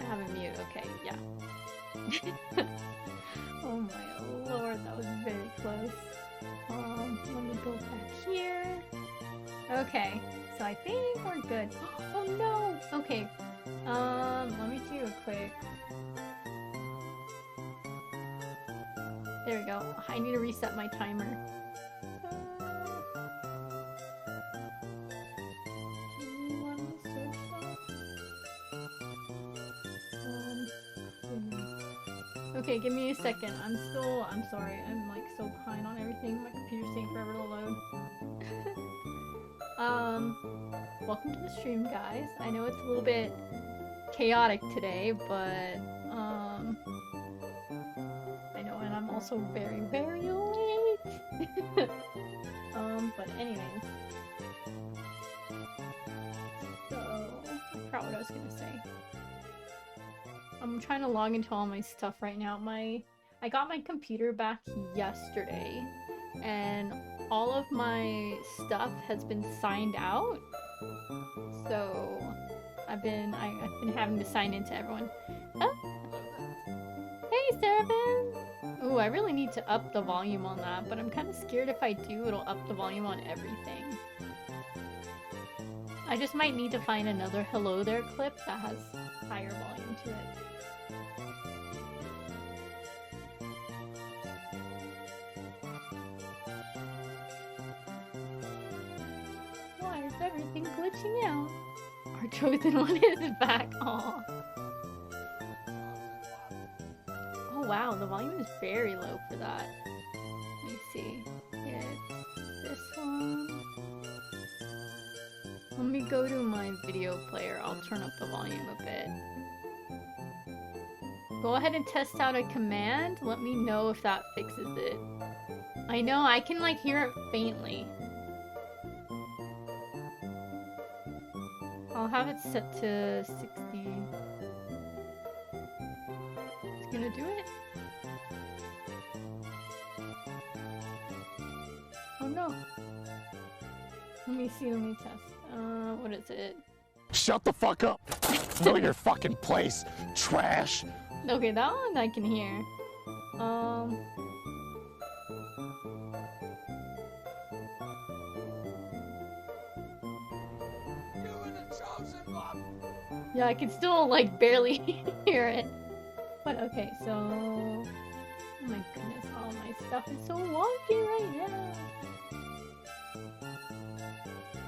have a mute. Okay, yeah. Oh my lord, that was very close. Let me go back here. Okay, so I think we're good. Oh no! Okay, let me do a quick... There we go. I need to reset my timer. Okay, give me a second. I'm sorry. I'm like so behind on everything. My computer's taking forever to load. Welcome to the stream, guys. I know it's a little bit chaotic today, but, I know, and I'm also very, very late. But anyways. So, I forgot what I was gonna say. I'm trying to log into all my stuff right now. I got my computer back yesterday, and all of my stuff has been signed out. So I've been having to sign into everyone. Oh. Hey, Seraphin! Ooh, I really need to up the volume on that, but I'm kind of scared if I do, it'll up the volume on everything. I just might need to find another Hello There clip that has higher volume to it. Why is everything glitching out? Our chosen one is back. Aww. Oh wow, the volume is very low for that. Let me see. It's this one. Let me go to my video player. I'll turn up the volume a bit. Go ahead and test out a command. Let me know if that fixes it. I know, I can like hear it faintly. I'll have it set to 60. It's gonna do it? Oh no. Let me see, let me test. What is it? Shut the fuck up! Know your fucking place, trash! Okay, that one I can hear. Yeah, I can still, like, barely hear it. But okay, so... Oh my goodness, all my stuff is so wonky right now!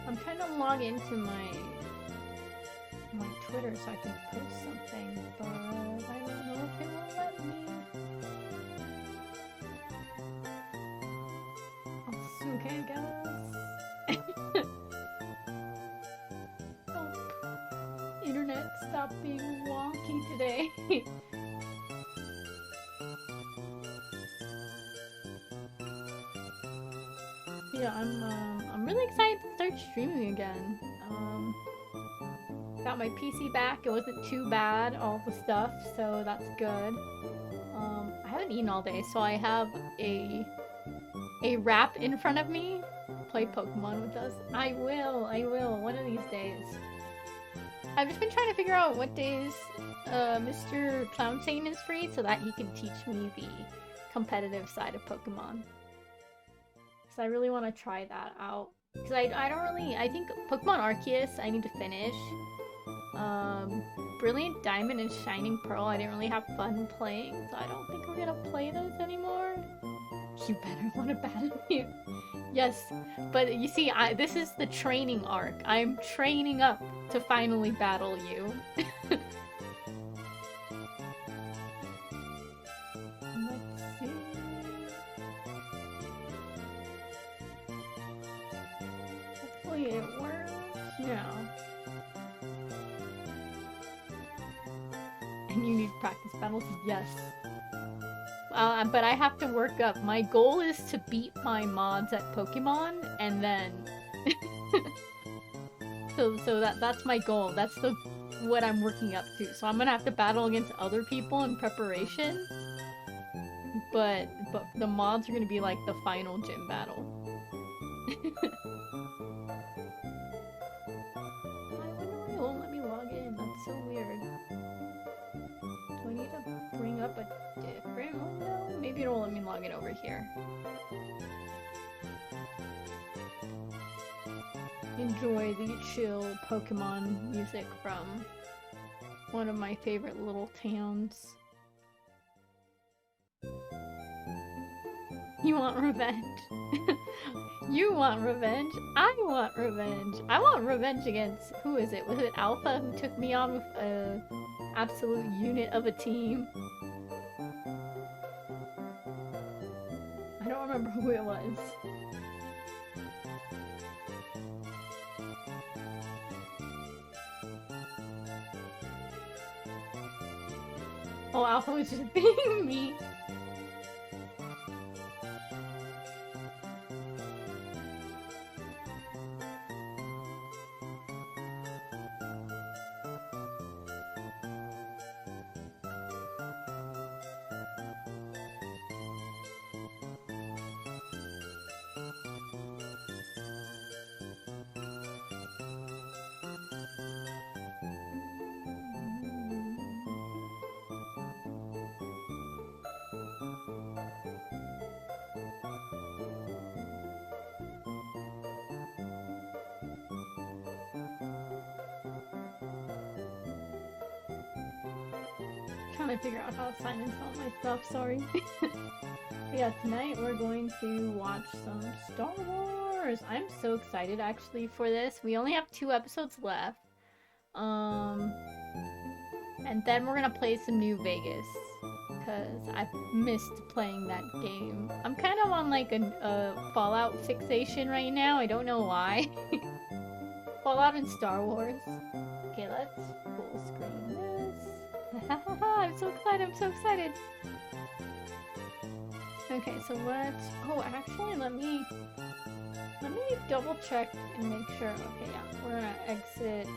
I'm trying to log into my Twitter so I can post something, but I don't know if it will let me. Okay, guys. Oh, internet, stop being wonky today. Yeah, I'm really excited to start streaming again. Got my PC back. It wasn't too bad, all the stuff, so that's good. I haven't eaten all day, so I have a wrap in front of me. Play Pokemon with us. I will, one of these days. I've just been trying to figure out what days Mr. Clownsane is free so that he can teach me the competitive side of Pokemon. Because I really want to try that out. Because I don't really... I think Pokemon Arceus I need to finish. Brilliant Diamond and Shining Pearl I didn't really have fun playing, so I don't think we're gonna play those anymore. You better want to battle me. Yes, but you see, this is the training arc. I'm training up to finally battle you. Let's see. Hopefully it works now. And you need practice battles? Yes. But I have to work up. My goal is to beat my mods at Pokemon, and then... so that's my goal. That's what I'm working up to. So I'm gonna have to battle against other people in preparation. But the mods are gonna be like the final gym battle. I wonder why it won't let me log in. That's so weird. log in over here. Enjoy the chill Pokemon music from one of my favorite little towns. You want revenge? You want revenge? I want revenge. I want revenge against, who is it? Was it Alpha who took me on with a absolute unit of a team? I don't remember who it was. Oh, Alpha was just being me. Trying to figure out how to sign into all my stuff, sorry. Yeah, tonight we're going to watch some Star Wars! I'm so excited actually for this. We only have 2 episodes left. And then we're gonna play some New Vegas. Because I've missed playing that game. I'm kind of on like a Fallout fixation right now, I don't know why. Fallout and Star Wars. Okay, let's full screen this. I'm so excited, I'm so excited! Okay, so let's... Oh, actually, let me double check and make sure. Okay, yeah, we're gonna exit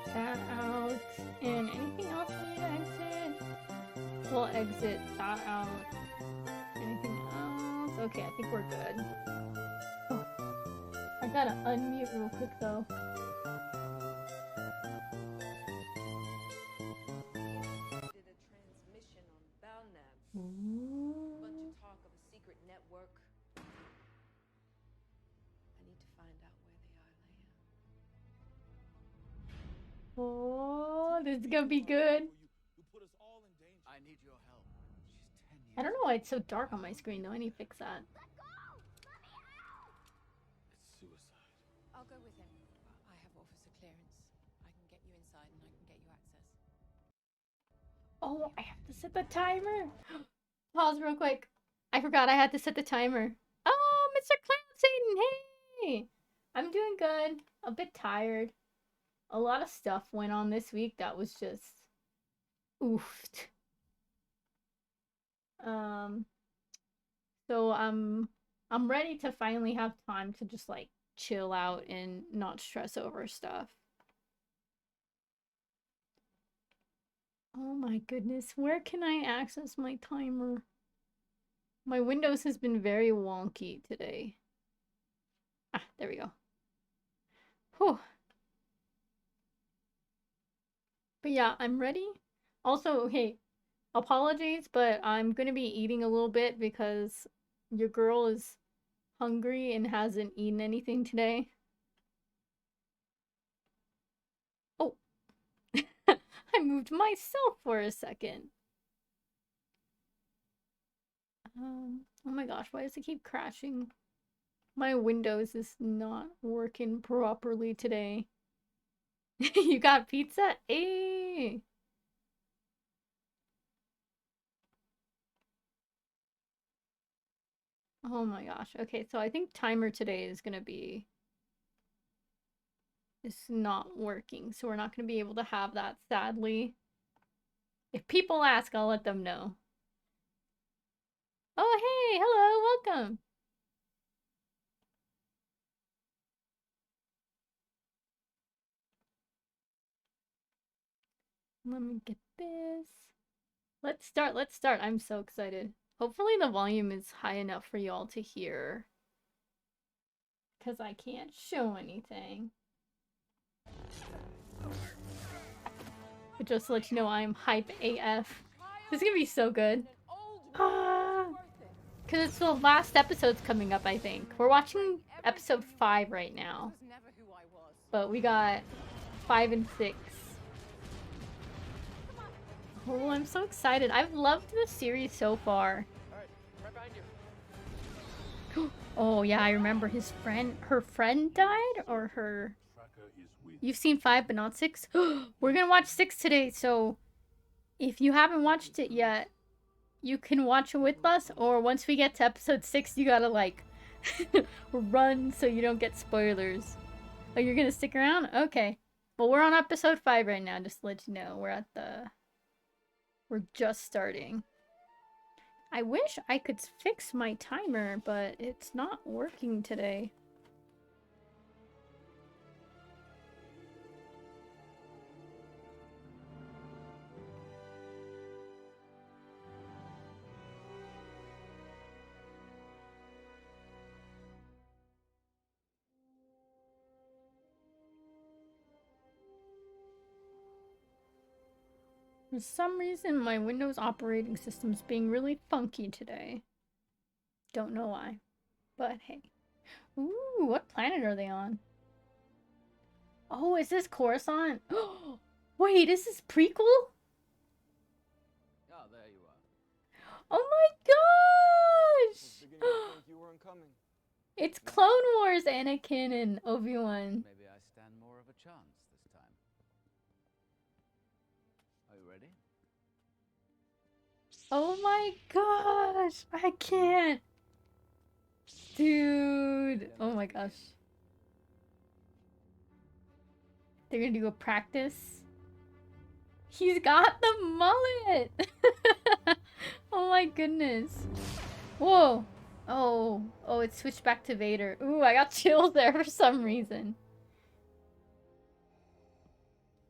that out. And anything else we need to exit? We'll exit that out. Anything else? Okay, I think we're good. Oh, I gotta unmute real quick though. Oh, this is gonna be good. I need your help. I don't know why it's so dark on my screen though. I need to fix that. It's suicide. I'll go with him. I have officer clearance. I can get you inside and I can get you access. Oh, I have to set the timer. Pause real quick. I forgot I had to set the timer. Oh, Mr. Clown Satan, hey! I'm doing good. A bit tired. A lot of stuff went on this week that was just oofed. So I'm ready to finally have time to just like chill out and not stress over stuff. Oh my goodness, where can I access my timer? My Windows has been very wonky today. Ah, there we go. Whew. But yeah, I'm ready. Also, okay, apologies, but I'm gonna be eating a little bit because your girl is hungry and hasn't eaten anything today. Oh, I moved myself for a second. Oh my gosh, why does it keep crashing? My Windows is not working properly today. You got pizza? Hey! Oh my gosh. Okay, so I think timer today is gonna be... It's not working, so we're not gonna be able to have that, sadly. If people ask, I'll let them know. Oh, hey! Hello! Welcome! Let me get this. Let's start, let's start. I'm so excited. Hopefully the volume is high enough for y'all to hear. Because I can't show anything. But just to let you know, I'm hype AF. This is gonna be so good. Ah. Because it's the last episode's coming up, I think. We're watching episode 5 right now. It was never who I was. But we got 5 and 6. Oh, I'm so excited. I've loved the series so far. Alright, right behind you. Oh yeah, I remember her friend died? Or her... You've seen 5 but not 6? We're gonna watch 6 today, so... If you haven't watched it yet, you can watch it with us, or once we get to episode 6, you gotta, like, run so you don't get spoilers. Oh, you're gonna stick around? Okay. Well, we're on episode 5 right now, just to let you know. We're just starting. I wish I could fix my timer, but it's not working today. For some reason, my Windows operating system's being really funky today. Don't know why. But hey. Ooh, what planet are they on? Oh, is this Coruscant? Wait, is this prequel? Oh, there you are. Oh my gosh! Beginning to think you weren't coming. It's Clone Wars Anakin and ObiWan. Maybe I stand more of a chance this time. Are you ready? Oh my gosh! I can't! Dude! Oh my gosh. They're gonna do a practice? He's got the mullet! Oh my goodness. Whoa! Oh, it switched back to Vader. Ooh, I got chills there for some reason.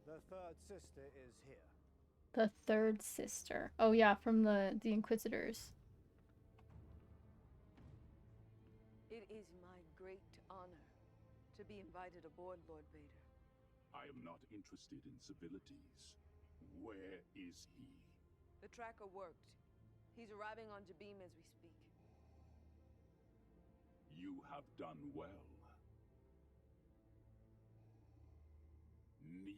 The third sister is here. The third sister. Oh yeah, from the Inquisitors. It is my great honor to be invited aboard, Lord Vader. I am not interested in civilities. Where is he? The tracker worked. He's arriving on Jabim as we speak. You have done well. Kneel.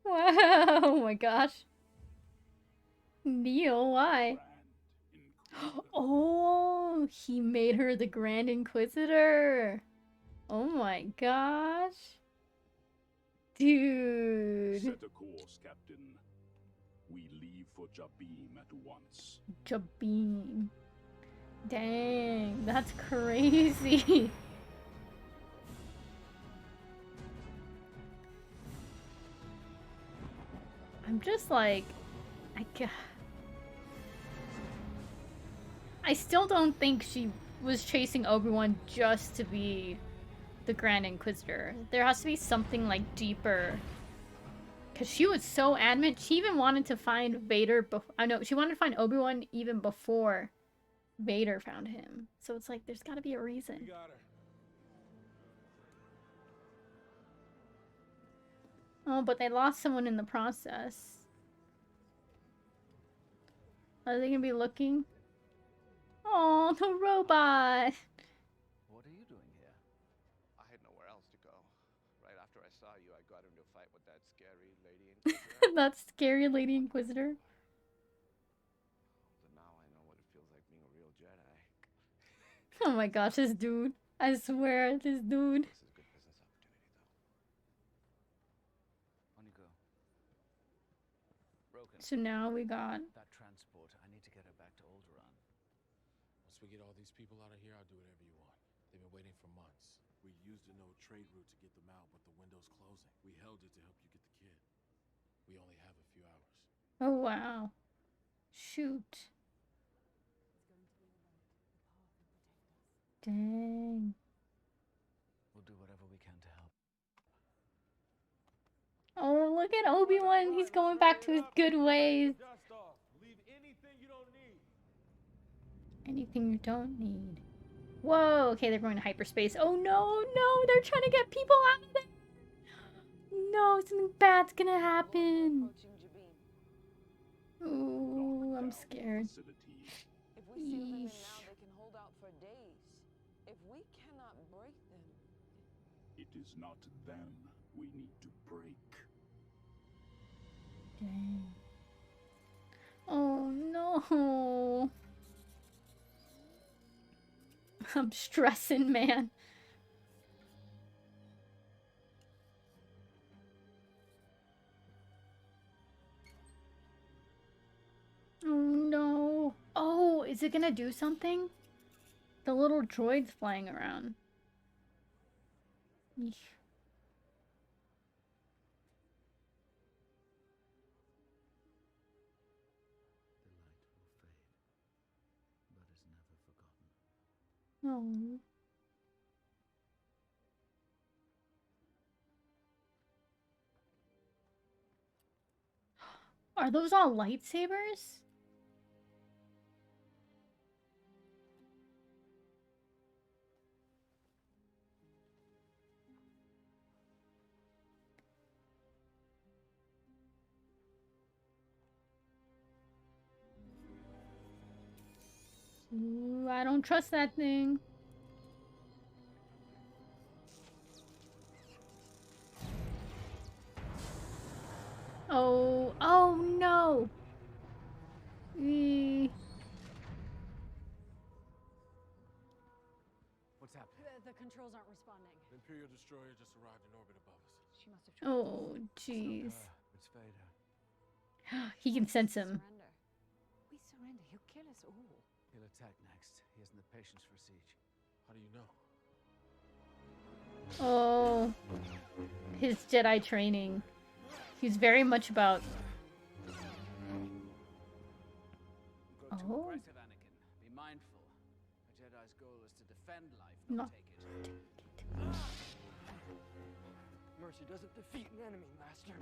Wow, oh my gosh. Neil, why? Oh, he made her the Grand Inquisitor. Oh my gosh. Dude. Set a course, Captain. We leave for Jabim at once. Jabim. Dang, that's crazy. I'm just like, I still don't think she was chasing Obi-Wan just to be the Grand Inquisitor. There has to be something like deeper. Because she was so adamant. She even wanted to find Vader I know, she wanted to find Obi-Wan even before Vader found him. So it's like, there's gotta be a reason. You got her. Oh, but they lost someone in the process. Are they gonna be looking? Oh, the robot! What are you doing here? I had nowhere else to go. Right after I saw you, I got into a fight with that scary lady Inquisitor. That scary lady Inquisitor. But now I know what it feels like being a real Jedi. Oh my gosh, this dude. I swear, this dude. This is a good business opportunity, though. On you go. Broken. So now we got... That transport, I need to get her back to Alderaan. Once we get all these people out of here, I'll do whatever you want. They've been waiting for months. We used a no trade route to get them out, but the window's closing. We held it to help you get the kid. We only have a few hours. Oh wow. Shoot. Dang. We'll do whatever we can to help. Oh, look at Obi-Wan. He's going back to his good ways. Dust off. Leave anything you don't need. Anything you don't need. Whoa. Okay, they're going to hyperspace. Oh no, no. They're trying to get people out of there. No, something bad's gonna happen. Approaching Jabim. Ooh, I'm scared. If we seal them in now, Yeesh. they can hold out for days. If we cannot break them, It is not them we need to break. Dang. Oh no. I'm stressing, man. Oh no. Oh, is it gonna do something? The little droid's flying around. Yeesh. The light will fade, but is never forgotten. Oh. Are those all lightsabers? Ooh, I don't trust that thing. Oh, oh no. What's happening? The controls aren't responding. An Imperial destroyer just arrived in orbit above us. She must have tried Oh, jeez. It's Vader. He can sense him. surrender. We surrender. He'll kill us all. He'll attack next. He hasn't the patience for siege. How do you know? Oh, his Jedi training. He's very much about. Go too Oh. aggressive, Anakin. Be mindful. A Jedi's goal is to defend life, No. not take it. Mercy doesn't defeat an enemy, Master.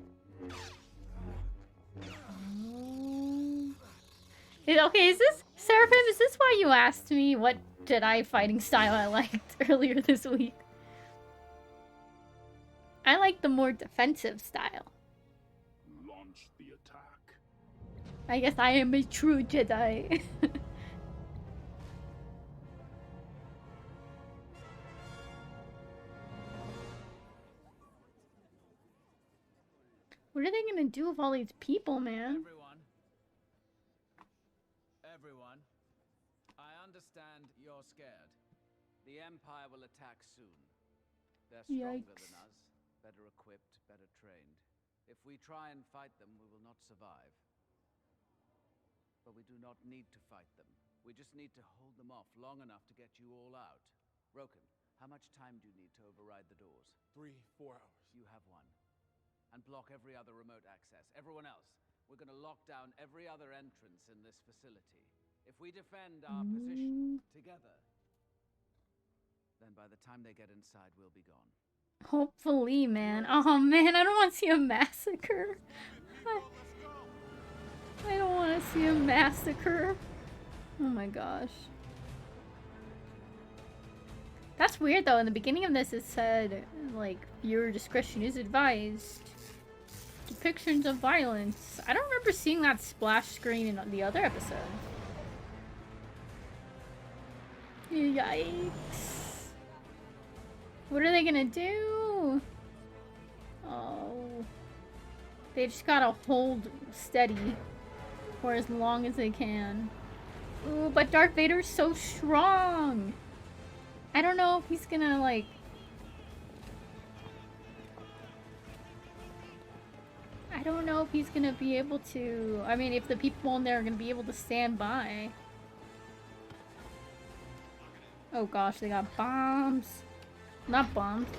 Okay, is this Seraphim? Is this why you asked me what Jedi fighting style I liked earlier this week? I like the more defensive style. Launch the attack. I guess I am a true Jedi. What are they gonna do with all these people, man? Everyone, I understand you're scared. The Empire will attack soon. They're stronger Yikes. than us, better equipped, better trained. If we try and fight them, we will not survive. But we do not need to fight them. We just need to hold them off long enough to get you all out. Roken, how much time do you need to override the doors? 3-4 hours. You have one. And block every other remote access. Everyone else, we're going to lock down every other entrance in this facility. If we defend our position together, then by the time they get inside, we'll be gone. Hopefully, man. Oh man, I don't want to see a massacre. I don't want to see a massacre. Oh my gosh. That's weird though. In the beginning of this, it said, like, viewer discretion is advised. Depictions of violence. I don't remember seeing that splash screen in the other episode. Yikes. What are they gonna do? Oh. They just gotta hold steady for as long as they can. Ooh, but Darth Vader's so strong! I don't know if he's gonna, like... I don't know if he's gonna be able to... I mean, if the people in there are gonna be able to stand by. Oh gosh, they got bombs. Not bombs.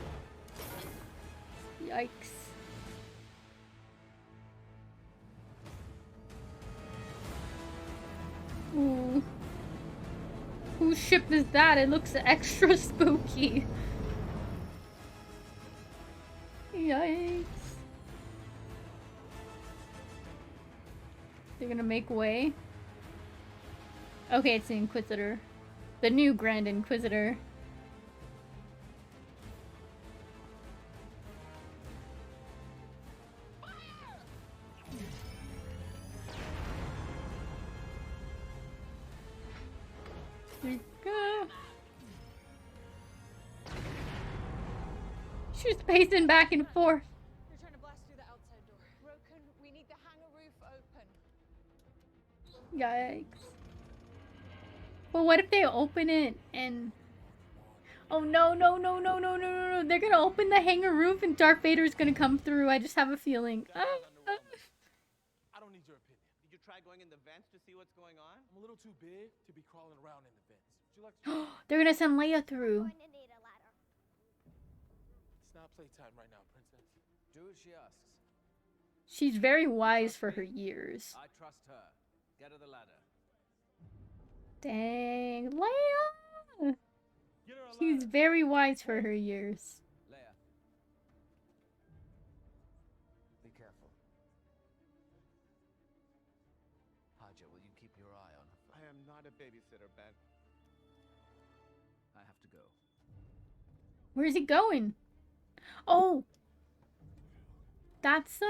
Yikes. Ooh. Whose ship is that? It looks extra spooky. Yikes. They're gonna make way. Okay, it's the Inquisitor. The new Grand Inquisitor. There you go. She's pacing back and forth. They're trying to blast through the outside door. Broken. We need the hangar roof open. Yikes. Well, what if they open it and... Oh no, no, no, no, no, no, no, no. They're gonna open the hangar roof and Darth Vader's gonna come through. I just have a feeling. I don't need your opinion. Did you try going in the vents to see what's going on? I'm a little too big to be crawling around in the vents. Would you like to? They're gonna send Leia through. It's not playtime right now, princess. Do as she asks. She's very wise for her years. I trust her. Get her the ladder. Dang, Leia! Get her a She's ladder. very wise for her years. Leia. Be careful. Haja, will you keep your eye on her? I am not a babysitter, Ben. I have to go. Where's he going? Oh! That's,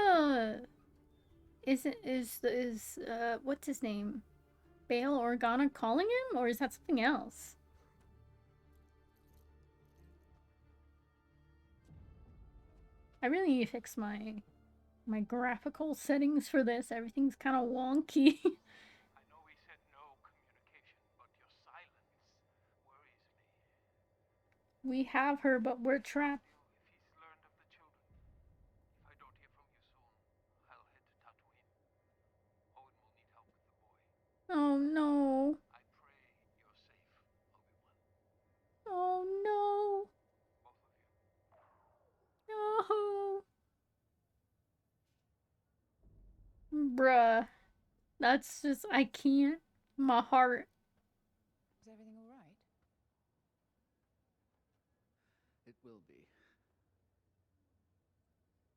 what's his name? Bail Organa calling him? Or is that something else? I really need to fix my graphical settings for this. Everything's kind of wonky. I know we said no communication, but your silence worries me. We have her, but we're trapped. If he's learned of the children. If I don't hear from you soon, I'll head to Tatooine. Owen will need help with the boy. Oh no. I pray you're safe, Obi-Wan. Oh no. Both of you. No. Bruh. That's just, I can't. My heart. Is everything all right? It will be.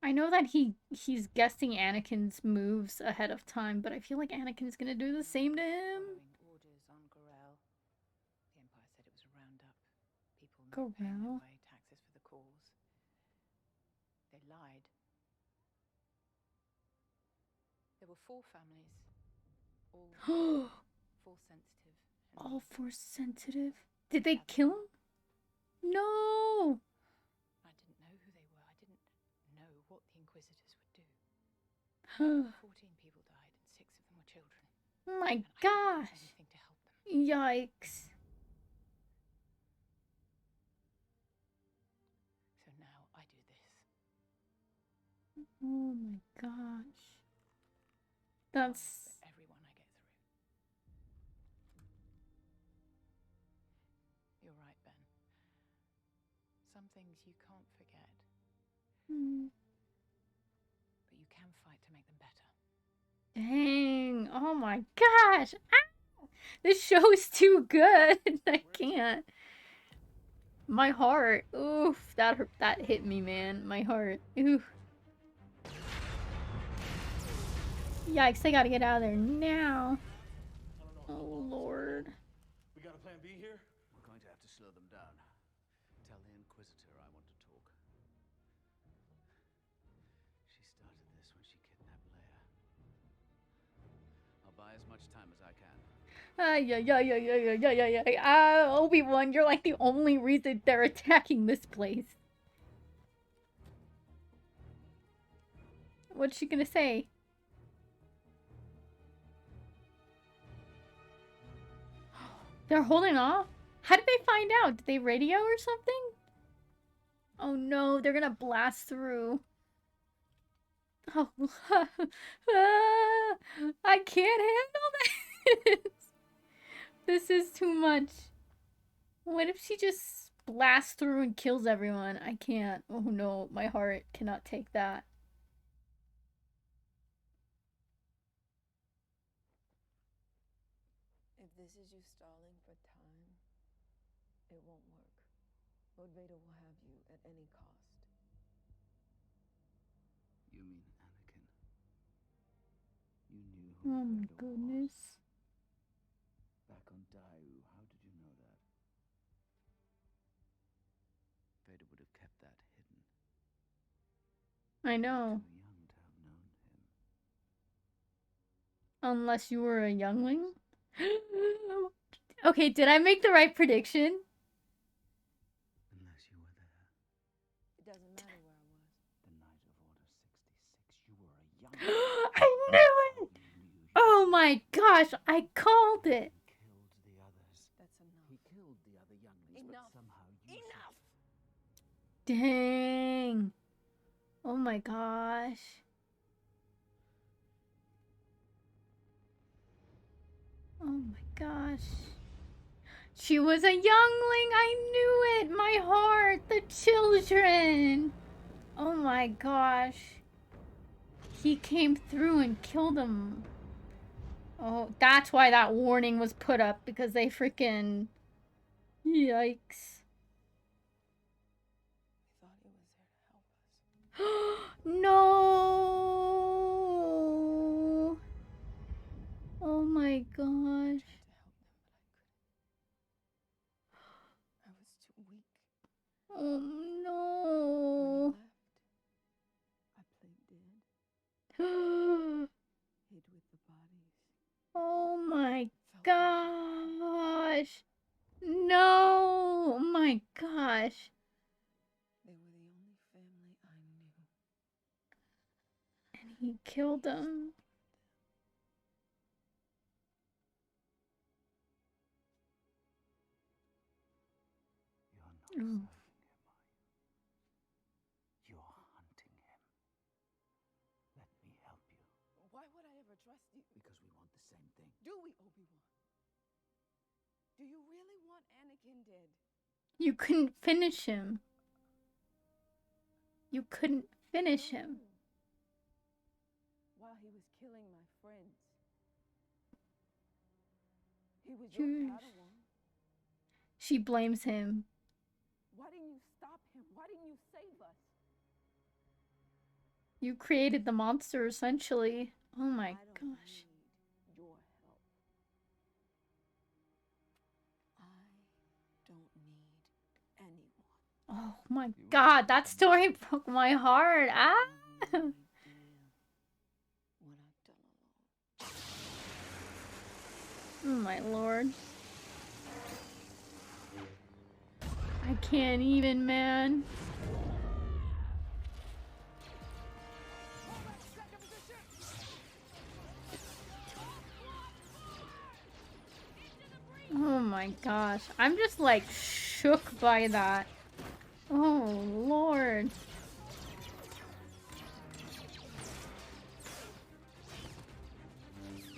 I know that he's guessing Anakin's moves ahead of time, but I feel like Anakin's gonna do the same to him. Following orders on Corel. The Empire said it was a roundup. People not paying their Corel? way, taxes for the cause. They lied. There were 4 families, all force sensitive. and All force sensitive. Did they kill him? No. I didn't know who they were. I didn't know what the Inquisitors would do. Oh 14 people died, and 6 of them were children. my And I couldn't do gosh. anything to help them. Yikes. So now I do this. Oh my gosh. That's... For everyone I get through. You're right, Ben. Some things you can't forget, Hmm. but you can fight to make them better. Dang. Oh my gosh. Ah! This show is too good. I can't. My heart. Oof. That hit me, man. My heart. Oof. Yikes, I gotta get out of there now. Oh lord. We got a plan B here? We're going to have to slow them down. Tell the Inquisitor I want to talk. She started this when she kidnapped Leia. I'll buy as much time as I can. Obi-Wan, you're like the only reason they're attacking this place. What's she gonna say? They're holding off? How did they find out? Did they radio or something? Oh no, they're gonna blast through. Oh, I can't handle this. This is too much. What if she just blasts through and kills everyone? I can't. Oh no, my heart cannot take that. If this is you stalling for time, it won't work. Lord Vader will have you at any cost. You mean Anakin? You knew who Oh my Vader goodness. was. Back on Daiu, how did you know that? Vader would have kept that hidden. I know. Too young to have known him. Unless you were a youngling. Okay, did I make the right prediction? Unless you were there. It doesn't matter where I was. The night of Order 66, you were a young... I knew it! Oh my gosh, I called it! Killed the others. That's enough. He killed the other younglings, Enough. but somehow you... Enough! Dang. Oh my gosh. Oh my gosh. She was a youngling! I knew it! My heart! The children! Oh my gosh. He came through and killed them. Oh, that's why that warning was put up, because they freaking... Yikes. We thought he was there to help us. No! Oh my gosh. I was too weak. Oh When no. he left, I played dead. Hid with the bodies. Oh my Felt gosh. No. Oh my gosh. they were the only family I knew. And he killed them. You're not Oh. serving him, are you? You're hunting him. Let me help you. Why would I ever trust you? Because we want the same thing. Do we, Obi-Wan? Do you really want Anakin dead? You couldn't finish him. You couldn't finish him. No. While he was killing my friends. He was your Jeez. Padawan. She blames him. Why didn't you stop him? Why didn't you save us? You created the monster, essentially. Oh my I don't gosh. need your help. I don't need anyone. Oh my god, that story broke my heart. Ah! I have no idea what I've done alone. Oh my lord. I can't even, man. Oh my gosh. I'm just like shook by that. Oh lord.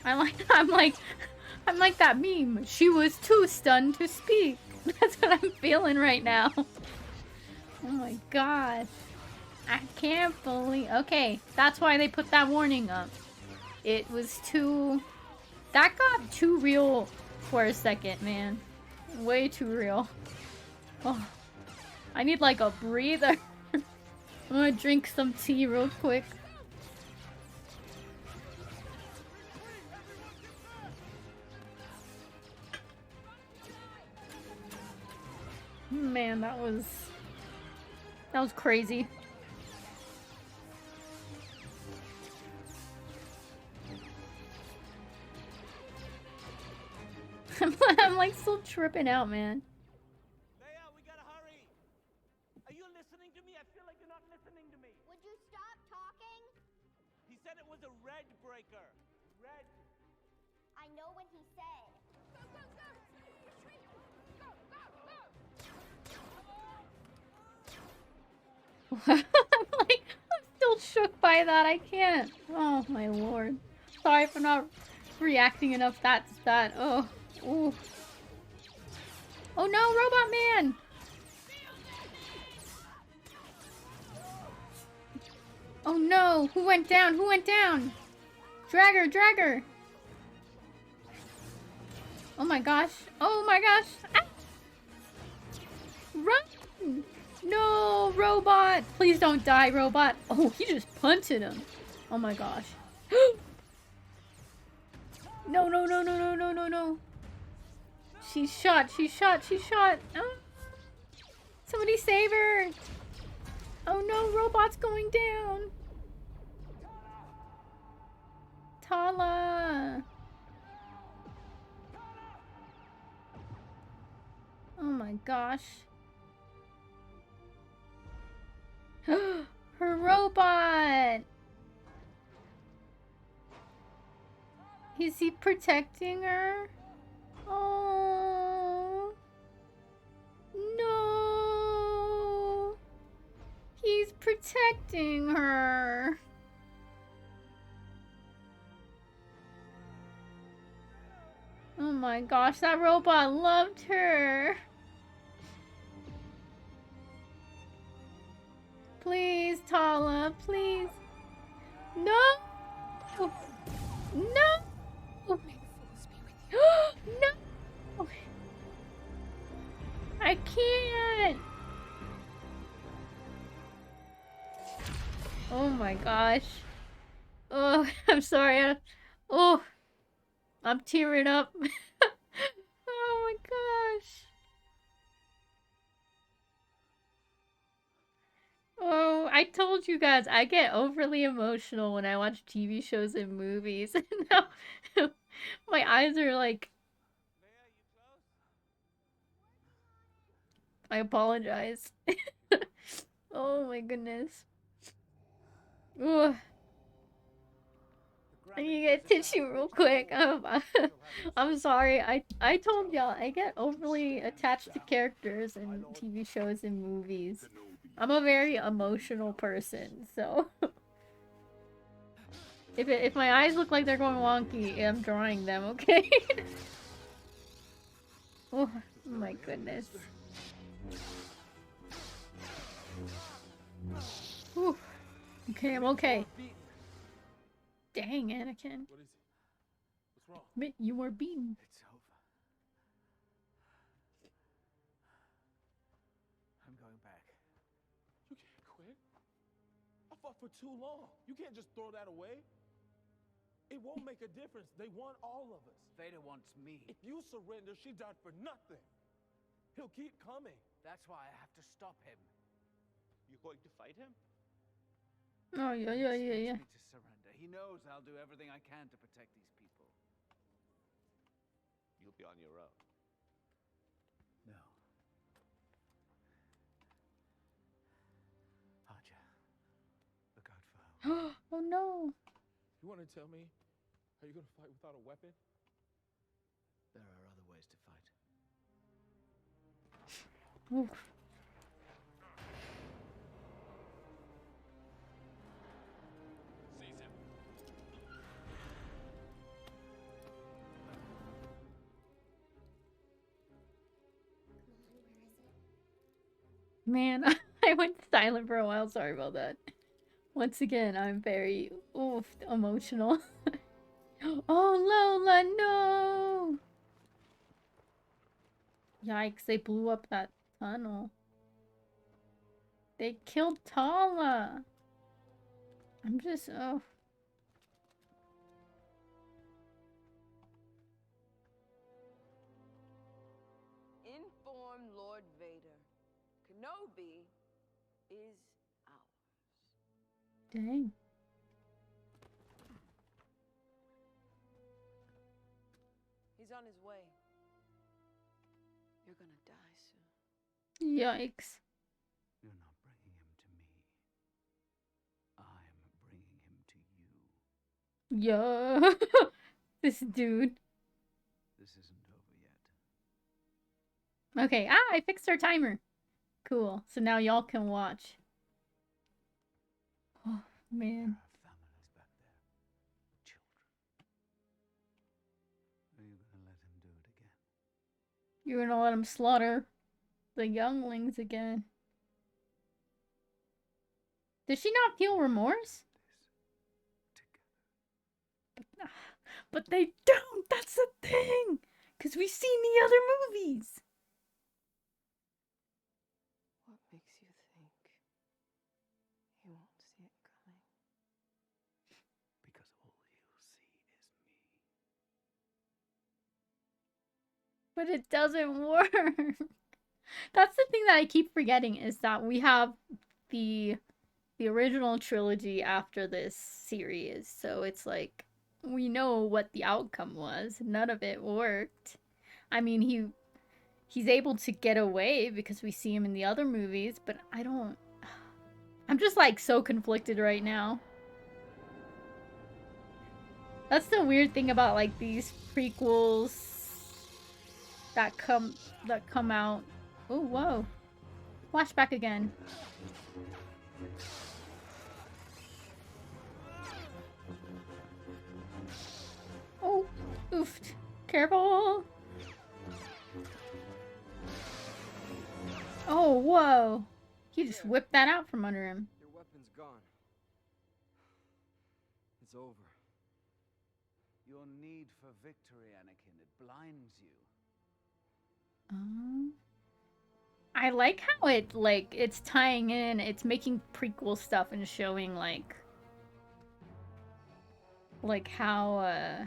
I'm like that meme. She was too stunned to speak. That's what I'm feeling right now. Oh my gosh. I can't believe... Okay, that's why they put that warning up. It was too... That got too real for a second, man. Way too real. Oh, I need like a breather. I'm gonna drink some tea real quick. Man, that was crazy. I'm like still tripping out, man. Leia, we gotta hurry. Are you listening to me? I feel like you're not listening to me. Would you stop talking? He said it was a red breaker. Red. I know what he said. Go, go, go! Retreat! Go, go, go! I'm still shook by that. I can't. Oh my lord. Sorry for not reacting enough. That's that. Oh. Ooh. Oh no, Robot Man! Oh no! Who went down? Who went down? Drag her! Drag her! Oh my gosh! Oh my gosh! Ah! Run! No, Robot! Please don't die, Robot! Oh, he just punted him! Oh my gosh! No! No! No! No! No! No! No! No! She's shot! She's shot! She's shot! Oh. Somebody save her! Oh no! Robot's going down! Tala! Oh my gosh. Her robot! Is he protecting her? Oh no! He's protecting her. Oh my gosh, that robot loved her. Please, Tala, please. No! No! No! I can't! Oh my gosh. Oh, I'm sorry. Oh, I'm tearing up. Oh my gosh. Oh, I told you guys, I get overly emotional when I watch TV shows and movies. And now my eyes are like... I apologize. Oh my goodness. Ugh. I need to get a tissue real quick. I'm sorry. I told y'all I get overly attached to characters in TV shows and movies. I'm a very emotional person, so if my eyes look like they're going wonky, I'm drawing them, okay? Oh my goodness. Whew. Okay, I'm okay. Dang, Anakin. What is it? What's wrong? Admit you were beaten. It's over. I'm going back. You can't quit. I fought for too long. You can't just throw that away. It won't make a difference. They want all of us. Vader wants me. If you surrender, she died for nothing. He'll keep coming. That's why I have to stop him. You going to fight him? Oh, yeah. He expects me to surrender. He knows I'll do everything I can to protect these people. You'll be on your own. No. Archer, look out for her. Oh no. You want to tell me how you're going to fight without a weapon? There are other ways to fight. Oof. Man, I went silent for a while. Sorry about that. Once again, I'm very emotional. Oh, Lola, no! Yikes, they blew up that tunnel. They killed Tala. I'm just, oh. Inform Lord Vader. Kenobi is ours. Dang. He's on his way. You're gonna die soon. Yikes. You're not bringing him to me. I'm bringing him to you. Yo. This dude. This isn't over yet. Okay, I fixed our timer. Cool. So now y'all can watch. Oh, man. There are families back there. Children. Are you gonna let him do it again? You're gonna let him slaughter the younglings again. Does she not feel remorse? But they don't! That's the thing! Because we've seen the other movies! What makes you think he won't see it coming? Because all he'll see is me. But it doesn't work! That's the thing that I keep forgetting, is that we have the original trilogy after this series. So it's like, we know what the outcome was. None of it worked. I mean, he's able to get away because we see him in the other movies, but I'm just like so conflicted right now. That's the weird thing about like these prequels that come out. Oh, whoa. Flashback again. Oh, oofed. Careful. Oh, whoa. He just whipped that out from under him. Your weapon's gone. It's over. Your need for victory, Anakin, it blinds you. I like how it's tying in, it's making prequel stuff and showing like how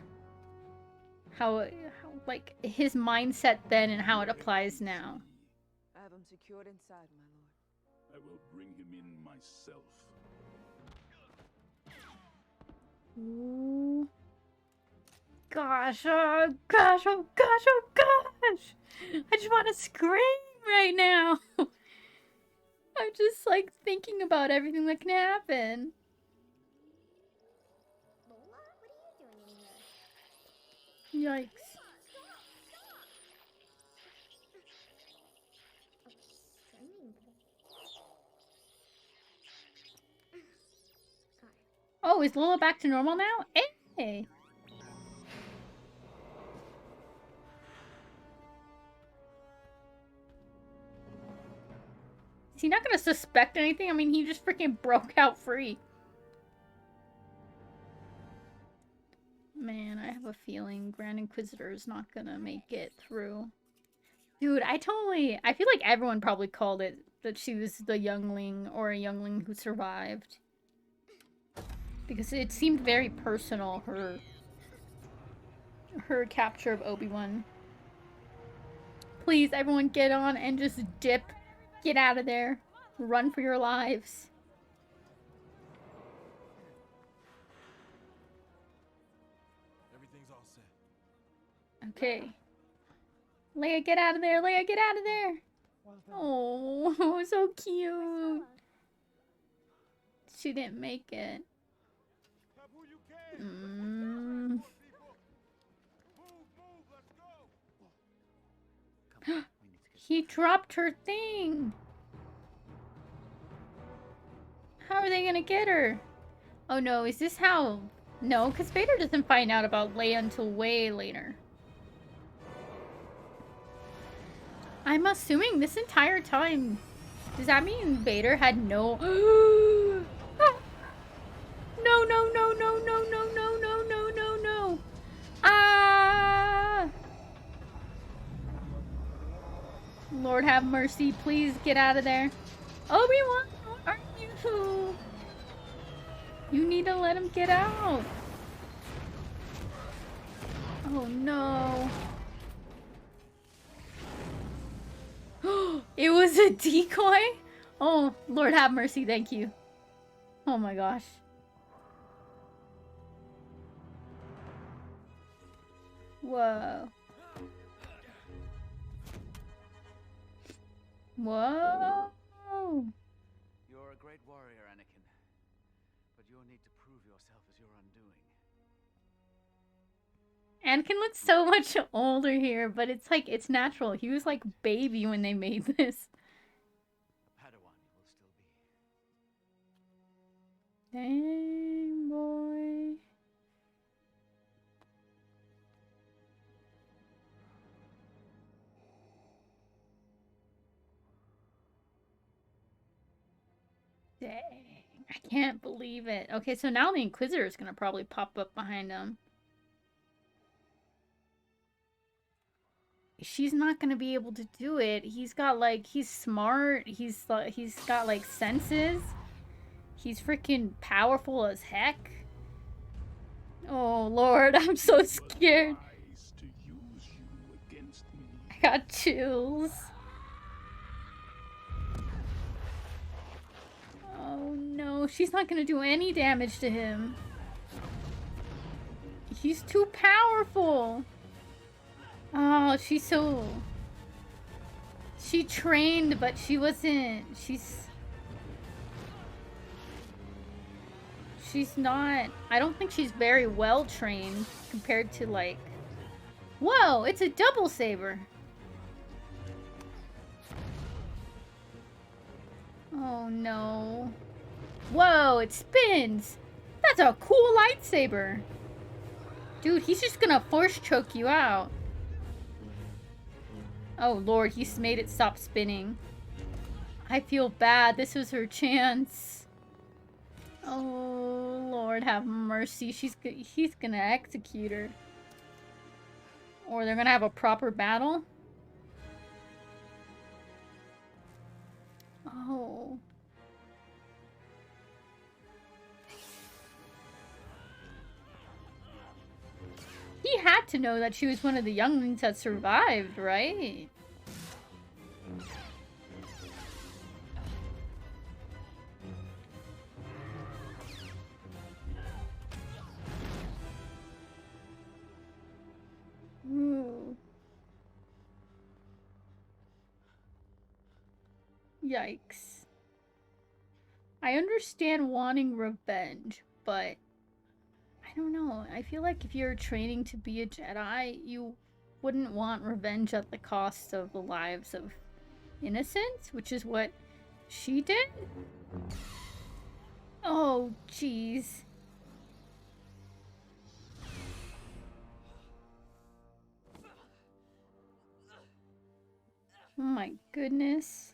like his mindset then and how it applies now. I have him secured inside, my lord. I will bring him in myself. Ooh. Gosh, oh gosh, oh gosh, oh gosh! I just want to scream right now. I'm just like thinking about everything that can happen. Lola, what are you doing in here? Yikes. Oh, is Lola back to normal now? Hey! Is he not gonna suspect anything? I mean, he just freaking broke out free. Man, I have a feeling Grand Inquisitor is not gonna make it through. Dude, I feel like everyone probably called it that she was the youngling or a youngling who survived. Because it seemed very personal, her capture of ObiWan. Please, everyone get on and just dip. Get out of there. Run for your lives. Everything's all set. Okay. Leia, get out of there. Leia, get out of there. Oh, so cute. She didn't make it. He dropped her thing. How are they gonna get her? Oh no, is this how? No, because Vader doesn't find out about Leia until way later. I'm assuming this entire time. Does that mean Vader had no... No, no, no, no, no, no, no, no, no, no, no. Ah! Lord have mercy. Please get out of there. ObiWan, aren't you? You need to let him get out. Oh no. It was a decoy? Oh, Lord have mercy. Thank you. Oh my gosh. Whoa. Whoa. You're a great warrior, Anakin. But you'll need to prove yourself as your undoing. Anakin looks so much older here, but it's like, it's natural. He was like baby when they made this. Padawan you will still be. Dang, boy. Dang. I can't believe it. Okay, so now the Inquisitor is going to probably pop up behind him. She's not going to be able to do it. He's got, like, he's smart. He's got, like, senses. He's freaking powerful as heck. Oh, Lord, I'm so scared. I got chills. Oh no, she's not gonna do any damage to him. He's too powerful. Oh, she's so... She trained, but she wasn't. She's not. I don't think she's very well trained compared to like. Whoa! It's a double saber. Oh no. Whoa! It spins. That's a cool lightsaber. Dude, he's just gonna force choke you out. Oh lord, he's made it stop spinning. I feel bad. This was her chance. Oh lord, have mercy. He's gonna execute her. Or they're gonna have a proper battle. Oh. He had to know that she was one of the younglings that survived, right? Ooh. Yikes. I understand wanting revenge, but I don't know. I feel like if you're training to be a Jedi, you wouldn't want revenge at the cost of the lives of innocents, which is what she did. Oh, jeez. Oh my goodness.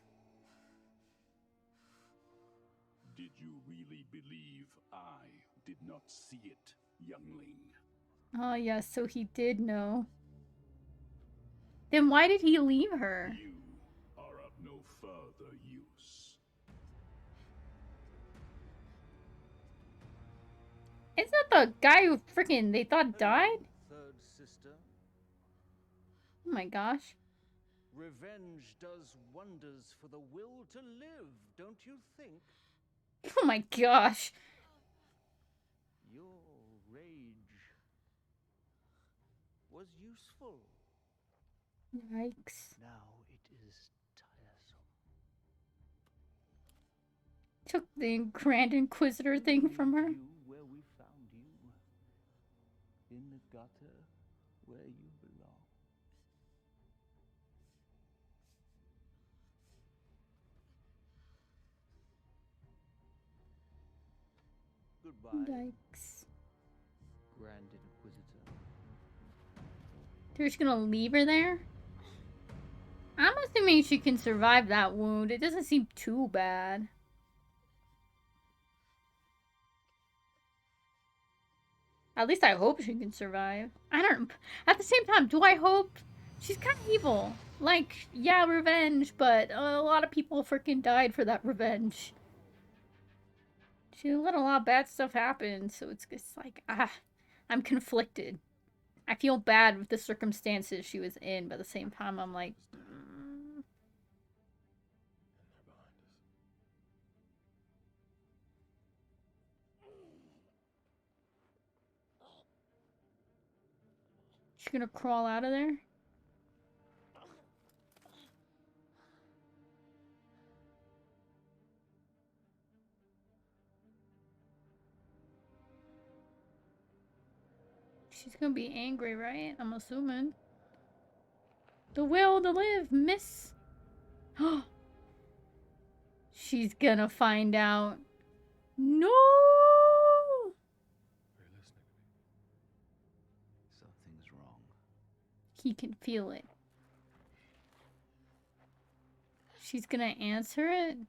Did you really believe I did not see it, youngling? Oh, yeah, so he did know. Then why did he leave her? You are of no further use. Isn't that the guy who freaking they thought died? Third sister. Oh my gosh. Revenge does wonders for the will to live, don't you think? Oh my gosh. Your rage was useful. Yikes. Now it is tiresome. Took the Grand Inquisitor thing from her. You where we found you. In the gutter where you belong. Goodbye. Yikes. Grand Inquisitor. They're just gonna leave her there? I'm assuming she can survive that wound. It doesn't seem too bad. At least I hope she can survive. I don't... At the same time, do I hope? She's kind of evil. Like, yeah, revenge, but a lot of people freaking died for that revenge. She let a lot of bad stuff happen, so it's just like, I'm conflicted. I feel bad with the circumstances she was in, but at the same time, I'm like, She's gonna crawl out of there? She's gonna be angry, right? I'm assuming. The will to live, miss. She's gonna find out. No! Something's wrong. He can feel it. She's gonna answer it?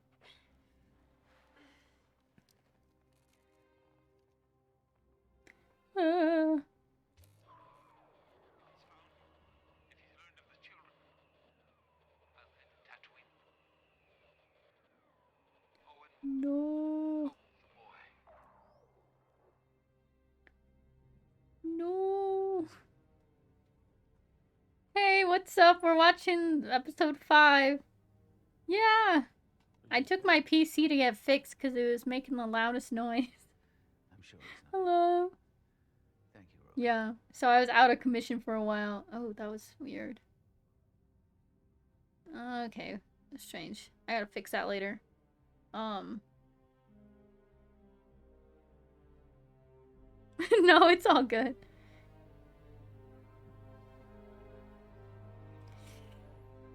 No. No. Hey, what's up? We're watching episode 5. Yeah. I took my PC to get fixed because it was making the loudest noise. I'm sure it's not. Hello. Thank you, Roby. Yeah. So I was out of commission for a while. Oh, that was weird. Okay, that's strange. I gotta fix that later. No, it's all good.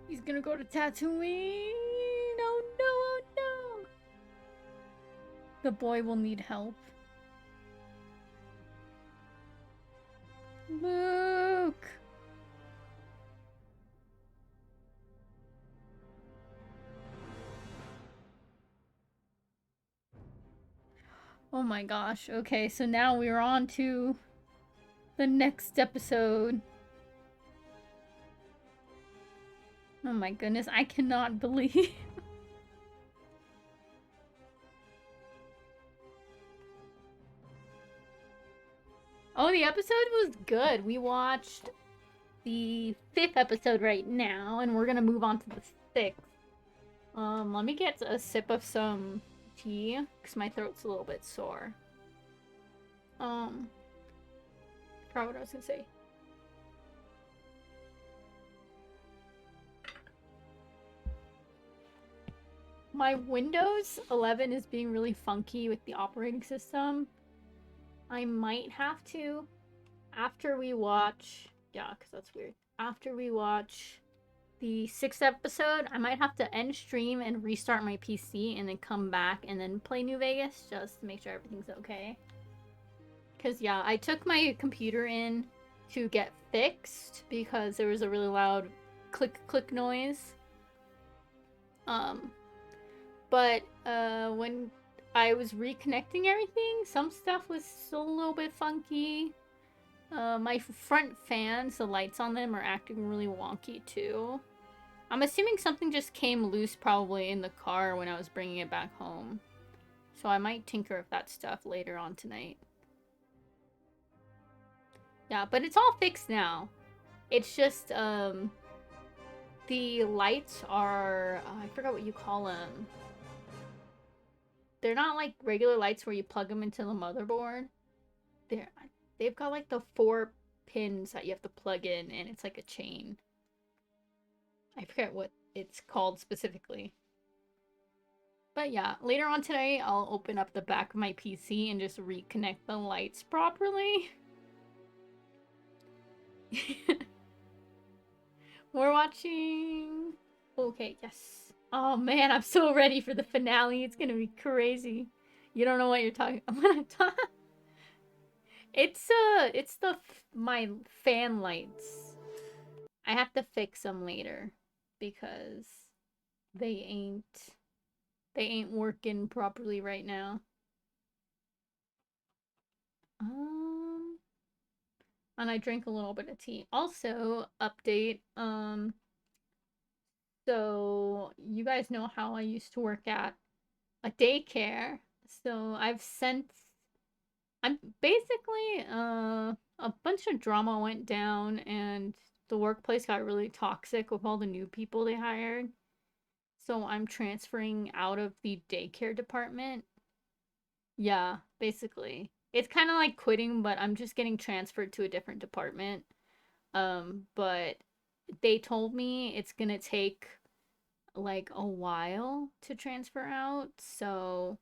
He's gonna go to Tatooine. Oh no, oh no. The boy will need help. Luke. Oh my gosh. Okay, so now we're on to the next episode. Oh my goodness, I cannot believe. Oh, the episode was good. We watched the 5th episode right now, and we're gonna move on to the 6th. Let me get a sip of some tea, because my throat's a little bit sore. Forgot what I was gonna say. My Windows 11 is being really funky with the operating system. I might have to, after we watch, yeah, because that's weird. After we watch the 6th episode, I might have to end stream and restart my PC and then come back and then play New Vegas just to make sure everything's okay. Because, yeah, I took my computer in to get fixed because there was a really loud click noise. But when I was reconnecting everything, some stuff was still a little bit funky. My front fans, the lights on them are acting really wonky too. I'm assuming something just came loose probably in the car when I was bringing it back home. So I might tinker with that stuff later on tonight. Yeah, but it's all fixed now. It's just, the lights are, I forgot what you call them. They're not like regular lights where you plug them into the motherboard. They've got like the 4 pins that you have to plug in, and it's like a chain. I forget what it's called specifically. But yeah, later on today, I'll open up the back of my PC and just reconnect the lights properly. We're watching... Okay, yes. Oh man, I'm so ready for the finale. It's gonna be crazy. You don't know what you're talking about. It's my fan lights. I have to fix them later because they ain't working properly right now. And I drank a little bit of tea. Also, update, so you guys know how I used to work at a daycare. So I'm basically, a bunch of drama went down and the workplace got really toxic with all the new people they hired. So I'm transferring out of the daycare department. Yeah, basically. It's kind of like quitting, but I'm just getting transferred to a different department. But they told me it's gonna take like a while to transfer out, so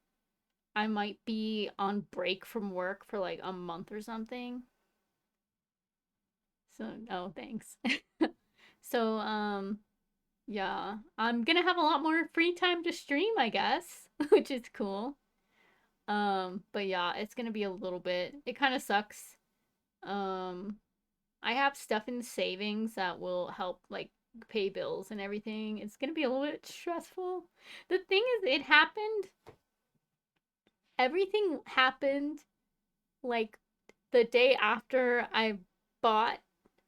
I might be on break from work for like a month or something. So, no, thanks. So, yeah, I'm gonna have a lot more free time to stream, I guess, which is cool. But yeah, it's gonna be a little bit, it kind of sucks. I have stuff in savings that will help, like, pay bills and everything. It's gonna be a little bit stressful. The thing is, everything happened, like, the day after I bought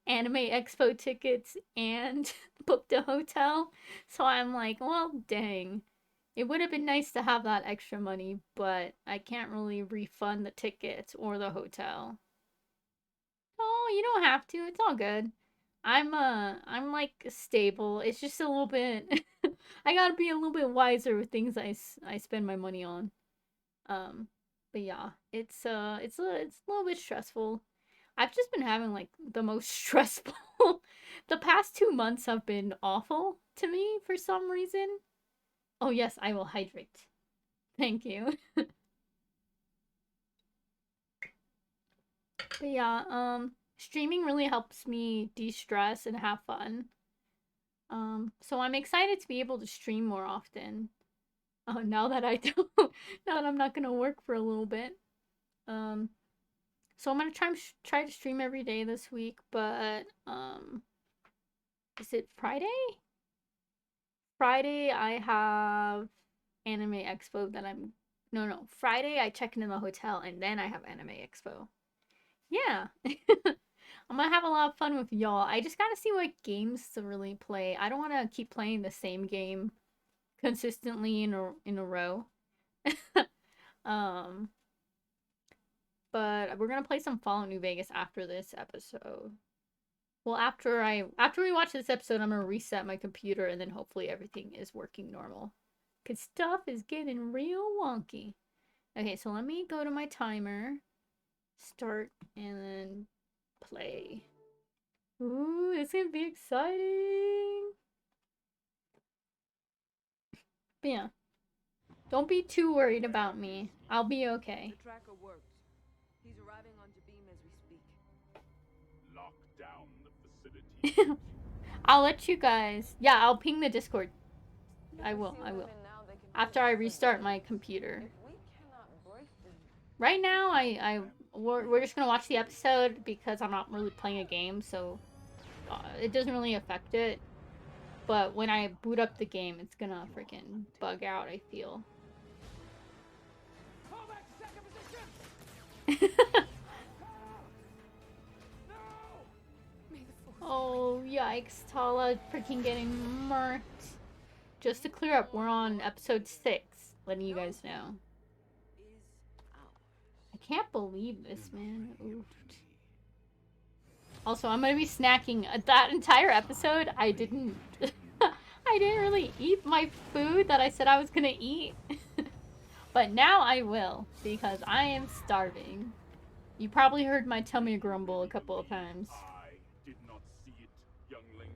Anime Expo tickets and booked a hotel. So I'm like, well, dang. It would have been nice to have that extra money, but I can't really refund the tickets or the hotel. Oh, you don't have to. It's all good. I'm like stable. It's just a little bit I gotta be a little bit wiser with things I spend my money on. But yeah, it's a little bit stressful. I've just been having like the most stressful the past 2 months have been awful to me for some reason. Oh yes, I will hydrate. Thank you. But yeah, streaming really helps me de-stress and have fun. So I'm excited to be able to stream more often. Oh, now that I don't, now that I'm not gonna work for a little bit. So I'm gonna try to stream every day this week, but is it Friday? Friday I have Anime Expo that no, Friday I check into the hotel and then I have Anime Expo. Yeah. I'm gonna have a lot of fun with y'all. I just gotta see what games to really play. I don't wanna keep playing the same game consistently in a row. But we're gonna play some Fallout New Vegas after this episode. Well, after we watch this episode, I'm gonna reset my computer and then hopefully everything is working normal. Cause stuff is getting real wonky. Okay, so let me go to my timer, start, and then play. Ooh, it's gonna be exciting. But yeah, don't be too worried about me. I'll be okay. The tracker worked. He's arriving on Jabim as we speak. Lock down the facility. I'll let you guys. Yeah, I'll ping the Discord. I will. After I restart my computer. Right now, we're just gonna watch the episode because I'm not really playing a game, so it doesn't really affect it. But when I boot up the game, it's gonna freaking bug out, I feel. Oh, yikes. Tala freaking getting murked. Just to clear up, we're on episode 6. Letting you guys know. I can't believe this, man. Oof. Also, I'm gonna be snacking. That entire episode, I didn't really eat my food that I said I was gonna eat. But now I will, because I am starving. You probably heard my tummy grumble a couple of times. I did not see it, youngling.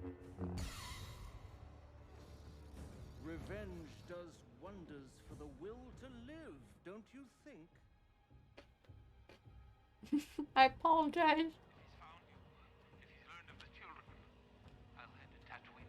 Revenge does wonders for the will to live, don't you think? I apologize. If he's found you, if he's learned of the children, I'll head to Tatooine.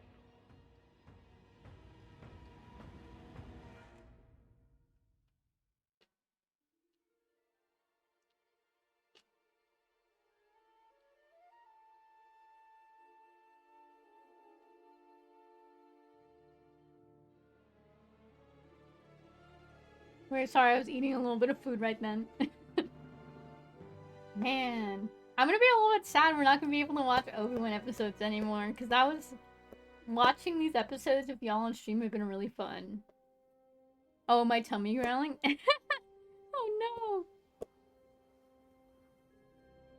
Wait, sorry, I was eating a little bit of food right then. Man, I'm gonna be a little bit sad we're not gonna be able to watch ObiWan episodes anymore, because that was... Watching these episodes with y'all on stream have been really fun. Oh, my tummy growling? Oh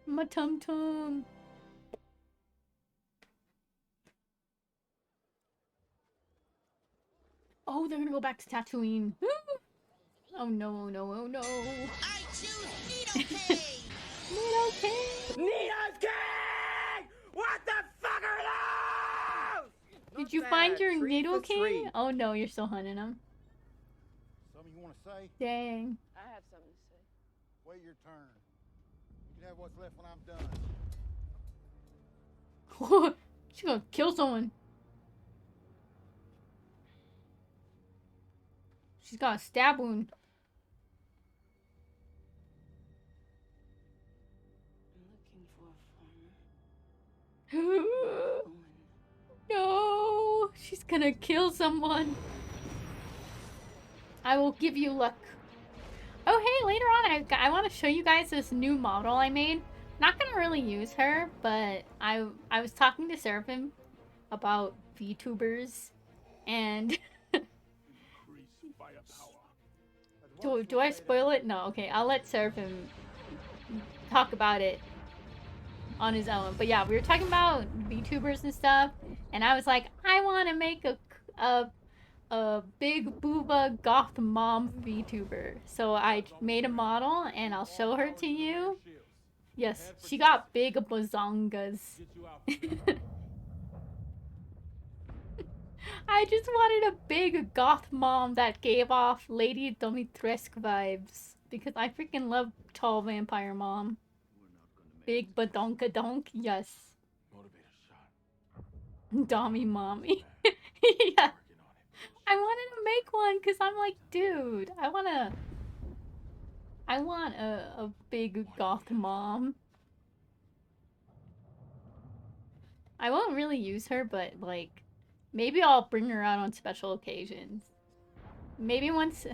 no! My tum-tum! Oh, they're gonna go back to Tatooine. Oh no, no, oh no. I choose Needle King! Needle King! Needle King! What the fuck are those? Did you find your Needle King? Oh no, you're still hunting him. Something you want to say? Dang. I have something to say. Wait your turn. You can have what's left when I'm done. She's gonna kill someone. She's got a stab wound. I'm looking for a farmer. No, she's gonna kill someone. I will give you luck. Oh, hey, later on, I want to show you guys this new model I made. Not gonna really use her, but I was talking to Seraphim about VTubers, and do I spoil it? No, okay, I'll let Seraphim talk about it on his own. But yeah, we were talking about VTubers and stuff, and I was like, I want to make a big booba goth mom VTuber. So I made a model, and I'll show her to you. Yes, she got big bazongas. I just wanted a big goth mom that gave off Lady Dimitrescu vibes. Because I freaking love tall vampire mom. Big badonkadonk, yes. Motivator shot. Dommy mommy. Yeah. I wanted to make one because I'm like, dude, I want a big goth mom. I won't really use her, but like, maybe I'll bring her out on special occasions. Maybe once.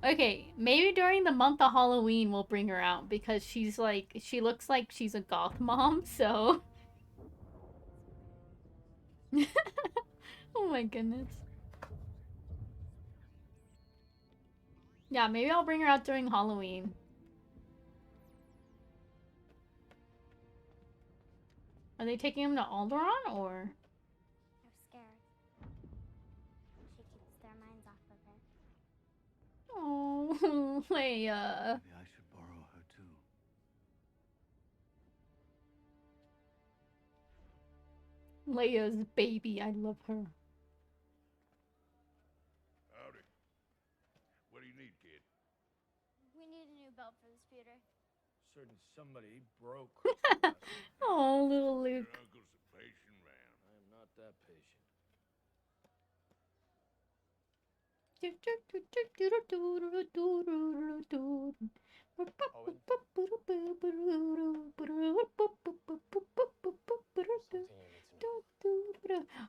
Okay, maybe during the month of Halloween we'll bring her out because she's like, she looks like she's a goth mom, so. Oh my goodness. Yeah, maybe I'll bring her out during Halloween. Are they taking him to Alderaan, or? They're scared. She keeps their minds off of it. Oh, Leia. Maybe I should borrow her too. Leia's baby, I love her. Howdy. What do you need, kid? We need a new belt for the speeder. Certain somebody broke. Oh, little Luke. Your uncle's a patient man. I am not that patient.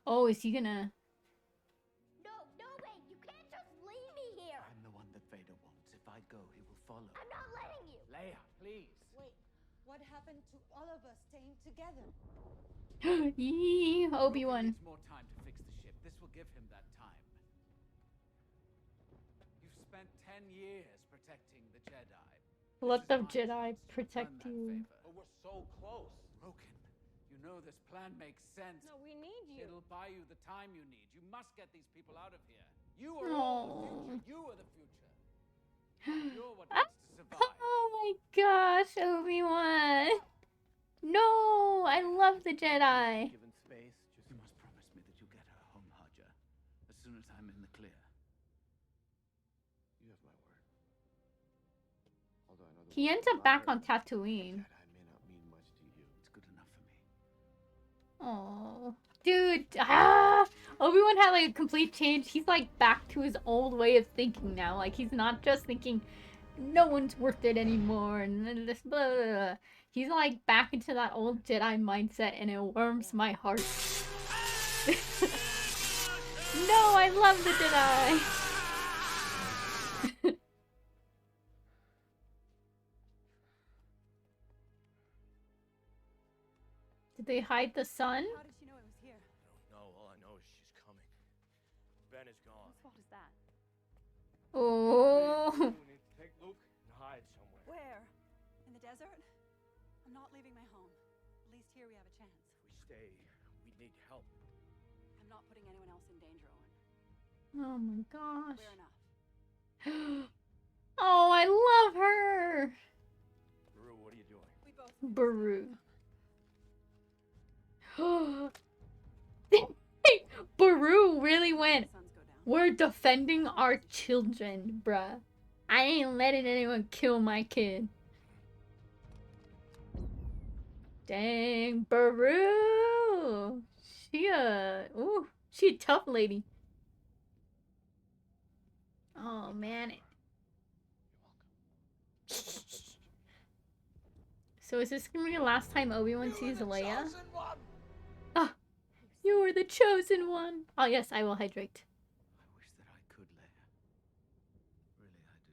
Oh, is he gonna? No, no way! You can't just leave me here! I'm the one that Vader wants. If I go, he will follow. I'm not letting you! Leia, please. Wait, what happened to all of us staying together? Yee, Obi-Wan. Needs more time to fix the ship. This will give him that time. You've spent 10 years protecting the Jedi. Let the Jedi protect you. But we're so close. Roken, you know this plan makes sense. No, we need you. It'll buy you the time you need. You must get these people out of here. You are all the future. You are the future. You're what needs to survive. Oh my gosh, Obi-Wan. No, I love the Jedi. Given space, you must promise me that you'll get her home, Haja, as soon as I'm in the clear. You have my word. Although I know the He ends up back on Tatooine. Jedi may not mean much to you. It's good enough for me. Oh, dude. Ah! Obi-Wan had like a complete change. He's like back to his old way of thinking now. Like he's not just thinking no one's worth it anymore and this blah, blah, blah. He's like back into that old Jedi mindset and it warms my heart. No, I love the Jedi. Did they hide the sun? How did she know it was here? I don't know. All I know is she's coming. Ben is gone. Whose fault is that? Oh. We need to take Luke and hide somewhere. Where? In the desert? I'm not leaving my home. At least here we have a chance. If we stay, we need help. I'm not putting anyone else in danger, Owen. Oh my gosh. Clear enough. Oh, I love her. Rue, what are you doing? We both. Baru. Baru really went. We're defending our children, bruh. I ain't letting anyone kill my kid. Dang, Baru. She a tough lady. Oh man. So is this gonna be the last time Obi-Wan sees Leia? Ah, you were the chosen one. Oh yes, I will hydrate. I wish that I could, Leia. Really, I do.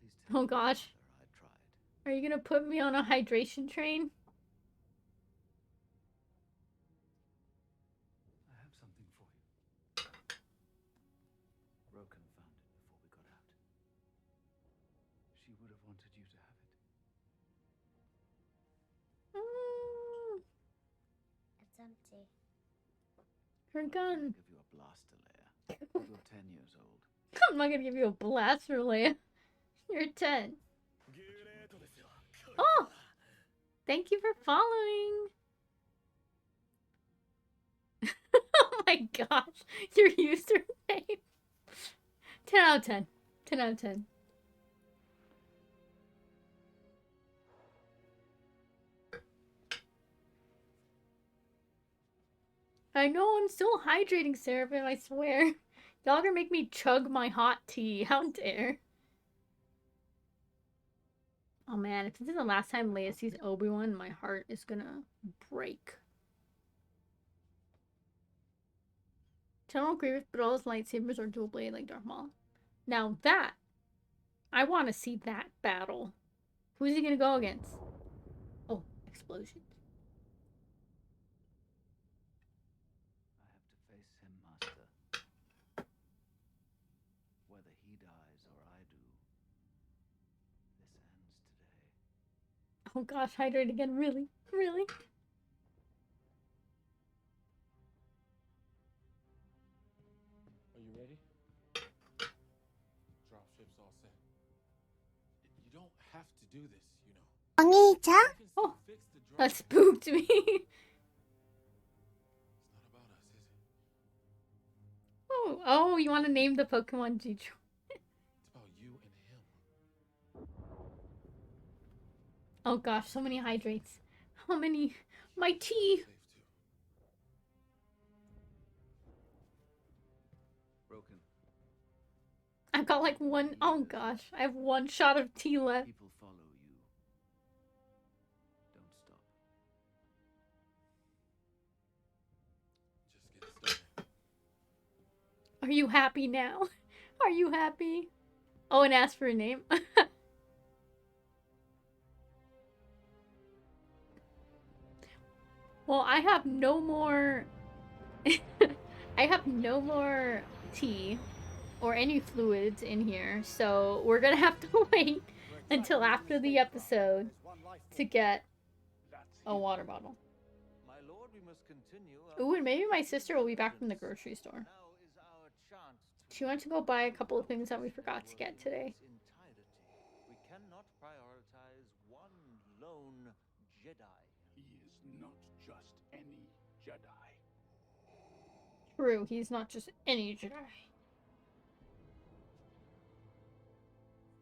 Please tell Oh me, gosh. sir, I tried. Are you gonna put me on a hydration train? I have something for you. Roken found it before we got out. She would have wanted you to have it. It's empty. Her gun. I'll give you a blaster, Leia. You're 10 years old. I'm not gonna give you a blaster, Leia. You're 10. Oh! Thank you for following. Oh my gosh, your username. 10 out of 10. 10 out of 10. I know, I'm still hydrating, Seraphim, I swear. Y'all gonna make me chug my hot tea. How dare. Oh man, if this is the last time Leia sees Obi-Wan, my heart is gonna break. General Grievous, but all his lightsabers are dual blade like Darth Maul. Now that, I want to see that battle. Who's he gonna go against? Oh, explosions. I have to face him, Master. Whether he dies or I do, this ends today. Oh gosh, hydrate again, really? Really? Are you ready? Dropship's all set. You don't have to do this, you know. お兄ちゃん Oh, that spooked me. Oh, you want to name the Pokemon G-Tron? It's about you and him. Oh gosh, so many hydrates. How many? My tea. Broken. I've got like one. Oh gosh, I have one shot of tea left. People follow you. Don't stop. Just get started. Are you happy now? Are you happy? Oh, and ask for a name. Well, I have no more. I have no more tea or any fluids in here, so we're gonna have to wait until after the episode to get a water bottle. My lord, we must continue. Ooh, and maybe my sister will be back from the grocery store. She went to go buy a couple of things that we forgot to get today. We cannot prioritize one lone Jedi. He is not just any Jedi. True, he's not just any Jedi.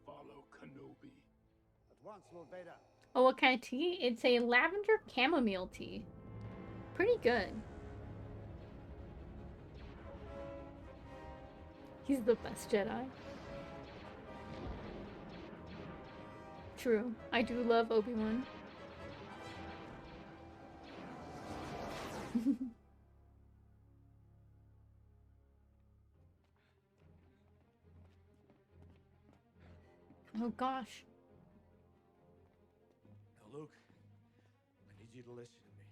Follow Kenobi. At once, Lord Vader. Oh, what kind of tea? It's a lavender chamomile tea. Pretty good. He's the best Jedi. True. I do love Obi-Wan. Oh gosh. Now, Luke, I need you to listen to me.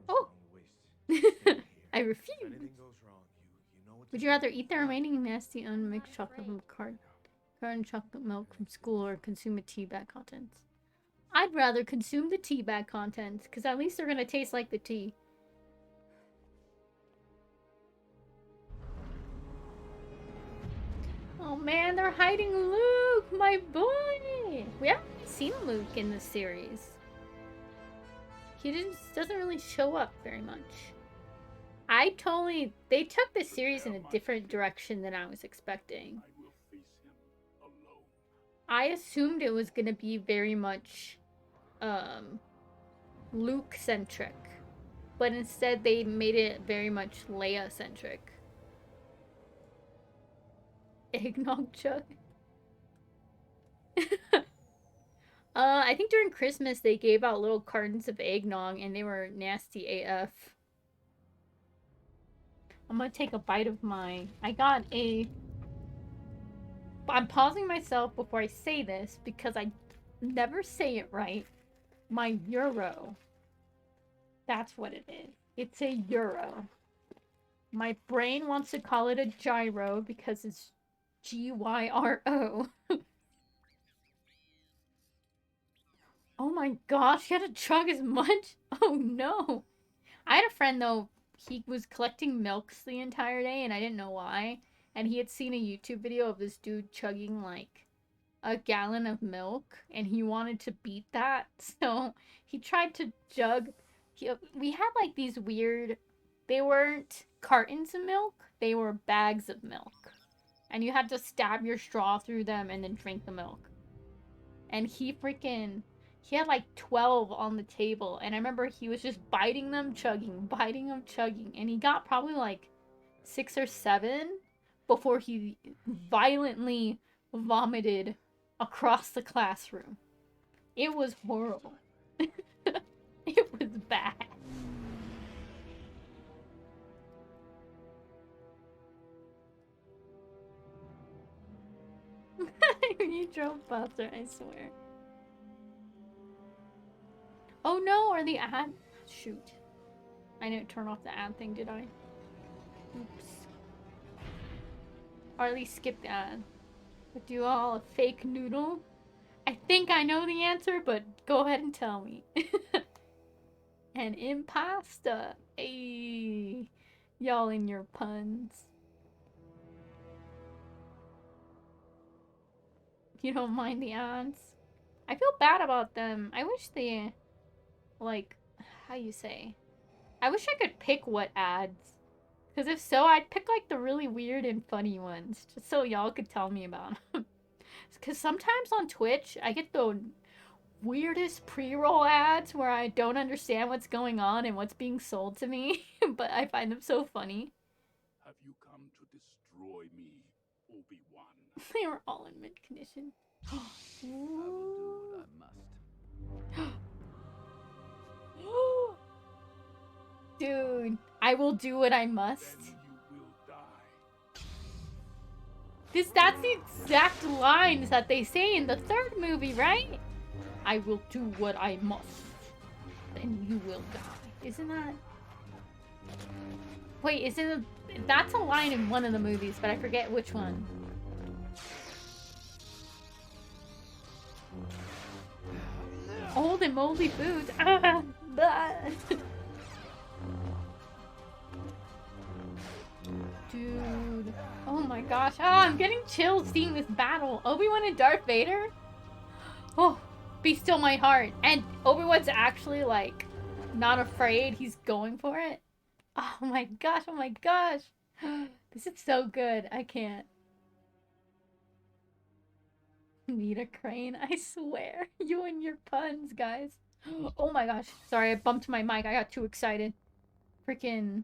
Oh! I refuse. Would you rather eat the remaining nasty unmixed chocolate from carton chocolate milk from school or consume a tea bag contents? I'd rather consume the tea bag contents, because at least they're going to taste like the tea. Oh man, they're hiding Luke, my boy! We haven't seen Luke in this series. He doesn't really show up very much. They took the series in a different direction than I was expecting. I will face him alone. I assumed it was gonna be very much, Luke-centric. But instead they made it very much Leia-centric. Eggnog chug? I think during Christmas they gave out little cartons of eggnog and they were nasty AF. I'm gonna take a bite of mine. I'm pausing myself before I say this because I never say it right. My euro. That's what it is. It's a euro. My brain wants to call it a gyro because it's GYRO. Oh my gosh, he had to chug as much? Oh no. I had a friend though, he was collecting milks the entire day and I didn't know why. And he had seen a YouTube video of this dude chugging like a gallon of milk, and he wanted to beat that, so he tried to jug. We had like these weird, they weren't cartons of milk, they were bags of milk, and you had to stab your straw through them and then drink the milk. And he had like 12 on the table, and I remember he was just biting them, chugging, and he got probably like 6 or 7 before he violently vomited across the classroom. It was horrible. It was bad. You drove faster, I swear. Oh no, or the ad? Shoot. I didn't turn off the ad thing, did I? Oops. Or at least skip the ad. But do all a fake noodle? I think I know the answer, but go ahead and tell me. An impasta. Ayy. Y'all in your puns. You don't mind the ads? I feel bad about them. I wish they, like, how you say? I wish I could pick what ads. Because if so, I'd pick, like, the really weird and funny ones. Just so y'all could tell me about them. Because sometimes on Twitch, I get the weirdest pre-roll ads where I don't understand what's going on and what's being sold to me. But I find them so funny. Have you come to destroy me, ObiWan? They were all in mid condition. I will do what I must. Dude, I will do what I must. Then you will die. That's the exact lines that they say in the 3rd movie, right? I will do what I must. Then you will die. Isn't that? Wait, isn't it? That's a line in one of the movies, but I forget which one. Old and moldy foods. Ah, dude. Oh my gosh. Ah, I'm getting chills seeing this battle. Obi-Wan and Darth Vader? Oh, be still my heart. And Obi-Wan's actually, like, not afraid. He's going for it. Oh my gosh, oh my gosh. This is so good. I can't. Need a crane, I swear. You and your puns, guys. Oh my gosh. Sorry, I bumped my mic. I got too excited. Freaking...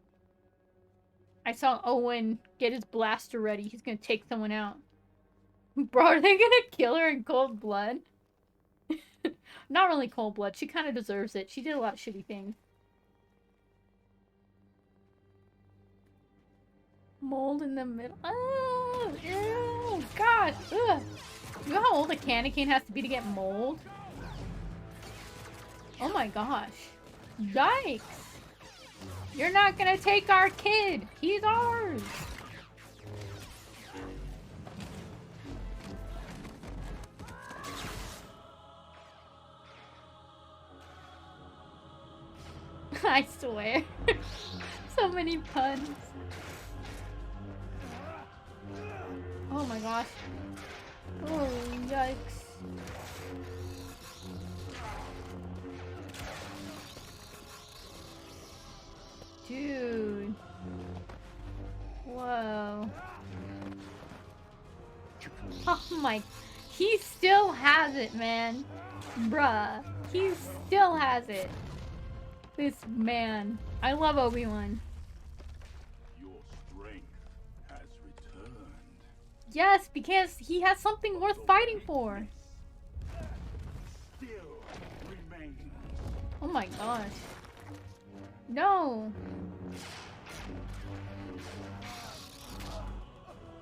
I saw Owen get his blaster ready. He's gonna take someone out. Bro, are they gonna kill her in cold blood? Not really cold blood. She kind of deserves it. She did a lot of shitty things. Mold in the middle. Oh, ew, gosh. Ugh. You know how old a candy cane has to be to get mold? Oh my gosh. Yikes. You're not gonna take our kid. He's ours. I swear. So many puns. Oh my gosh. Oh, yikes. Dude. Whoa. Oh my. He still has it, man. Bruh. He still has it. This man. I love Obi-Wan. Your strength has returned. Yes, because he has something worth fighting for. Still remains. Oh my gosh. No.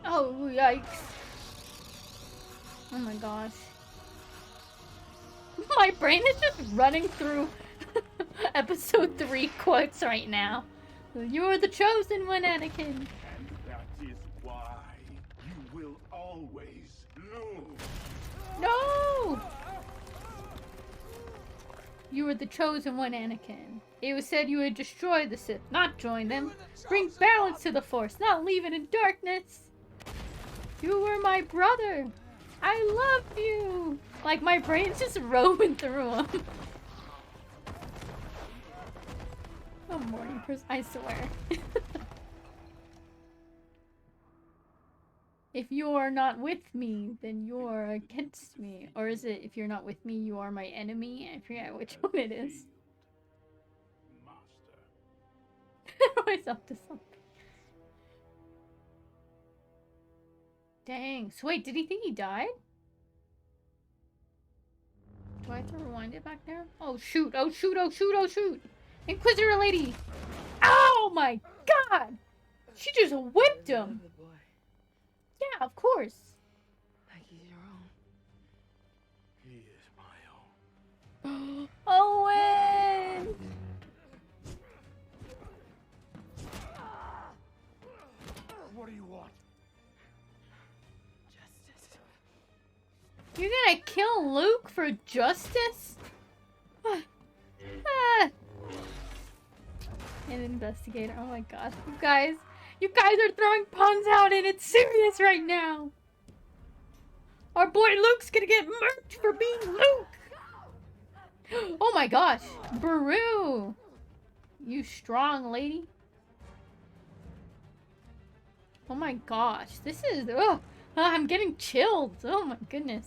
Oh, yikes. Oh my gosh. My brain is just running through episode 3 quotes right now. You're the chosen one, Anakin. And that is why you will always lose. No! You were the chosen one, Anakin. It was said you would destroy the Sith, not join them. Bring balance to the Force, not leave it in darkness. You were my brother. I love you! Like, my brain's just roaming through them. Oh, morning person, I swear. If you are not with me, then you are against me. Or is it, if you're not with me, you are my enemy? I forget which one it is. Myself to something. Dang. So wait, did he think he died? Do I have to rewind it back there? Oh shoot, oh shoot, oh shoot, oh shoot! Inquisitor lady! Oh my god! She just whipped him! Yeah, of course. Like he's your own. He is my own. Owen! What do you want? Justice. You're gonna kill Luke for justice? An investigator. Oh my god. You guys are throwing puns out and it's serious right now. Our boy Luke's gonna get murked for being Luke. Oh my gosh. Baru. You strong lady. Oh my gosh. This is... Ugh. I'm getting chilled. Oh my goodness.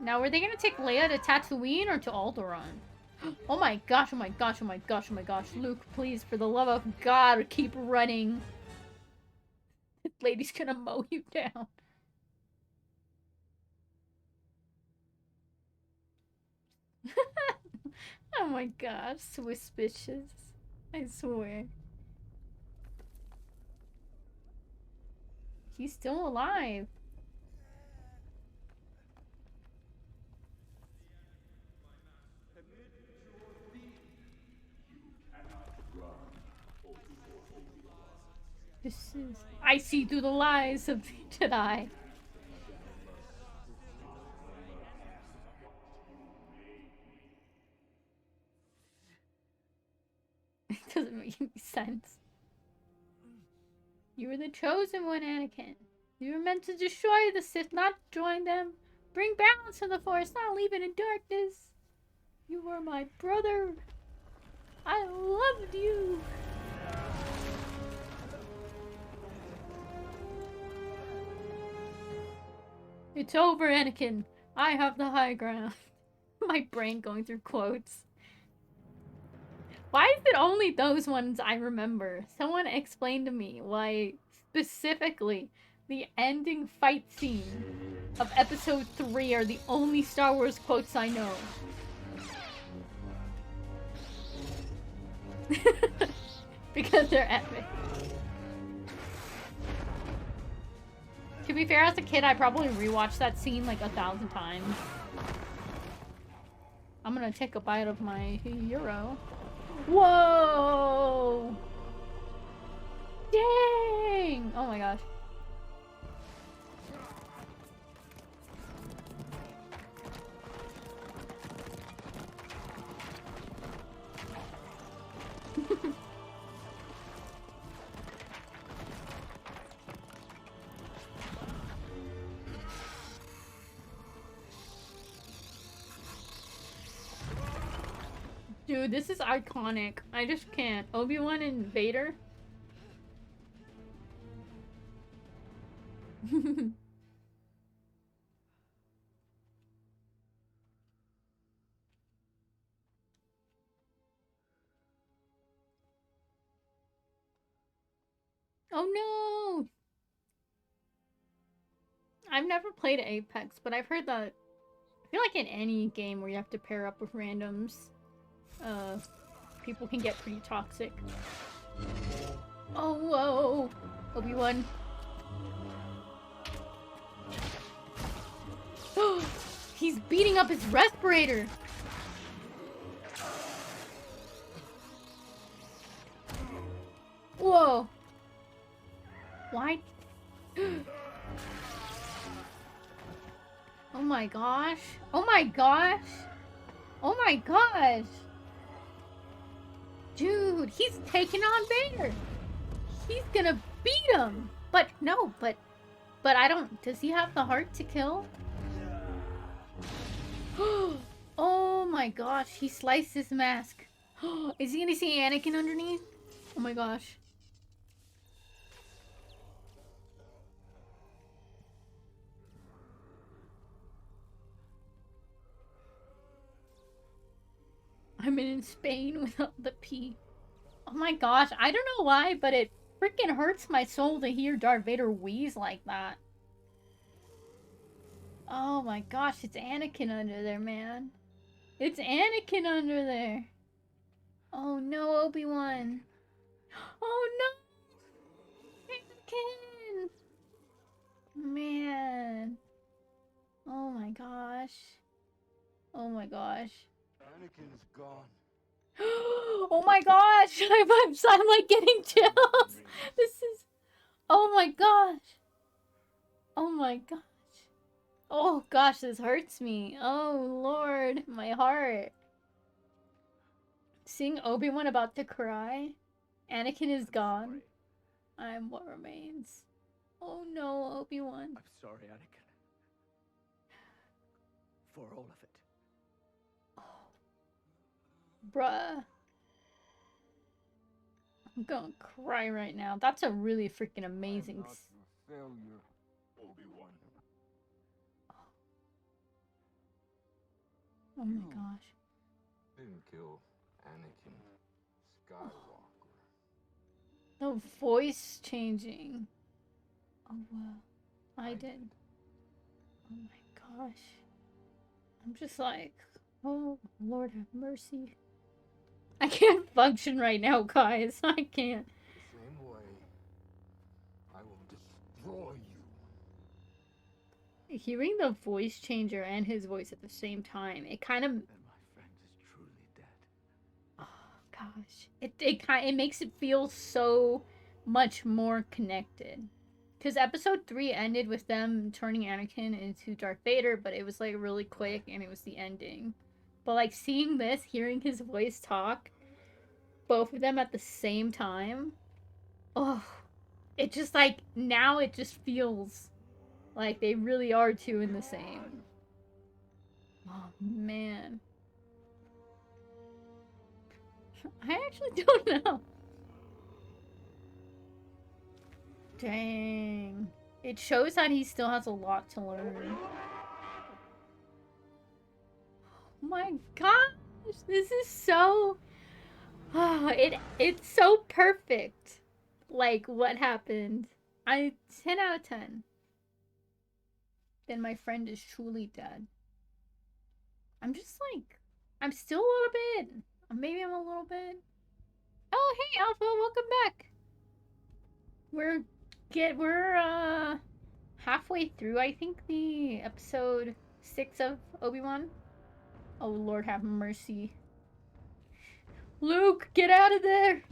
Now, were they gonna take Leia to Tatooine or to Alderaan? Oh my gosh, oh my gosh, oh my gosh, oh my gosh. Luke, please, for the love of God, keep running. This lady's gonna mow you down. Oh my gosh, suspicious. I swear. He's still alive. This is... I see through the lies of the Jedi. It doesn't make any sense. You were the chosen one, Anakin. You were meant to destroy the Sith, not join them. Bring balance to the Force, not leave it in darkness. You were my brother. I loved you. It's over, Anakin. I have the high ground. My brain going through quotes. Why is it only those ones I remember? Someone explained to me why specifically the ending fight scene of episode 3 are the only Star Wars quotes I know. Because they're epic. To be fair, as a kid, I probably rewatched that scene like 1,000 times. I'm gonna take a bite of my hero. Whoa! Dang! Oh my gosh. Dude, this is iconic. I just can't. ObiWan and Vader. Oh no! I've never played Apex, but I've heard that I feel like in any game where you have to pair up with randoms, people can get pretty toxic. Oh, whoa! ObiWan. He's beating up his respirator! Whoa! Why? Oh my gosh. Oh my gosh. Oh my gosh. Dude, he's taking on Vader. He's gonna beat him. But no, but I don't. Does he have the heart to kill? Oh my gosh, he sliced his mask. Is he gonna see Anakin underneath? Oh my gosh. I'm in Spain without the P. Oh my gosh, I don't know why, but it freaking hurts my soul to hear Darth Vader wheeze like that. Oh my gosh, it's Anakin under there, man. It's Anakin under there. Oh no, Obi-Wan. Oh no! Anakin! Man. Oh my gosh. Oh my gosh. Anakin's gone. Oh my gosh! I'm like getting chills. This is... Oh my gosh. Oh my gosh. Oh gosh, this hurts me. Oh Lord, my heart. Seeing Obi-Wan about to cry. Anakin is gone. I am what remains. Oh no, Obi-Wan. I'm sorry, Anakin. For all of it. Bruh. I'm gonna cry right now. That's a really freaking amazing... Failure. Obi-Wan. Oh my gosh. Didn't kill Anakin Skywalker. The voice changing. Oh well. I did. Oh my gosh. I'm just like, oh Lord have mercy. I can't function right now, guys. I can't. The same way, I will destroy you. Hearing the voice changer and his voice at the same time, it kind of... And my friend is truly dead. Oh gosh. It makes it feel so much more connected. Because episode 3 ended with them turning Anakin into Darth Vader, but it was like really quick and it was the ending. But like seeing this, hearing his voice talk, both of them at the same time, oh, it just like, now it just feels like they really are two in the same. Oh man. I actually don't know. Dang. It shows that he still has a lot to learn. Oh my gosh, this is so... it's so perfect. Like, what happened. 10 out of 10. Then my friend is truly dead. I'm just like... I'm still a little bit... Maybe I'm a little bit... Oh, hey, Alpha, welcome back. We're halfway through, I think, the episode 6 of ObiWan. Oh, Lord have mercy. Luke, get out of there!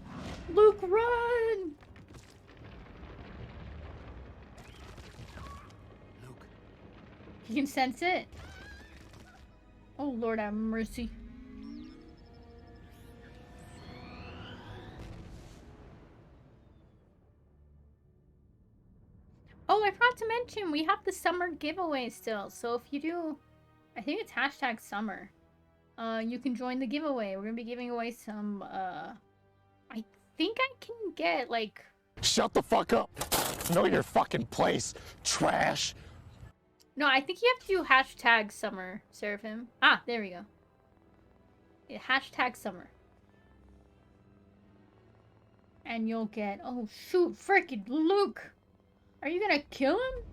Luke, run! Luke. You can sense it. Oh, Lord have mercy. Oh, I forgot to mention, we have the summer giveaway still. So if you do, I think it's hashtag summer. You can join the giveaway. We're gonna be giving away some, I think I can get, like... Shut the fuck up! Know your fucking place, trash! No, I think you have to do hashtag summer, Seraphim. Ah, there we go. Yeah, hashtag summer. And you'll get... Oh, shoot, frickin' Luke! Are you gonna kill him?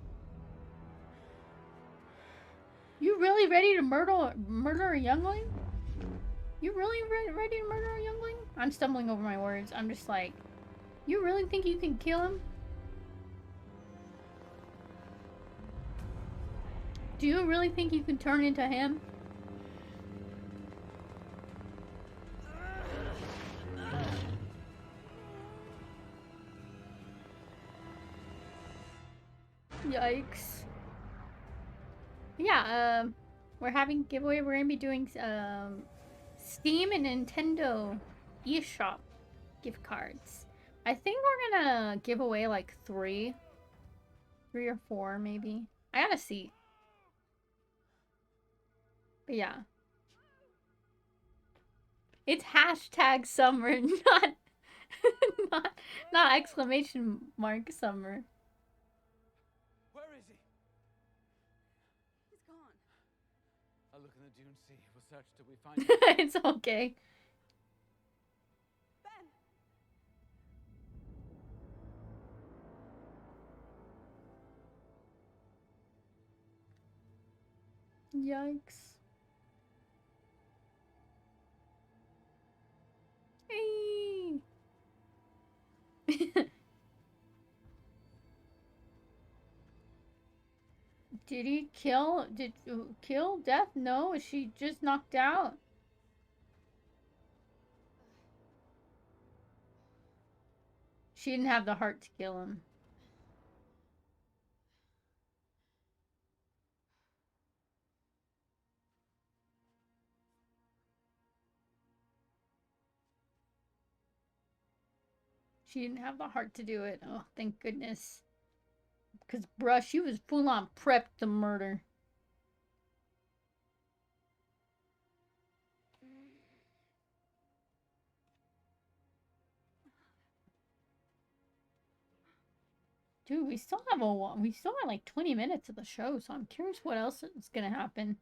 You really ready to murder a youngling? You really ready to murder a youngling? I'm stumbling over my words. I'm just like, you really think you can kill him? Do you really think you can turn into him? Yikes. Yeah, we're having a giveaway. We're gonna be doing Steam and Nintendo eShop gift cards. I think we're gonna give away like 3 3 or 4, maybe. I gotta see. But yeah. It's hashtag summer, not not not exclamation mark summer. Where is he? He's gone. I'll look in the dune sea. We'll search till we find him. It's okay. Yikes. Hey. Did he kill? Did kill Death? No, is she just knocked out? She didn't have the heart to kill him. She didn't have the heart to do it. Oh, thank goodness. Because, bruh, she was full on prepped to murder. Dude, we still have like 20 minutes of the show, so I'm curious what else is gonna happen.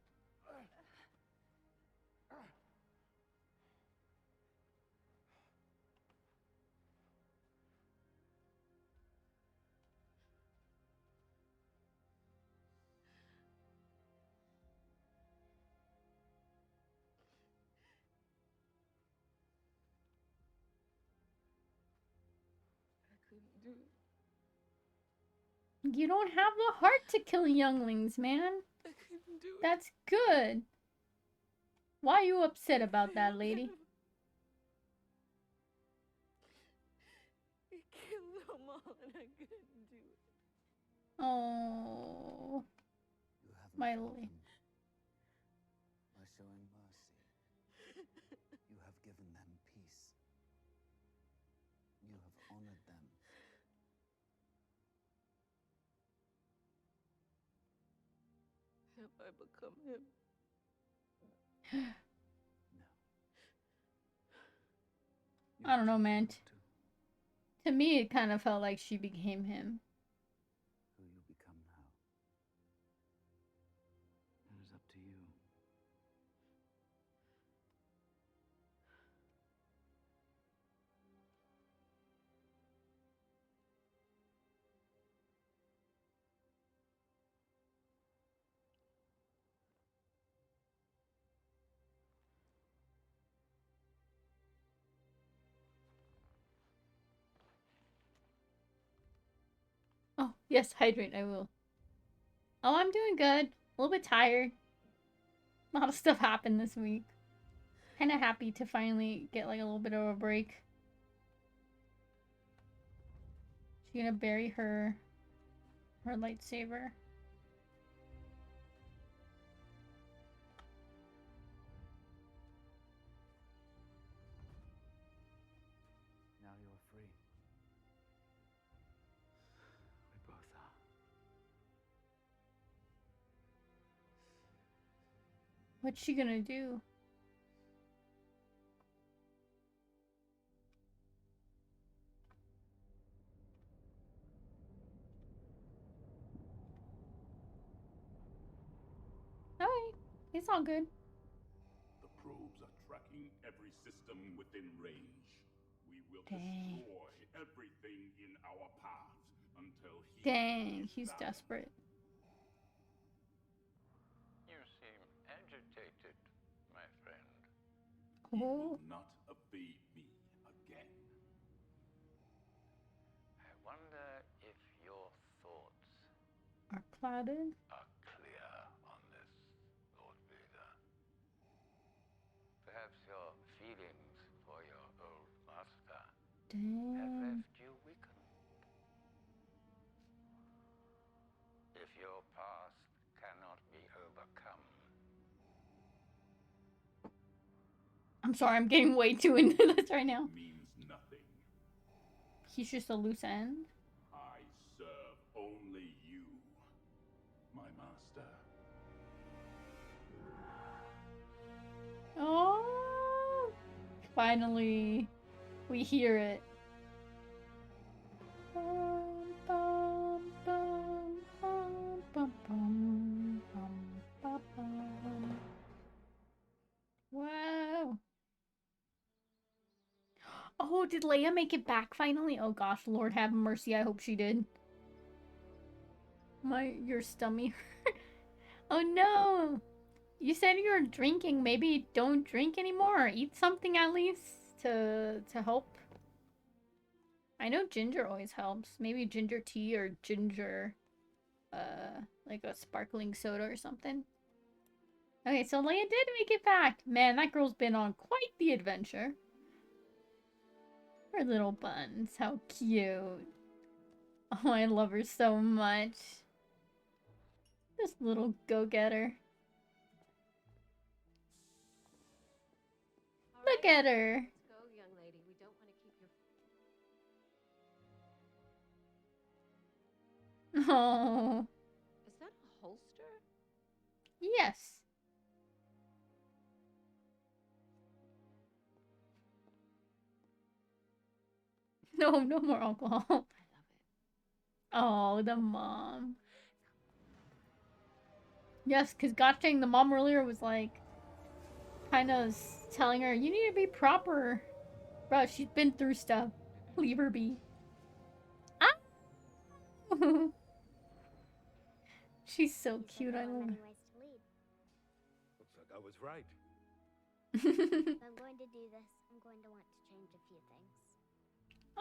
Couldn't do it. You don't have the heart to kill younglings, man. I couldn't do it. That's good. Why are you upset about that, lady? It killed them all and I couldn't do it. Oh, You haven't my helped lady. them by showing mercy. You have given them peace. You have honored them. Have I become him? No. I don't know, man. To me, it kind of felt like she became him. Who you become now. It is up to you. Oh, yes, hydrate, I will. Oh, I'm doing good. A little bit tired. A lot of stuff happened this week. Kind of happy to finally get like a little bit of a break. She's gonna bury her lightsaber. Now you are free. We both are. What's she gonna do? Alright, it's all good. The probes are tracking every system within range. We will Dang. destroy everything in our path until he Dang, is he's found. desperate. You seem agitated, my friend. He Oh, will not evade me again. I wonder if your thoughts are clouded. are clear on this, Lord Vader. Perhaps your feelings for your old master have Dang. left you weakened. If your past cannot be overcome, I'm sorry, I'm getting way too into this right now. Means nothing. He's just a loose end. I serve only you. Oh, finally, we hear it. Bum, bum, bum, bum, bum, bum, bum, bum. Wow. Oh, did Leia make it back finally? Oh gosh, Lord have mercy. I hope she did. Your stomach hurt. Oh no. You said you were drinking. Maybe don't drink anymore. Or eat something at least to help. I know ginger always helps. Maybe ginger tea or ginger, like a sparkling soda or something. Okay, so Leia did make it back. Man, that girl's been on quite the adventure. Her little buns, how cute. Oh, I love her so much. This little go-getter. Look at her. Let's go, young lady. We don't want to keep your... Oh. Is that a holster? Yes. No, no more alcohol. I love it. Oh, the mom. Yes, because Gotchang, the mom earlier was like, kind of telling her, you need to be proper. Bro, she's been through stuff. Leave her be. Ah! She's so cute, I love her. Looks like I was right. If I'm going to do this, I'm going to want to change a few things.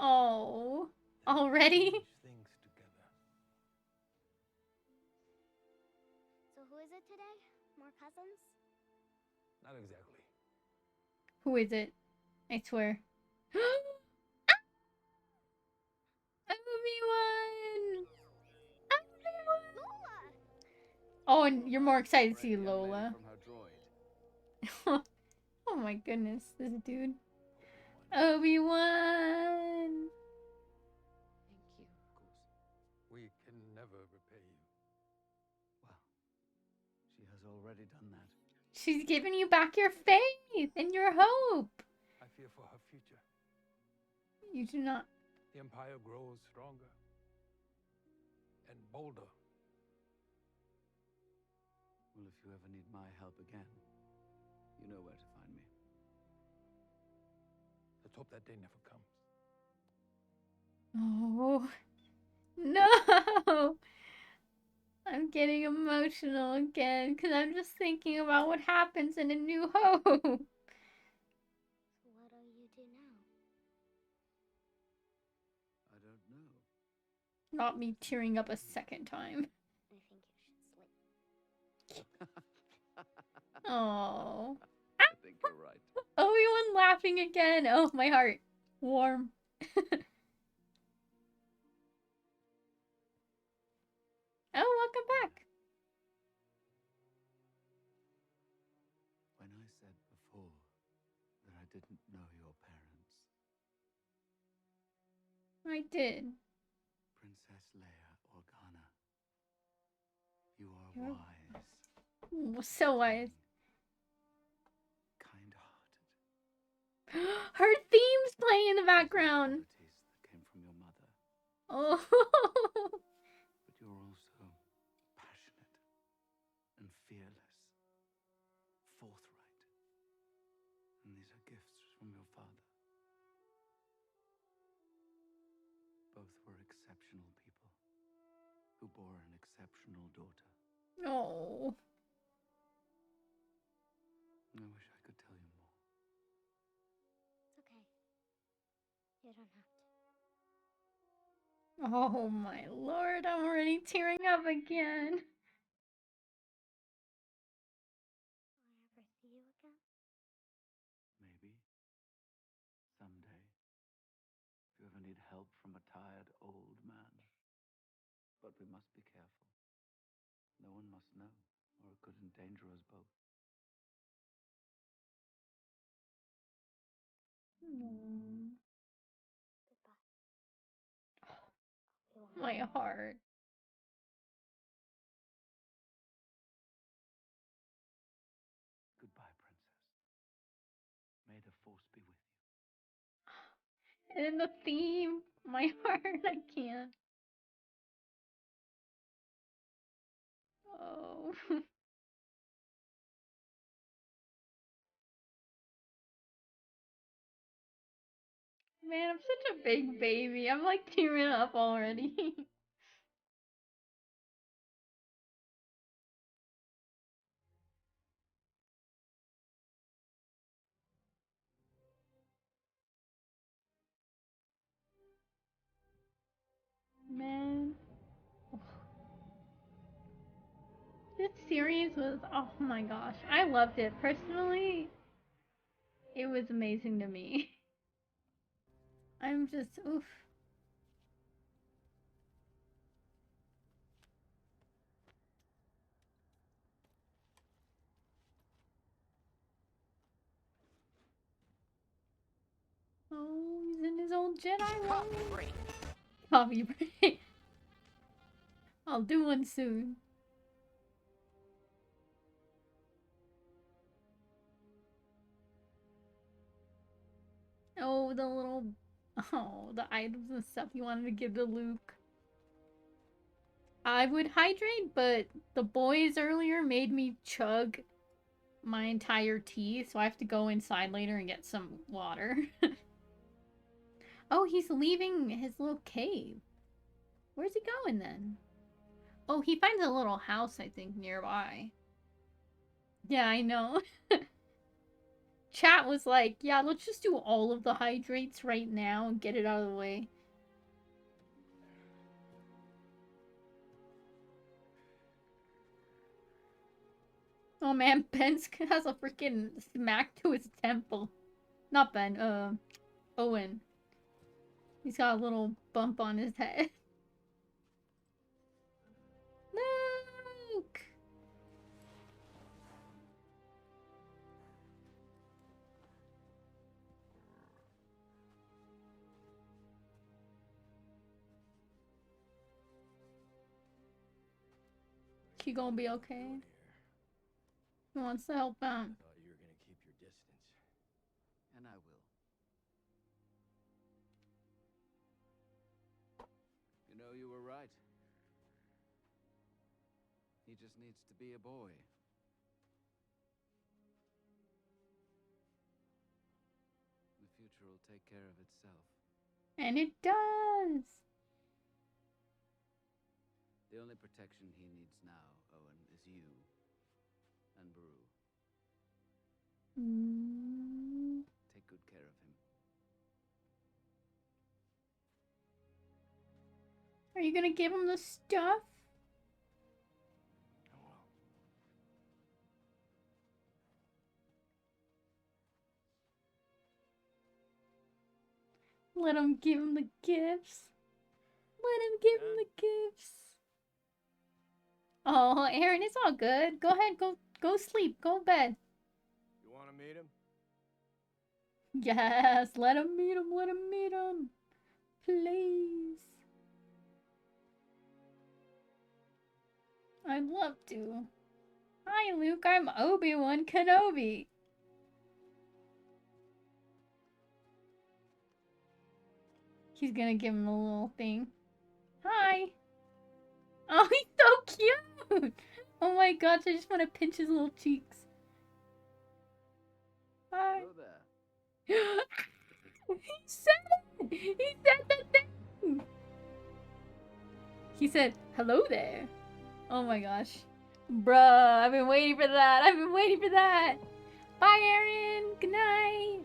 Oh, already? Things together. So who is it today? More cousins? Not exactly. Who is it? I swear. ObiWan! Lola! Oh, and you're more excited to see Lola. Oh my goodness, this dude. ObiWan! Thank you. We can never repay you. Well, she has already done that. She's giving you back your faith and your hope. I fear for her future. You do not. The Empire grows stronger and bolder. Well, if you ever need my help again, you know where to find me. Let's hope that day never comes. Oh. No! I'm getting emotional again because I'm just thinking about what happens in A New Hope. So what do you do now? I don't know. Not me tearing up a second time. I think you should sleep. Oh. I think you're right. Obi-Wan laughing again. Oh, my heart. Warm. Oh, welcome back. When I said before that I didn't know your parents, I did. Princess Leia Organa, you are You're wise, so wise. kind-hearted. Her theme's playing in the background. Qualities that came from your mother. Oh. But you're also passionate and fearless, forthright. And these are gifts from your father. Both were exceptional people who bore an exceptional daughter. No. I wish I could tell you more. It's okay. You don't have to. Oh my lord, I'm already tearing up again. Will I ever see you again? Maybe. Someday. If you ever need help from a tired old man. But we must be careful. No one must know, or it could endanger us both. My heart. Goodbye, Princess. And then the theme, my heart, I can't. Oh. Man, I'm such a big baby. I'm like tearing up already. Man. This series was, oh my gosh, I loved it. Personally, it was amazing to me. I'm just, oof. Oh, he's in his old Jedi mode. Coffee break. I'll do one soon. Oh, the little, oh, the items and stuff you wanted to give to Luke. I would hydrate, but the boys earlier made me chug my entire tea, so I have to go inside later and get some water. Oh, he's leaving his little cave. Where's he going then? Oh, he finds a little house, I think, nearby. Yeah, I know. Chat was like, yeah, let's just do all of the hydrates right now and get it out of the way. Oh man, Ben has a freaking smack to his temple. Not Ben, Owen. He's got a little bump on his head. Luke! She gonna be okay? He wants to help out. I thought you were gonna keep your distance. And I will. You know, you were right. He just needs to be a boy. The future will take care of itself. And it does! The only protection he needs now, Owen, is you and Brew. Take good care of him. Are you gonna give him the stuff? Let him give him the gifts. Let him give him the gifts. Oh, Aaron, it's all good. Go ahead, go sleep, go to bed. You wanna meet him? Yes, let him meet him, let him meet him. Please. I'd love to. Hi, Luke, I'm Obi-Wan Kenobi. He's gonna give him the little thing. Hi. Oh, he's so cute. Oh my gosh, I just want to pinch his little cheeks. Hi. Hello there. He said it! He said the thing! He said, hello there. Oh my gosh. Bruh, I've been waiting for that. I've been waiting for that. Bye, Aaron. Good night.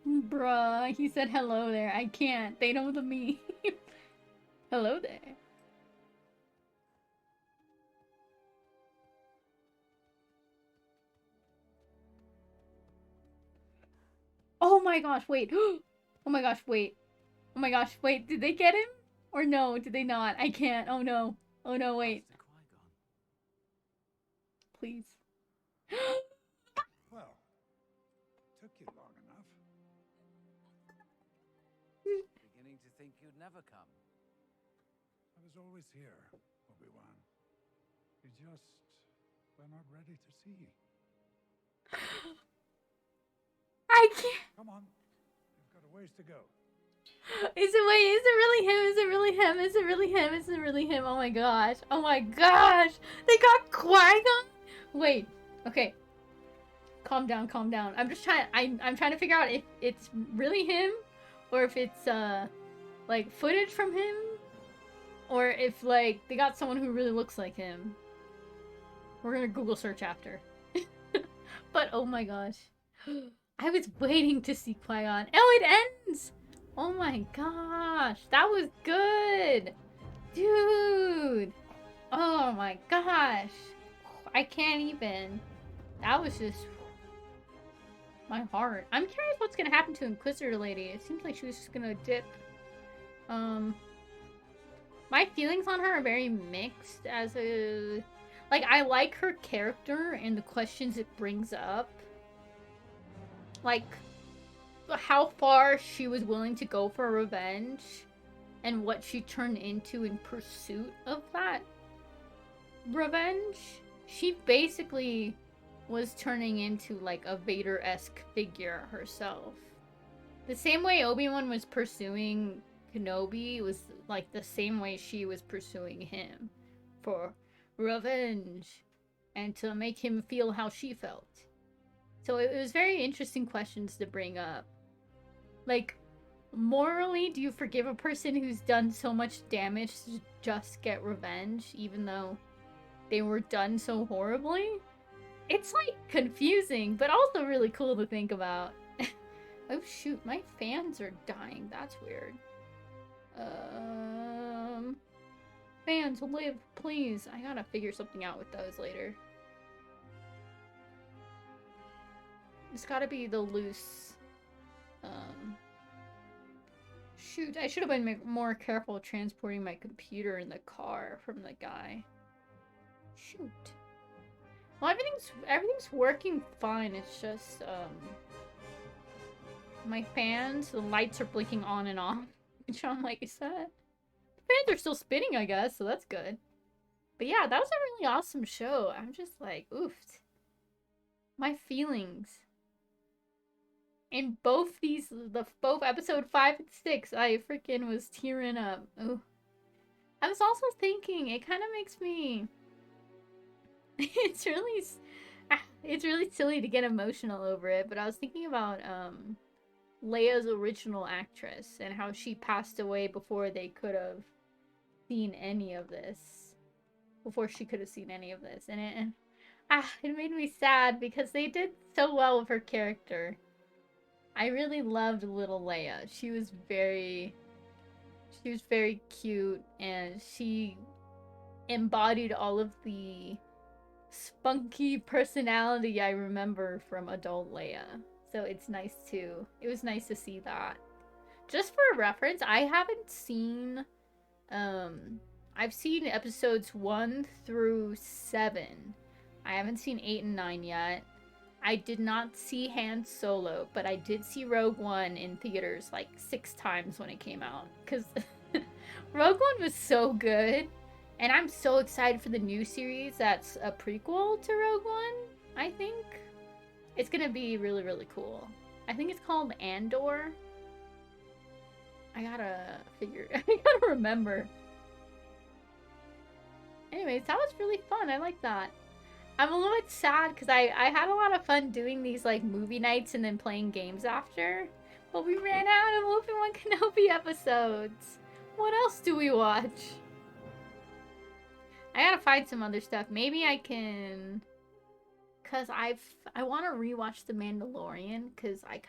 Bruh, he said hello there. I can't. They know the meme. Hello there. Oh my gosh, wait. Oh my gosh, wait. Oh my gosh, wait. Did they get him? Or no, did they not? I can't. Oh no. Oh no, wait. Please. Well, took you long enough. Beginning to think you'd never come. I was always here, Obi-Wan. You just were not ready to see. Come on. We've got a ways to go. Is it really him? Is it really him? Is it really him? Is it really him? Oh my gosh. Oh my gosh. They got Qui-Gon? Wait. Okay. Calm down, calm down. I'm just trying I'm trying to figure out if it's really him or if it's like footage from him or if like they got someone who really looks like him. We're gonna Google search after. But oh my gosh. I was waiting to see Qui-Gon. Oh, it ends! Oh my gosh. That was good! Dude! Oh my gosh. I can't even. That was just my heart. I'm curious what's gonna happen to Inquisitor Lady. It seems like she was just gonna dip. My feelings on her are very mixed as a... Like, I like her character and the questions it brings up. Like, how far she was willing to go for revenge and what she turned into in pursuit of that revenge. She basically was turning into, like, a Vader-esque figure herself. The same way Obi-Wan was pursuing Kenobi was, like, the same way she was pursuing him. For revenge. And to make him feel how she felt. So it was very interesting questions to bring up. Like, morally, do you forgive a person who's done so much damage to just get revenge, even though they were done so horribly? It's, like, confusing, but also really cool to think about. Oh, shoot, my fans are dying. That's weird. Fans, live, please. I gotta figure something out with those later. It's gotta be the loose... Shoot, I should have been more careful transporting my computer in the car from the guy. Shoot. Well, everything's working fine. It's just, my fans, the lights are blinking on and off. Which I'm like, is that... The fans are still spinning, I guess, so that's good. But yeah, that was a really awesome show. I'm just like, oofed. My feelings. In both both episode 5 and 6, I freaking was tearing up. Ooh. I was also thinking, it kind of makes me... It's really silly to get emotional over it, but I was thinking about, Leia's original actress and how she passed away before they could have seen any of this. Before she could have seen any of this. And it made me sad because they did so well with her character. I really loved little Leia. She was very cute and she embodied all of the spunky personality I remember from adult Leia. So it was nice to see that. Just for reference, I haven't seen, I've seen episodes 1 through 7. I haven't seen 8 and 9 yet. I did not see Han Solo, but I did see Rogue One in theaters like 6 times when it came out. Because Rogue One was so good. And I'm so excited for the new series that's a prequel to Rogue One, I think. It's gonna be really, really cool. I think it's called Andor. I gotta remember. Anyways, that was really fun. I like that. I'm a little bit sad because I had a lot of fun doing these like movie nights and then playing games after. But we ran out of Obi-Wan Kenobi episodes. What else do we watch? I gotta find some other stuff. Maybe I can... Because I want to rewatch The Mandalorian because I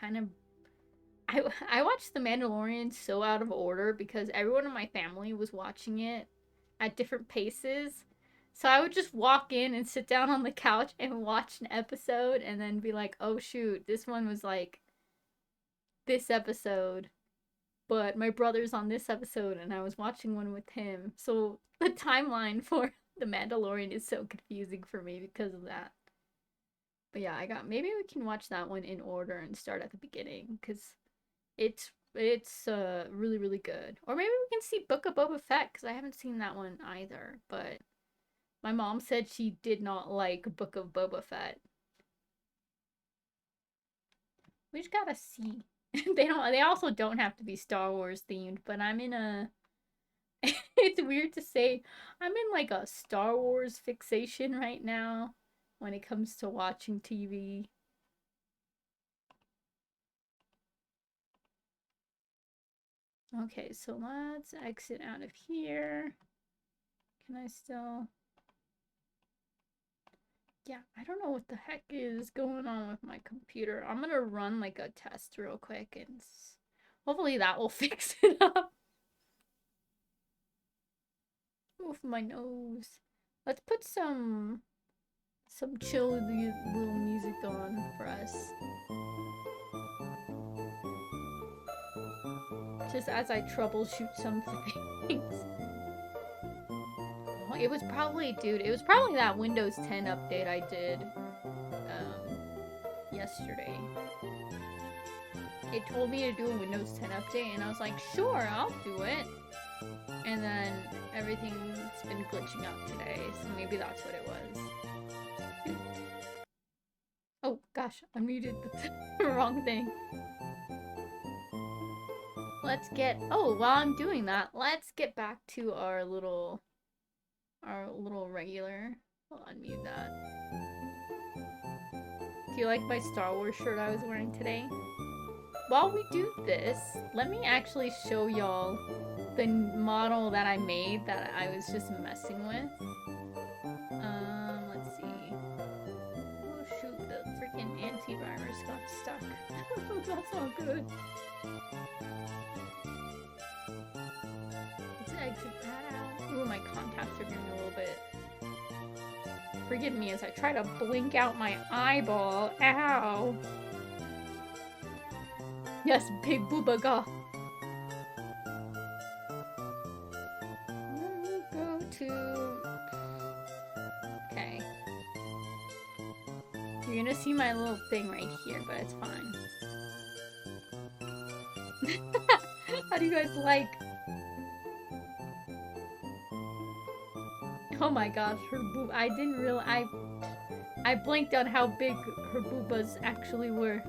watched The Mandalorian so out of order because everyone in my family was watching it at different paces. So I would just walk in and sit down on the couch and watch an episode and then be like, oh shoot, this one was like this episode. But my brother's on this episode and I was watching one with him. So the timeline for The Mandalorian is so confusing for me because of that. But yeah, maybe we can watch that one in order and start at the beginning because it's really, really good. Or maybe we can see Book of Boba Fett because I haven't seen that one either. But my mom said she did not like Book of Boba Fett. We just gotta see. They also don't have to be Star Wars themed, but I'm in a it's weird to say. I'm in like a Star Wars fixation right now when it comes to watching TV. Okay, so let's exit out of here. Can I still... Yeah, I don't know what the heck is going on with my computer. I'm gonna run like a test real quick and hopefully that will fix it up. Oof, my nose. Let's put some chill little music on for us. Just as I troubleshoot some things. Oh, it was probably, dude, it was probably that Windows 10 update I did yesterday. It told me to do a Windows 10 update and I was like, sure, I'll do it. And then everything's been glitching out today, so maybe that's what it was. Oh gosh, I muted the wrong thing. Let's get, oh, while I'm doing that, let's get back to our little regular. I'll unmute that. Do you like my Star Wars shirt I was wearing today? While we do this, let me actually show y'all the model that I made that I was just messing with. Let's see. Oh shoot, the freaking antivirus got stuck. That's not good. Let's exit that out. Ooh, my contacts are getting a little bit... Forgive me as I try to blink out my eyeball. Ow! Yes, big booba goth. Go to... Okay. You're gonna see my little thing right here, but it's fine. How do you guys like? Oh my gosh, her boob. I didn't realize. I blinked on how big her boobas actually were.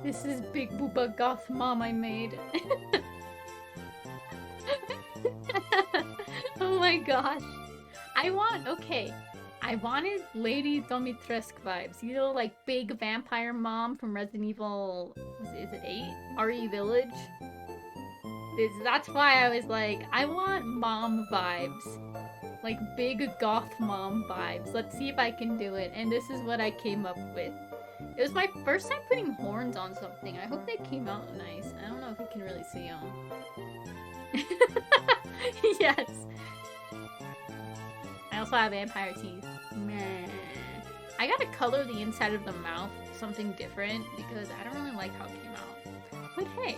This is big booba goth mom I made. Oh my gosh. I wanted Lady Dimitrescu vibes. You know, like big vampire mom from Resident Evil, is it 8? RE Village? That's why I was like, I want mom vibes. Like big goth mom vibes. Let's see if I can do it. And this is what I came up with. It was my first time putting horns on something. I hope they came out nice. I don't know if you can really see them. Yes. I also have vampire teeth. Meh. I gotta color the inside of the mouth something different because I don't really like how it came out. But hey.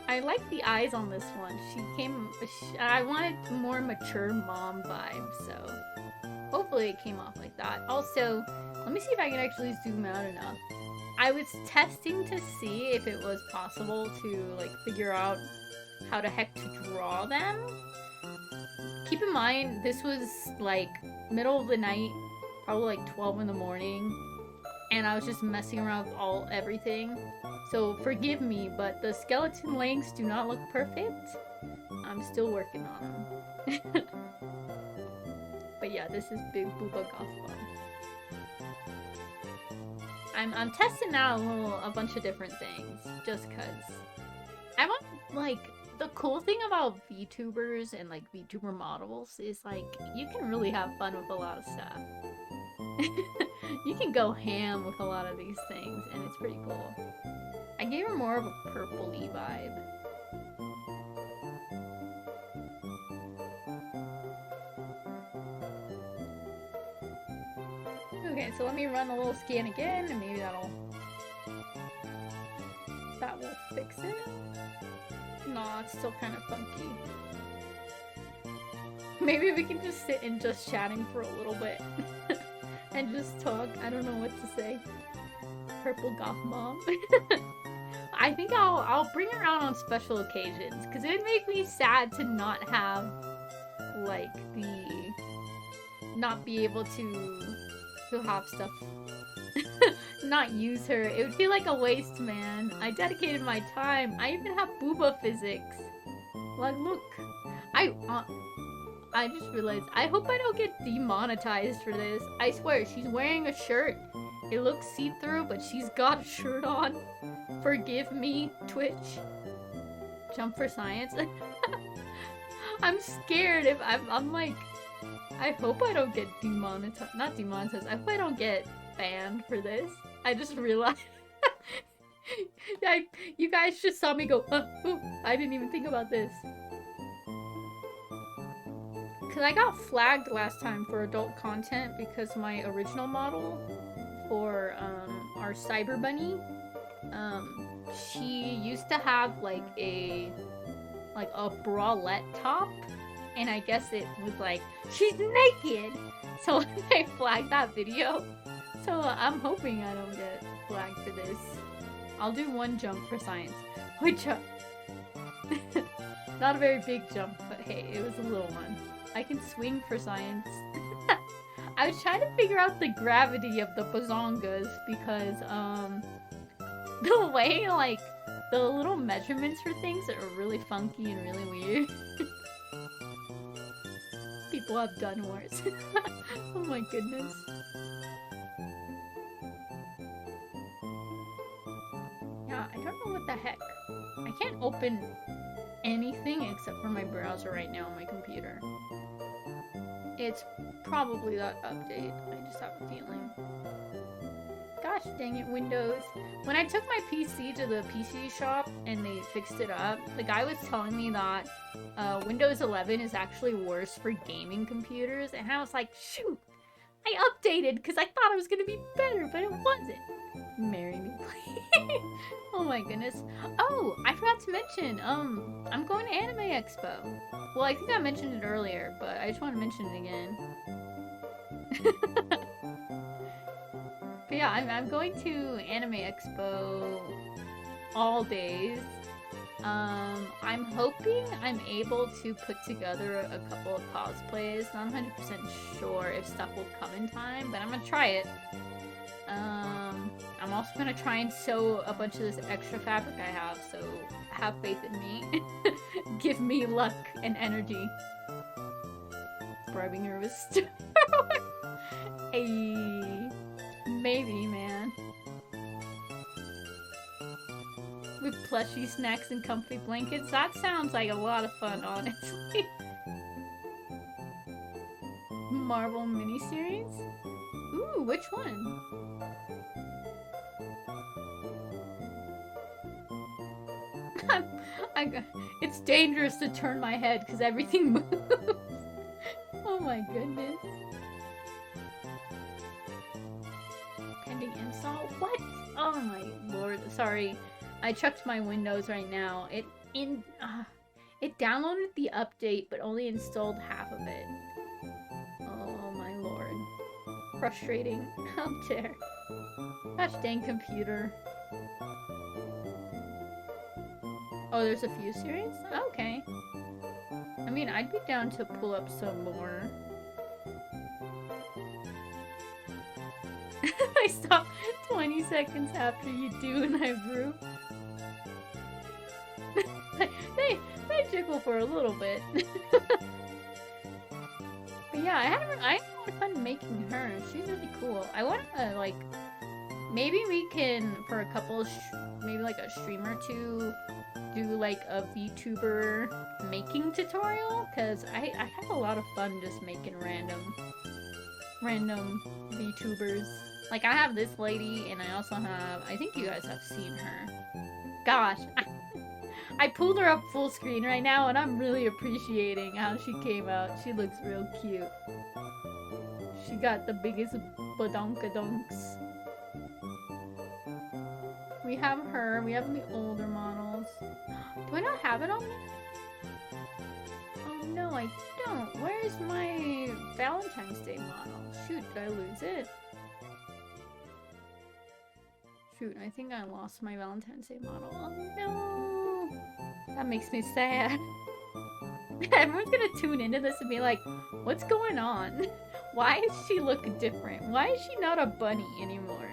I like the eyes on this one. I wanted more mature mom vibe, so hopefully it came off like that. Also, let me see if I can actually zoom out enough. I was testing to see if it was possible to like figure out how the heck to draw them. Keep in mind, this was like middle of the night, probably like 12 in the morning, and I was just messing around with everything. So forgive me, but the skeleton legs do not look perfect. I'm still working on them. But yeah, this is big booba goth fun. I'm testing out a bunch of different things, just cause I want, like, the cool thing about VTubers and like VTuber models is like you can really have fun with a lot of stuff. You can go ham with a lot of these things, and it's pretty cool. I gave her more of a purpley vibe. Okay, so let me run a little scan again, and maybe that will fix it. No, it's still kind of funky. Maybe we can just sit and just chatting for a little bit. And just talk. I don't know what to say. Purple goth mom. I think I'll bring her out on special occasions, because it would make me sad to not have, like, not be able to have stuff, not use her. It would feel like a waste, man. I dedicated my time. I even have booba physics. Like, look. I just realized, I hope I don't get demonetized for this. I swear, she's wearing a shirt. It looks see-through, but she's got a shirt on. Forgive me, Twitch. Jump for science. I'm scared if I'm like, I hope I don't get demonetized. Not demonetized. I hope I don't get banned for this. I just realized. You guys just saw me go, ooh, I didn't even think about this. Because I got flagged last time for adult content because my original model for our cyberbun, she used to have like a bralette top, and I guess it was like, she's naked! So I flagged that video. So I'm hoping I don't get flagged for this. I'll do one jump for science. Which not a very big jump, but hey, it was a little one. I can swing for science. I was trying to figure out the gravity of the bazongas because the way like the little measurements for things are really funky and really weird. People have done worse. Oh my goodness. Yeah, I don't know what the heck. I can't open anything except for my browser right now on my computer. It's probably that update. I just have a feeling. Gosh dang it, Windows. When I took my PC to the PC shop and they fixed it up, the guy was telling me that Windows 11 is actually worse for gaming computers, and I was like, shoot! I updated because I thought it was gonna be better, but it wasn't. Marry me, please. Oh my goodness. Oh, I forgot to mention, I'm going to Anime Expo. Well, I think I mentioned it earlier, but I just want to mention it again. But yeah, I'm going to Anime Expo all days. I'm hoping I'm able to put together a couple of cosplays. Not 100% sure if stuff will come in time, but I'm gonna try it. I'm also gonna try and sew a bunch of this extra fabric I have, so have faith in me. Give me luck and energy. Bribing her with stuff. Hey, maybe, man. With plushy snacks and comfy blankets. That sounds like a lot of fun, honestly. Marvel miniseries? Ooh, which one? It's dangerous to turn my head because everything moves. Oh my goodness. Pending install? What? Oh my lord. Sorry. I checked my Windows right now. It downloaded the update but only installed half of it. Oh my lord. Frustrating. How dare. Gosh dang computer. Oh, there's a few series? Okay. I mean, I'd be down to pull up some more. I stopped 20 seconds after you do and I brew. they jiggle for a little bit. But yeah, I had a lot of fun making her. She's really cool. I want to, like, maybe we can, for a couple, maybe like a stream or two, do like a VTuber making tutorial, because I have a lot of fun just making random VTubers. Like, I have this lady, and I also have, I think you guys have seen her. Gosh, I pulled her up full screen right now, and I'm really appreciating how she came out. She looks real cute. She got the biggest badonkadonks. We have her, we have the older models. Do I not have it on me? Oh no, I don't. Where's my Valentine's Day model? Shoot, did I lose it? Shoot, I think I lost my Valentine's Day model. Oh no! That makes me sad. Everyone's gonna tune into this and be like, what's going on? Why does she look different? Why is she not a bunny anymore?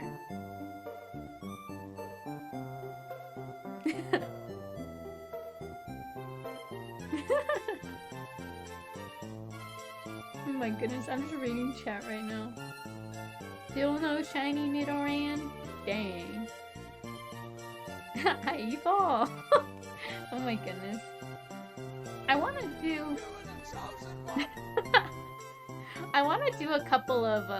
Oh my goodness, I'm just reading chat right now. Still no shiny Nidoran? Dang. I fall. Oh my goodness. I want to do... I want to do a couple of,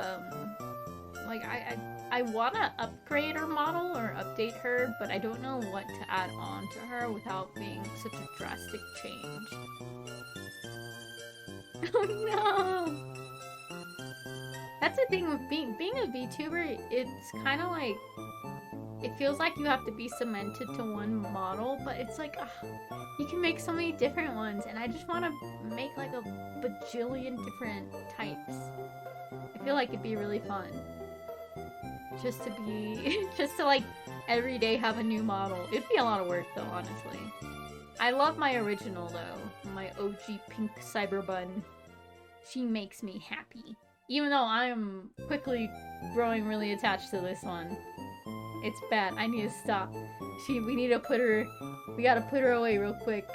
like, I want to upgrade her model or update her, but I don't know what to add on to her without being such a drastic change. Oh no! That's the thing with being a VTuber, it's kind of like, it feels like you have to be cemented to one model, but it's like, you can make so many different ones, and I just want to make like a bajillion different types. I feel like it'd be really fun. Just to be, just to like, every day have a new model. It'd be a lot of work though, honestly. I love my original though, my OG pink cyberbun. She makes me happy. Even though I am quickly growing really attached to this one. It's bad. I need to stop. We need to put her... We gotta put her away real quick.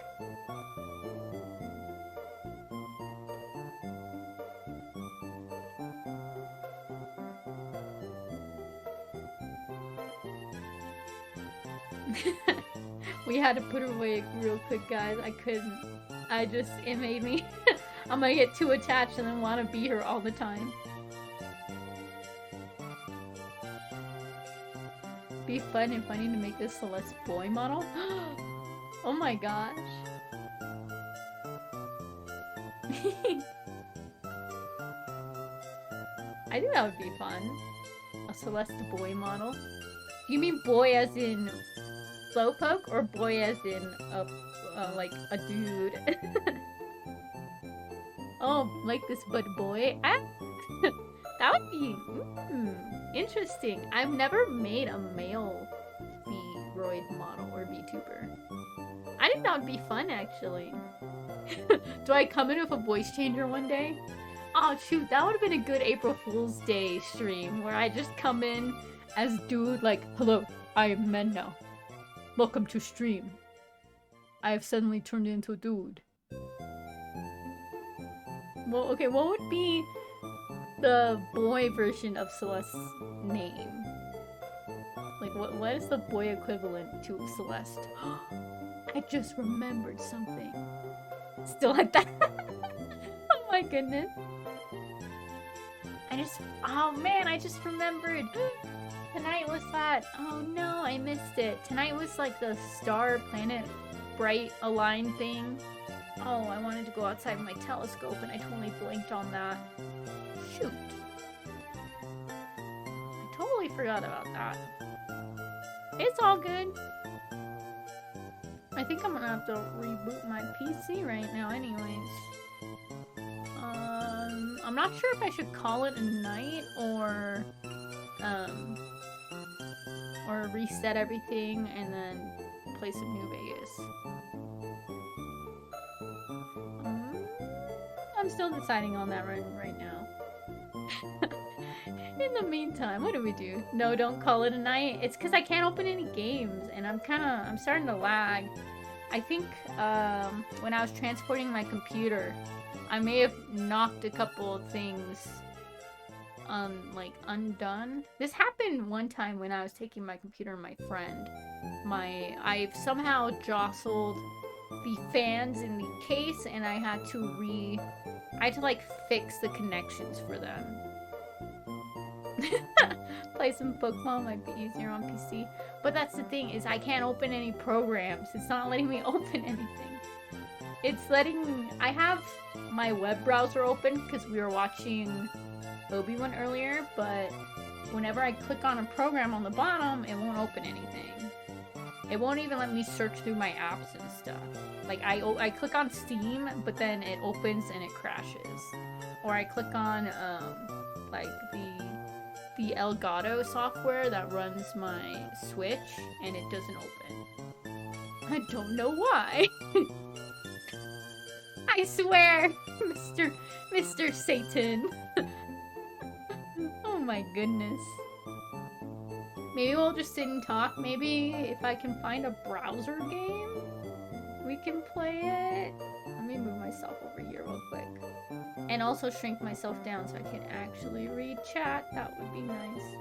We had to put her away real quick, guys. I couldn't. It made me... I'm gonna get too attached and then want to be her all the time. Be fun and funny to make this Celeste boy model. Oh my gosh. I think that would be fun. A Celeste boy model. You mean boy as in Slowpoke or boy as in like a dude? Oh, like this bud boy? That would be interesting. I've never made a male V-Roid model or VTuber. I think that would be fun, actually. Do I come in with a voice changer one day? Oh, shoot, that would have been a good April Fool's Day stream where I just come in as dude, like, hello, I am men now. Welcome to stream. I have suddenly turned into a dude. Well, okay, what would be the boy version of Celeste's name? Like, what is the boy equivalent to Celeste? I just remembered something. Still like that. Oh my goodness. Oh man, I just remembered. Tonight was that. Oh no, I missed it. Tonight was like the star planet bright align thing. Oh, I wanted to go outside with my telescope and I totally blanked on that. Shoot. I totally forgot about that. It's all good. I think I'm gonna have to reboot my PC right now anyways. I'm not sure if I should call it a night or reset everything and then play some New Vegas. I'm still deciding on that right now. In the meantime, what do we do? No, don't call it a night. It's because I can't open any games and I'm starting to lag. I think when I was transporting my computer, I may have knocked a couple of things like undone. This happened one time when I was taking my computer and my friend. I've somehow jostled the fans in the case and I had to like fix the connections for them. Play some Pokemon might be easier on PC. But that's the thing, is I can't open any programs. It's not letting me open anything. It's letting... I have my web browser open because we were watching ObiWan earlier, but whenever I click on a program on the bottom, it won't open anything. It won't even let me search through my apps and stuff. Like, I click on Steam, but then it opens and it crashes. Or I click on, like, the Elgato software that runs my Switch, and it doesn't open. I don't know why. I swear, Mr. Satan. my goodness. Maybe we'll just sit and talk. Maybe if I can find a browser game, we can play it. Let me move myself over here real quick. And also shrink myself down so I can actually read chat. That would be nice.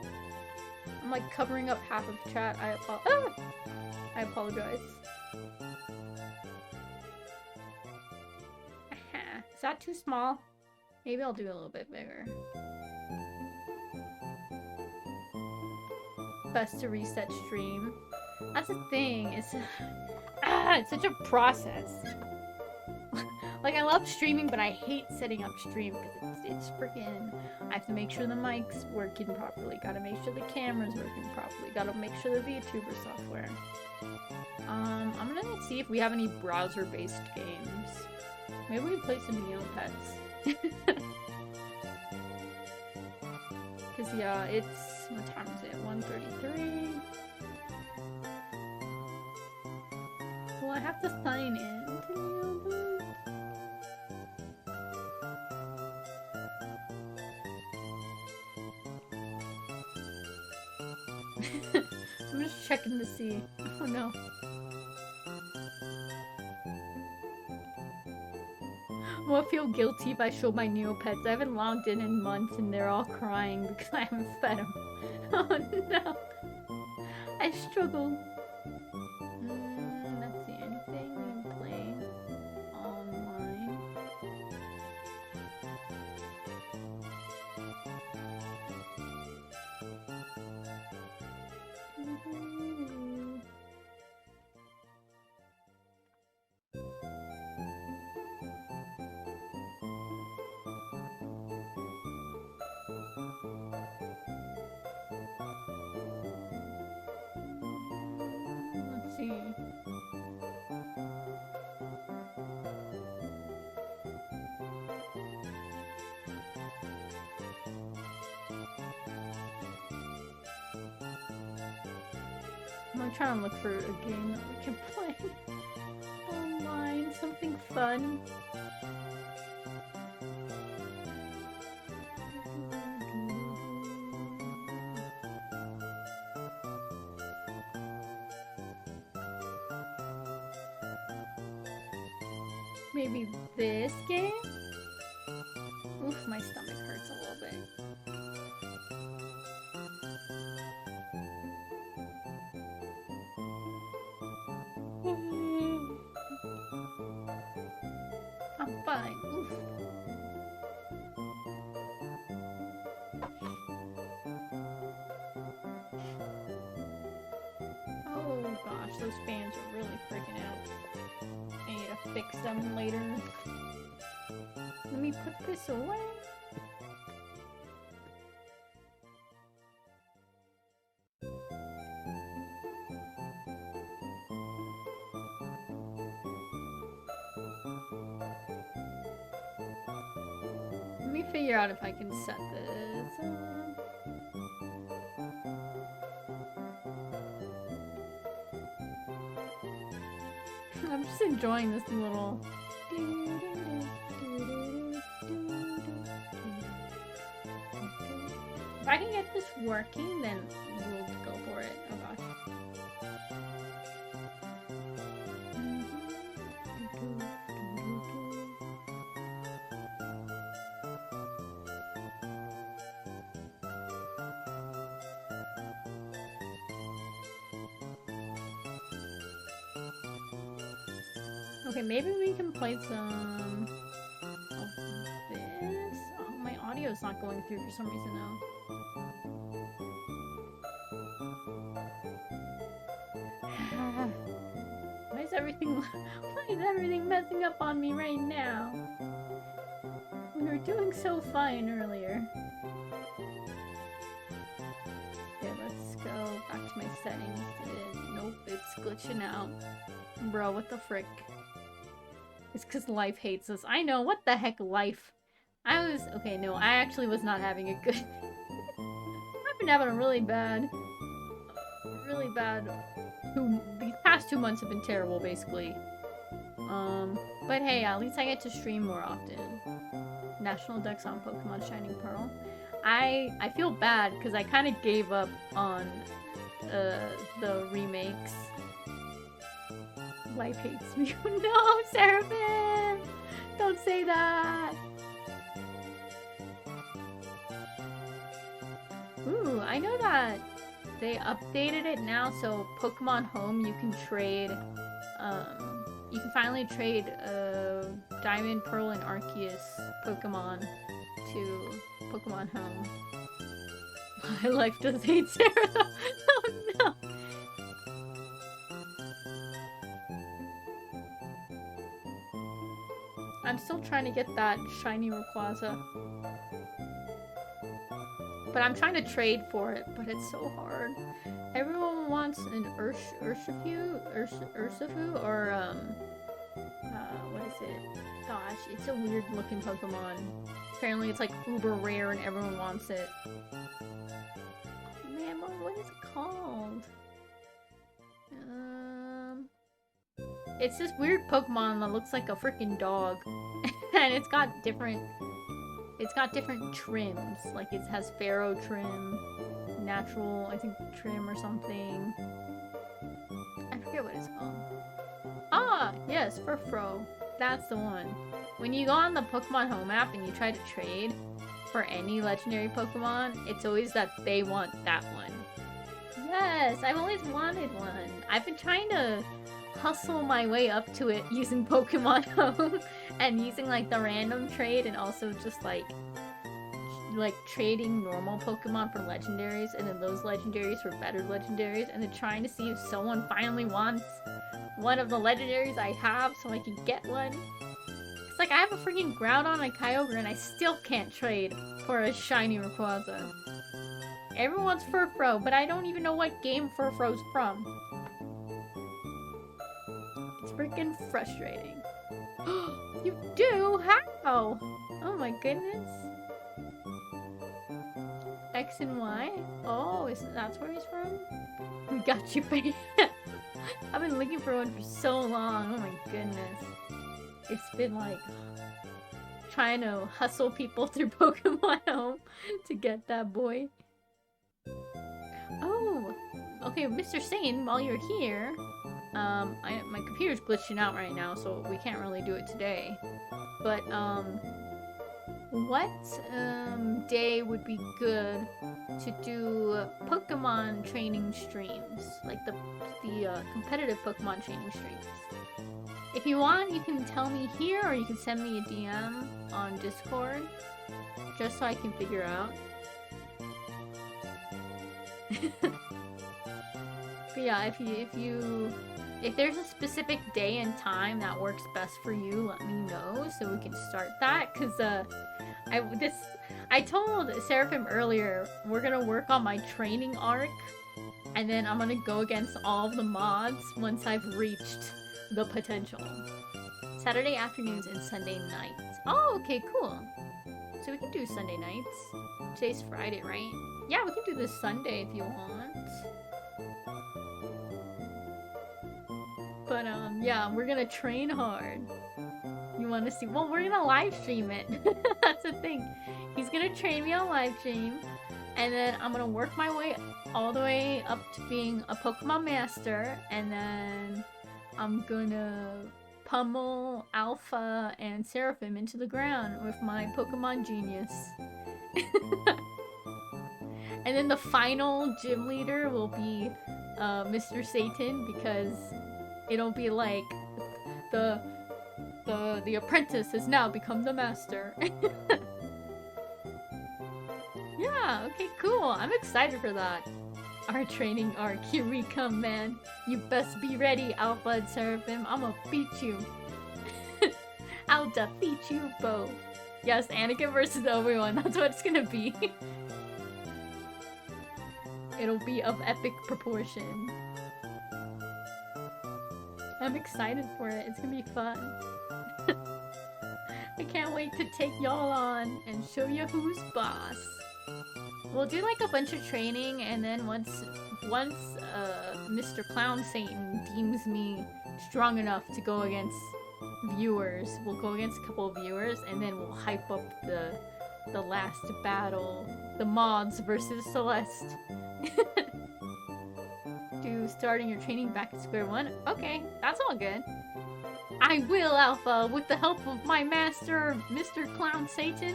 I'm like covering up half of chat. I apologize. Is that too small? Maybe I'll do a little bit bigger. Best to reset stream. That's the thing. It's such a process. Like, I love streaming, but I hate setting up stream because it's freaking. I have to make sure the mic's working properly. Gotta make sure the camera's working properly. Gotta make sure the VTuber software. I'm gonna see if we have any browser-based games. Maybe we can play some Neopets. Cause yeah, it's what time is it? 1:33. Well, I have to sign in to Neopets. I'm just checking to see. Oh no. Well, I feel guilty if I show my Neopets. I haven't logged in months and they're all crying because I haven't fed them. Oh no. I struggle. Let's see, anything we can play online. Let's see. I'm trying to look for a game that we can play online, something fun. Maybe this game? Oof, my stomach hurts a little bit. I'm fine. Oof. Oh gosh, those fans are really freaking out. I need to fix them later. Let me put this away. Let me figure out if I can set this up. I'm just enjoying this little. If I can get this working, then we'll go for it. Oh gosh. Okay, maybe we can play some of this. Oh, my audio's not going through for some reason now. Why is everything messing up on me right now? We were doing so fine earlier. Okay, let's go back to my settings. Nope, it's glitching out. Bro, what the frick? It's because life hates us. I know, what the heck, life? Okay, no, I actually was not having a good... I've been having a really bad... These past 2 months have been terrible, basically. But hey, at least I get to stream more often. National Dex on Pokemon Shining Pearl. I feel bad because I kind of gave up on the remakes. Life hates me. No, Seraphim! Don't say that! Ooh, I know that they updated it now, so Pokemon Home you can trade, you can finally trade Diamond, Pearl, and Arceus Pokemon to Pokemon Home. My life does hate Sarah. Oh no! I'm still trying to get that shiny Rayquaza. But I'm trying to trade for it, but it's so hard. Everyone wants an Urshifu, or what is it? Gosh, it's a weird looking Pokemon. Apparently it's like uber rare and everyone wants it. Oh man, what is it called? It's this weird Pokemon that looks like a freaking dog. And it's got different trims. Like it has Pharaoh trim, natural, I think, trim or something. I forget what it's called. Ah, yes, Furfrou. That's the one. When you go on the Pokemon Home app and you try to trade for any legendary Pokemon, it's always that they want that one. Yes, I've always wanted one. I've been trying to hustle my way up to it using Pokemon Home and using like the random trade and also just like trading normal Pokemon for legendaries, and then those legendaries for better legendaries, and then trying to see if someone finally wants one of the legendaries I have so I can get one. It's like I have a freaking Groudon and Kyogre and I still can't trade for a shiny Rayquaza. Everyone's Furfrou, but I don't even know what game Furfrou's from. It's freaking frustrating. You do? How? Oh my goodness. X and Y? Oh, that's where he's from? We got you, baby. I've been looking for one for so long. Oh my goodness. It's been like trying to hustle people through Pokemon Home to get that boy. Oh, okay, Mr. Sane, while you're here, my computer's glitching out right now, so we can't really do it today. But, what, day would be good to do Pokemon training streams? Like the competitive Pokemon training streams. If you want, you can tell me here, or you can send me a DM on Discord, just so I can figure out. But yeah, if there's a specific day and time that works best for you, let me know so we can start that. Cause I told Seraphim earlier, we're gonna work on my training arc, and then I'm gonna go against all of the mods once I've reached the potential. Saturday afternoons and Sunday nights. Oh, okay, cool. So we can do Sunday nights. Today's Friday, right? Yeah, we can do this Sunday if you want. But, yeah, we're gonna train hard. You wanna see? Well, we're gonna live stream it. That's the thing. He's gonna train me on live stream, and then I'm gonna work my way all the way up to being a Pokemon Master, and then I'm gonna pummel Alpha and Seraphim into the ground with my Pokemon Genius. And then the final gym leader will be Mr. Satan, because it'll be like the apprentice has now become the master. Yeah, okay, cool. I'm excited for that. Our training arc, here we come, man. You best be ready, Alpha and Seraphim. I'ma beat you. I'll defeat you both. Yes, Anakin versus ObiWan. That's what it's gonna be. It'll be of epic proportion. I'm excited for it. It's gonna be fun. I can't wait to take y'all on and show you who's boss. We'll do like a bunch of training, and then once Mr. Clown Satan deems me strong enough to go against viewers, we'll go against a couple of viewers, and then we'll hype up the the last battle. The mods versus Celeste. Do starting your training back at square one? Okay, that's all good. I will, Alpha, with the help of my master, Mr. Clown Satan.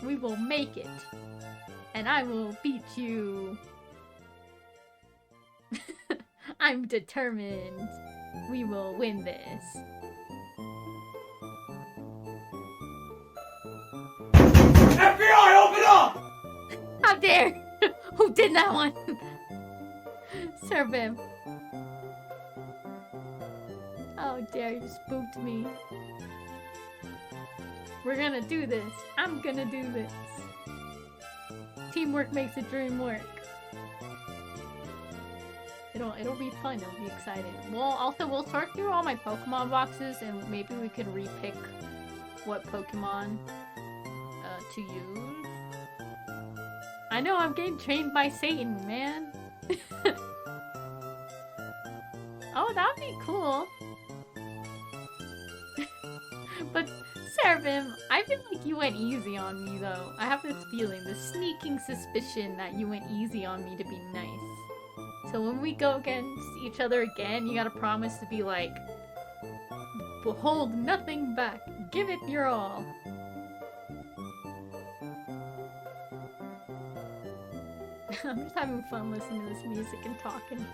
We will make it. And I will beat you. I'm determined. We will win this. FBI, open up! How dare! Who did that one? Serve him. How dare you spooked me. We're gonna do this. I'm gonna do this. Teamwork makes the dream work. It'll be fun. It'll be exciting. Well, also we'll sort through all my Pokemon boxes and maybe we could repick what Pokemon to use. I know I'm getting trained by Satan, man. Oh, that would be cool. But Seraphim, I feel like you went easy on me though. I have this feeling, this sneaking suspicion that you went easy on me to be nice. So when we go against each other again, you gotta promise to be like, hold nothing back. Give it your all. I'm just having fun listening to this music and talking.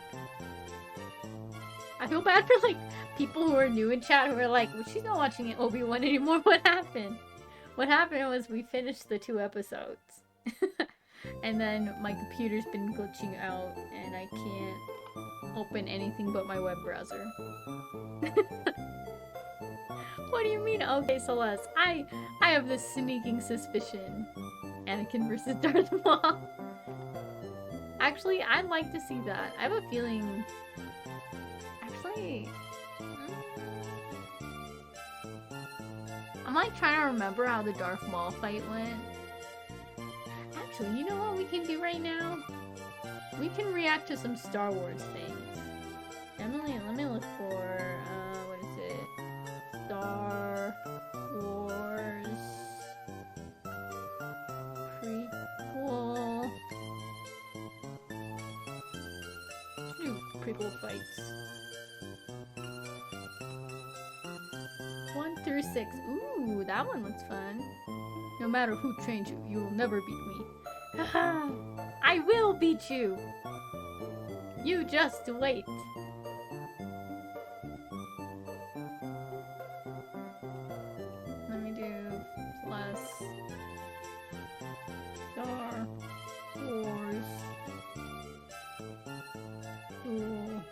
I feel bad for like people who are new in chat who are like, well, she's not watching it ObiWan anymore. What happened? What happened was we finished the 2 episodes. And then my computer's been glitching out and I can't open anything but my web browser. What do you mean? Okay, Celeste. I have this sneaking suspicion. Anakin versus Darth Maul. Actually, I'd like to see that. I have a feeling... Actually... I'm like trying to remember how the Darth Maul fight went. Actually, you know what we can do right now? We can react to some Star Wars things. Emily, let me look for, what is it? Star Wars... prequel... Let's do prequel fights. 1 through 6. Ooh, that one looks fun. No matter who trains you, you will never beat me. Haha! I will beat you! You just wait. Let me do plus Star Wars Duel.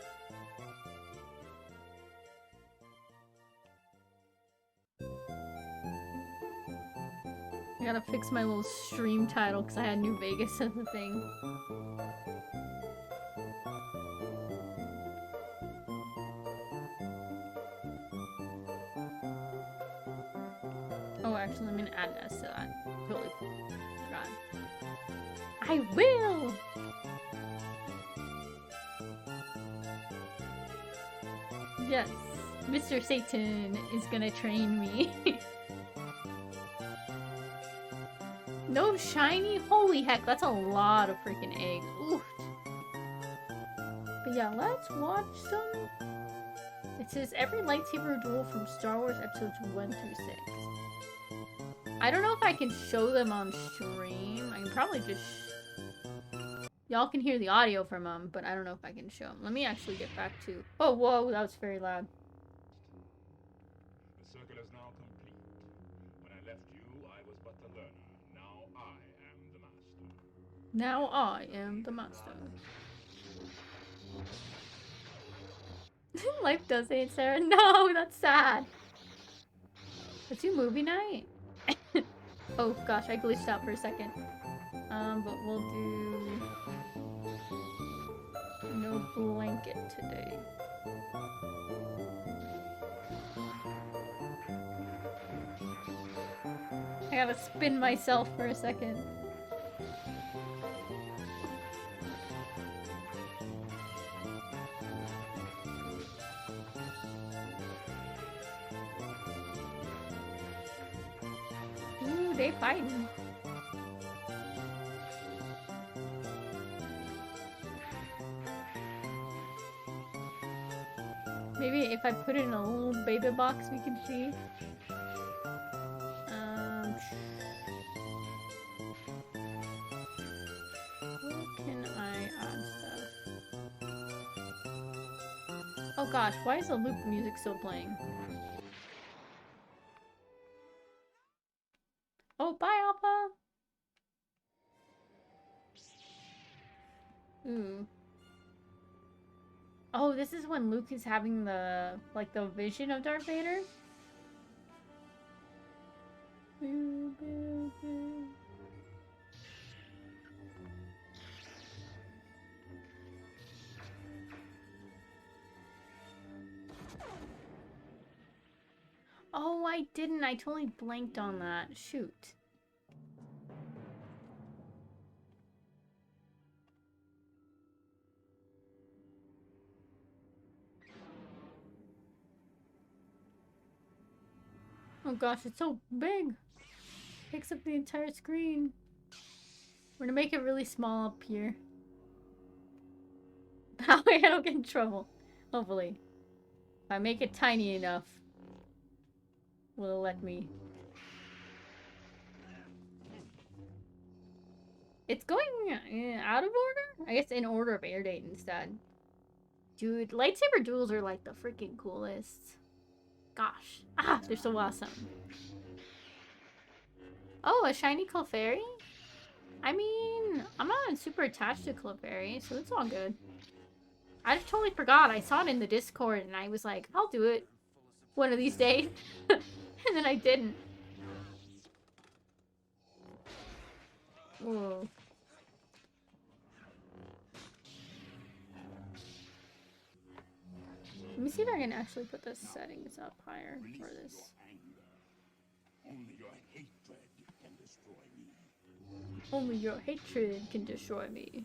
I gotta fix my little stream title because I had New Vegas as a thing. Oh, actually, I'm gonna add an S to that. Totally forgot. I will! Yes, Mr. Satan is gonna train me. No shiny? Holy heck, that's a lot of freaking eggs. Oof. But yeah, let's watch some. It says every lightsaber duel from Star Wars episodes 1 through 6. I don't know if I can show them on stream. I can probably just... Y'all can hear the audio from them, but I don't know if I can show them. Let me actually get back to... Oh, whoa, that was very loud. The circle is now complete. When I left you, I was but a learner. Now I am the master. Now I am the master. Life does hate Sarah. No, that's sad. Let's do movie night. Oh gosh, I glitched out for a second. But we'll do no blanket today. I gotta spin myself for a second. Ooh, they fighting. Maybe if I put it in a little baby box, we can see. Where can I add stuff? Oh gosh, why is the loop music still playing? Oh, bye, Alpha! Ooh. Oh, this is when Luke is having the, like, the vision of Darth Vader? Oh, I didn't. I totally blanked on that. Shoot. Oh gosh, it's so big. Takes up the entire screen. We're gonna make it really small up here. That way I don't get in trouble. Hopefully. If I make it tiny enough, will it let me? It's going out of order? I guess in order of air date instead. Dude, lightsaber duels are like the freaking coolest. Gosh. Ah, they're so awesome. Oh, a shiny Clefairy? I mean, I'm not super attached to Clefairy, so it's all good. I just totally forgot. I saw it in the Discord and I was like, I'll do it one of these days. And then I didn't. Whoa. Let me see if I can actually put the settings up higher for this. Only your hatred can destroy me. Only your hatred can destroy me.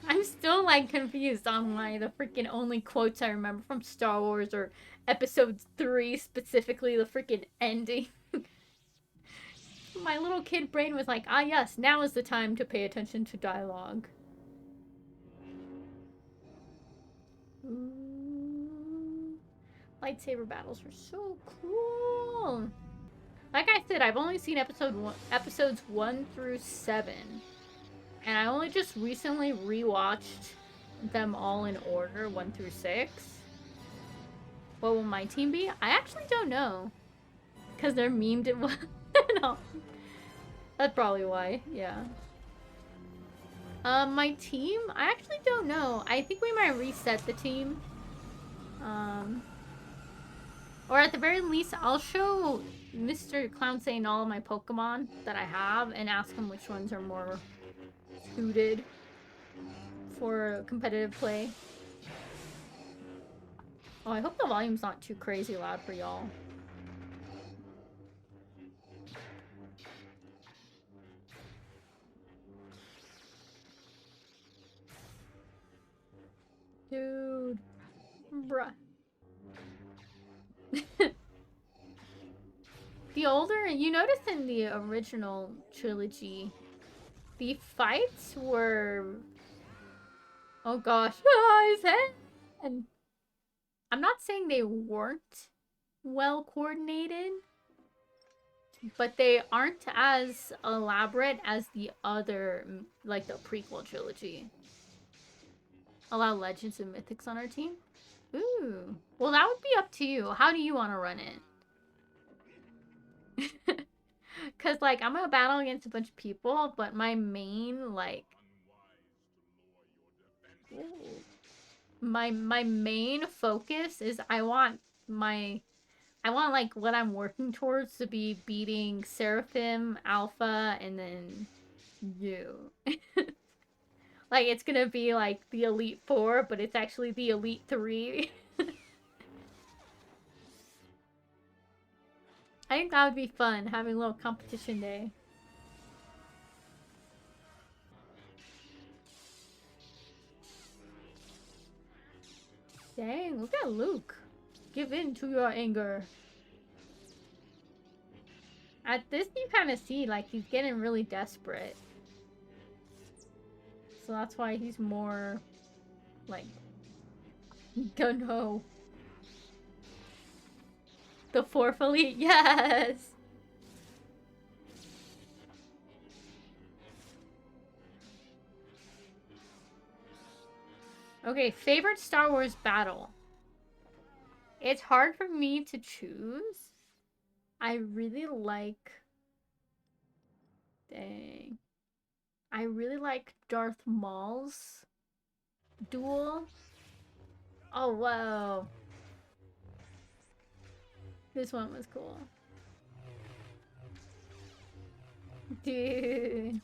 I'm still like confused on why the freaking only quotes I remember from Star Wars are episode 3, specifically the freaking ending. My little kid brain was like, ah yes, now is the time to pay attention to dialogue. Ooh. Lightsaber battles are so cool. Like I said, I've only seen episodes 1 through 7. And I only just recently rewatched them all in order, 1 through 6. What will my team be? I actually don't know. Because they're memed it. No. That's probably why, yeah. My team? I actually don't know. I think we might reset the team. Or at the very least, I'll show Mr. Clownsane all of my Pokemon that I have and ask him which ones are more suited for competitive play. Oh, I hope the volume's not too crazy loud for y'all. Dude. Bruh. The older, you notice in the original trilogy, the fights were... Oh gosh. His head! I'm not saying they weren't well coordinated, but they aren't as elaborate as the other, like the prequel trilogy. Allow Legends and Mythics on our team? Ooh. Well, that would be up to you. How do you want to run it? Because, like, I'm going to battle against a bunch of people, but my main, like... Ooh. My main focus is I want like what I'm working towards to be beating Seraphim, Alpha, and then you. Like it's gonna be like the Elite 4, but it's actually the Elite 3. I think that would be fun, having a little competition day. Dang, look at Luke. Give in to your anger. At this, you kind of see, like, he's getting really desperate. so that's why he's more like gung-ho. The fourth elite, yes! Okay, favorite Star Wars battle. It's hard for me to choose. I really like... Dang. I really like Darth Maul's duel. Oh, whoa. This one was cool. Dude.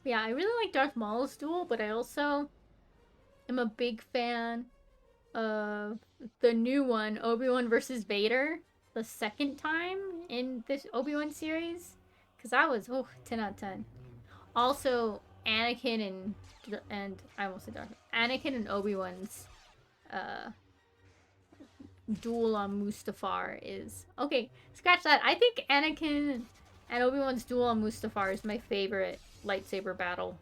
Yeah, I really like Darth Maul's duel, but I also am a big fan of the new one, Obi-Wan versus Vader, the second time in this Obi-Wan series. Because that was, 10 out of 10. Also, Anakin and I almost said Darth. Anakin and Obi-Wan's duel on Mustafar is... Okay, scratch that. I think Anakin and Obi-Wan's duel on Mustafar is my favorite lightsaber battle.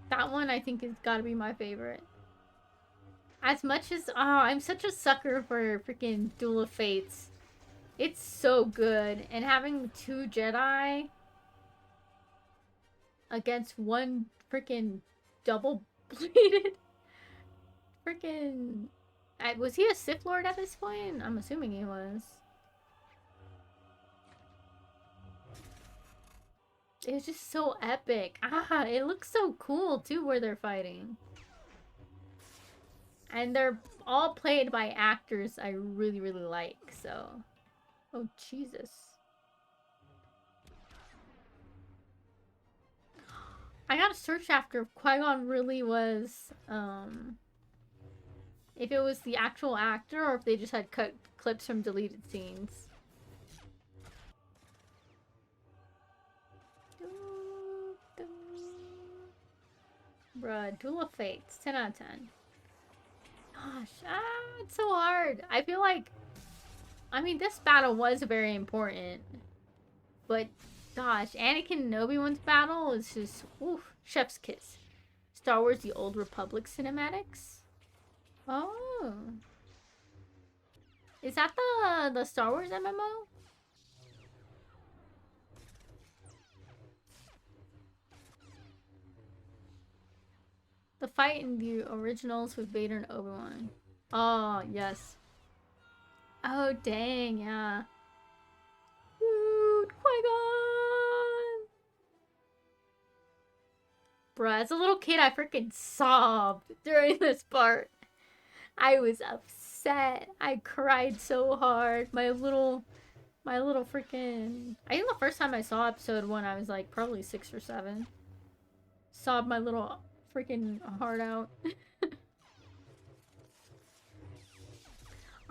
That one I think has gotta be my favorite. As much as... I'm such a sucker for freaking Duel of Fates. It's so good. And having 2 Jedi against one freaking double-bladed freaking... Was he a Sith Lord at this point? I'm assuming he was. It was just so epic. It looks so cool too where they're fighting. And they're all played by actors I really, really like, so... Oh, Jesus. I gotta search after if Qui-Gon really was, if it was the actual actor or if they just had cut clips from deleted scenes. Bruh, Duel of Fates, 10 out of 10. Gosh, it's so hard. I feel like, I mean, this battle was very important, but gosh, Anakin and Obi-Wan's battle is just, oof, chef's kiss. Star Wars: The Old Republic cinematics. Oh, is that the Star Wars MMO? The fight in the originals with Vader and Obi-Wan. Oh, yes. Oh, dang, yeah. Dude, Qui-Gon! Bruh, as a little kid, I freaking sobbed during this part. I was upset. I cried so hard. My little freaking... I think the first time I saw episode 1, I was like probably 6 or 7. Sobbed my little freaking heart out.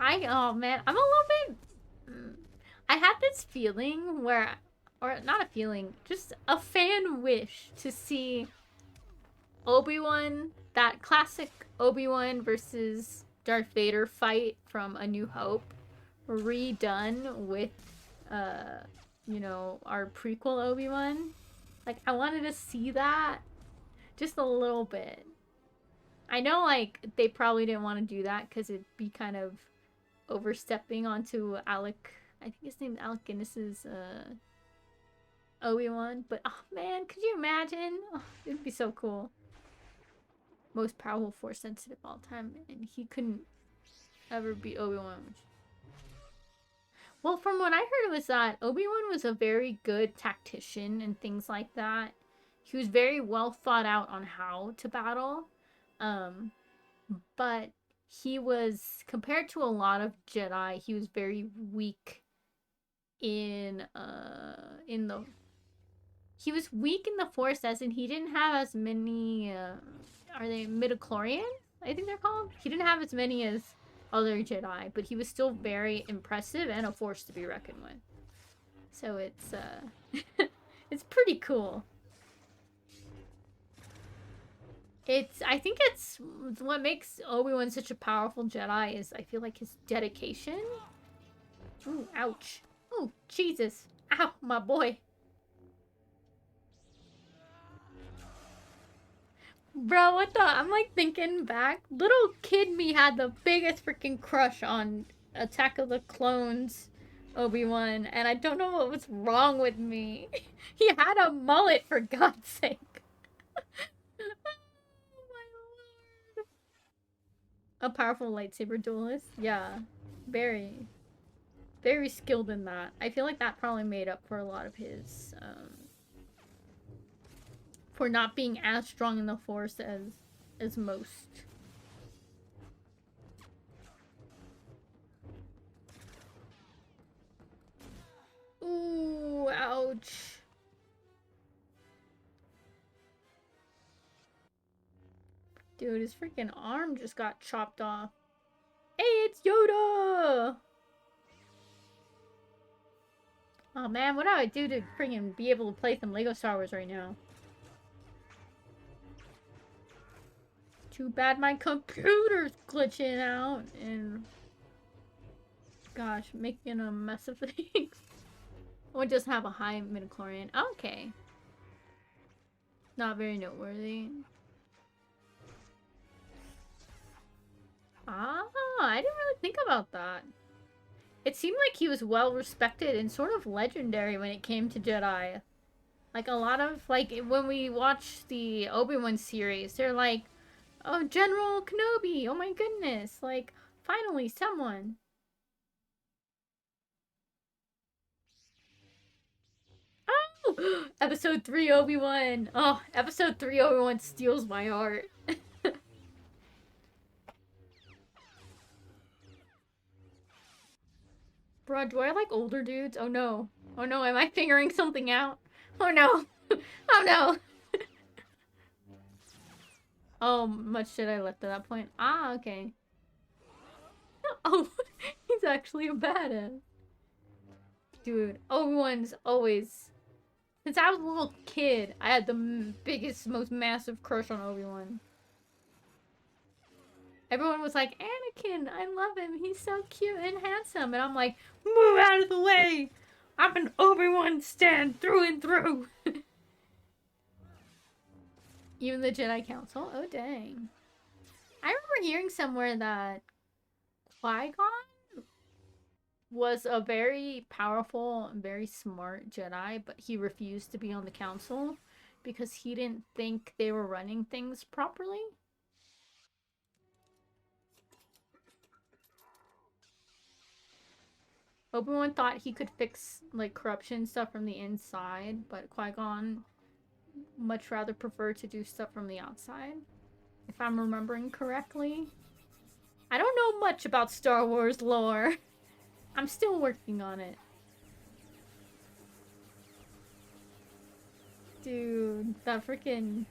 Oh man, I'm a little bit... I had this feeling where... Or not a feeling, just a fan wish to see Obi-Wan, that classic Obi-Wan versus Darth Vader fight from A New Hope, redone with, you know, our prequel Obi-Wan. Like, I wanted to see that just a little bit. I know, like, they probably didn't want to do that because it'd be kind of overstepping onto Alec, I think his name's Alec Guinness's, Obi-Wan. But, oh man, could you imagine? Oh, it'd be so cool. Most powerful Force sensitive of all time, and he couldn't ever beat Obi-Wan. Well, from what I heard was that Obi-Wan was a very good tactician and things like that. He was very well thought out on how to battle. But he was, compared to a lot of Jedi, he was very weak in the... He was weak in the Force, as in he didn't have as many, are they midichlorians? I think they're called? He didn't have as many as other Jedi, but he was still very impressive and a force to be reckoned with. So it's, it's pretty cool. I think it's what makes Obi-Wan such a powerful Jedi is I feel like his dedication Ooh, ouch. Ooh, Jesus. Ow, my boy. Bro, what the? I'm like thinking back. Little kid me had the biggest freaking crush on Attack of the Clones Obi-Wan, and I don't know what was wrong with me. He had a mullet, for God's sake. Oh my lord. A powerful lightsaber duelist? Yeah. Very, very skilled in that. I feel like that probably made up for a lot of his, for not being as strong in the Force as most. Ooh, ouch. Dude, his freaking arm just got chopped off. Hey, it's Yoda! Oh man, what do I do to freaking be able to play some Lego Star Wars right now? Too bad my computer's glitching out and... Gosh, making a mess of things. Or just have a high midichlorian. Okay. Not very noteworthy. Ah, I didn't really think about that. It seemed like he was well respected and sort of legendary when it came to Jedi. Like a lot of, like, when we watch the Obi-Wan series, they're like, oh, General Kenobi, oh my goodness, like, finally someone. Oh! Episode 3 Obi-Wan. Oh, episode 3 Obi-Wan steals my heart. Bro, do I like older dudes? Oh no. Oh no, am I figuring something out? Oh no. Oh no. Oh, much did I left at that point? Ah, okay. Oh, he's actually a badass. Dude, Obi-Wan's always... Since I was a little kid, I had the biggest, most massive crush on Obi-Wan. Everyone was like, Anakin, I love him. He's so cute and handsome. And I'm like, move out of the way. I'm an Obi-Wan stan through and through. Even the Jedi Council? Oh, dang. I remember hearing somewhere that Qui-Gon was a very powerful and very smart Jedi, but he refused to be on the council because he didn't think they were running things properly. Obi-Wan thought he could fix, like, corruption stuff from the inside, but Qui-Gon much rather preferred to do stuff from the outside, if I'm remembering correctly. I don't know much about Star Wars lore. I'm still working on it. Dude, that freaking...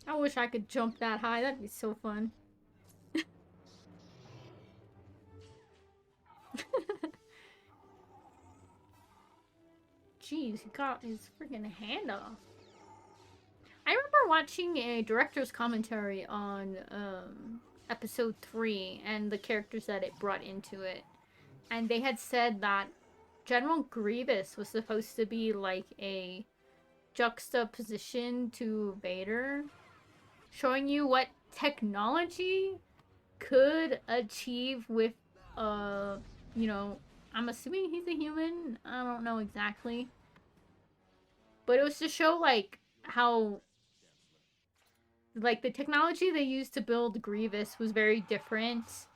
I wish I could jump that high. That'd be so fun. Jeez, he got his freaking hand off. I remember watching a director's commentary on episode 3 and the characters that it brought into it. And they had said that General Grievous was supposed to be like a juxtaposition to Vader, showing you what technology could achieve with, you know, I'm assuming he's a human. I don't know exactly. But it was to show, like, how, like, the technology they used to build Grievous was very different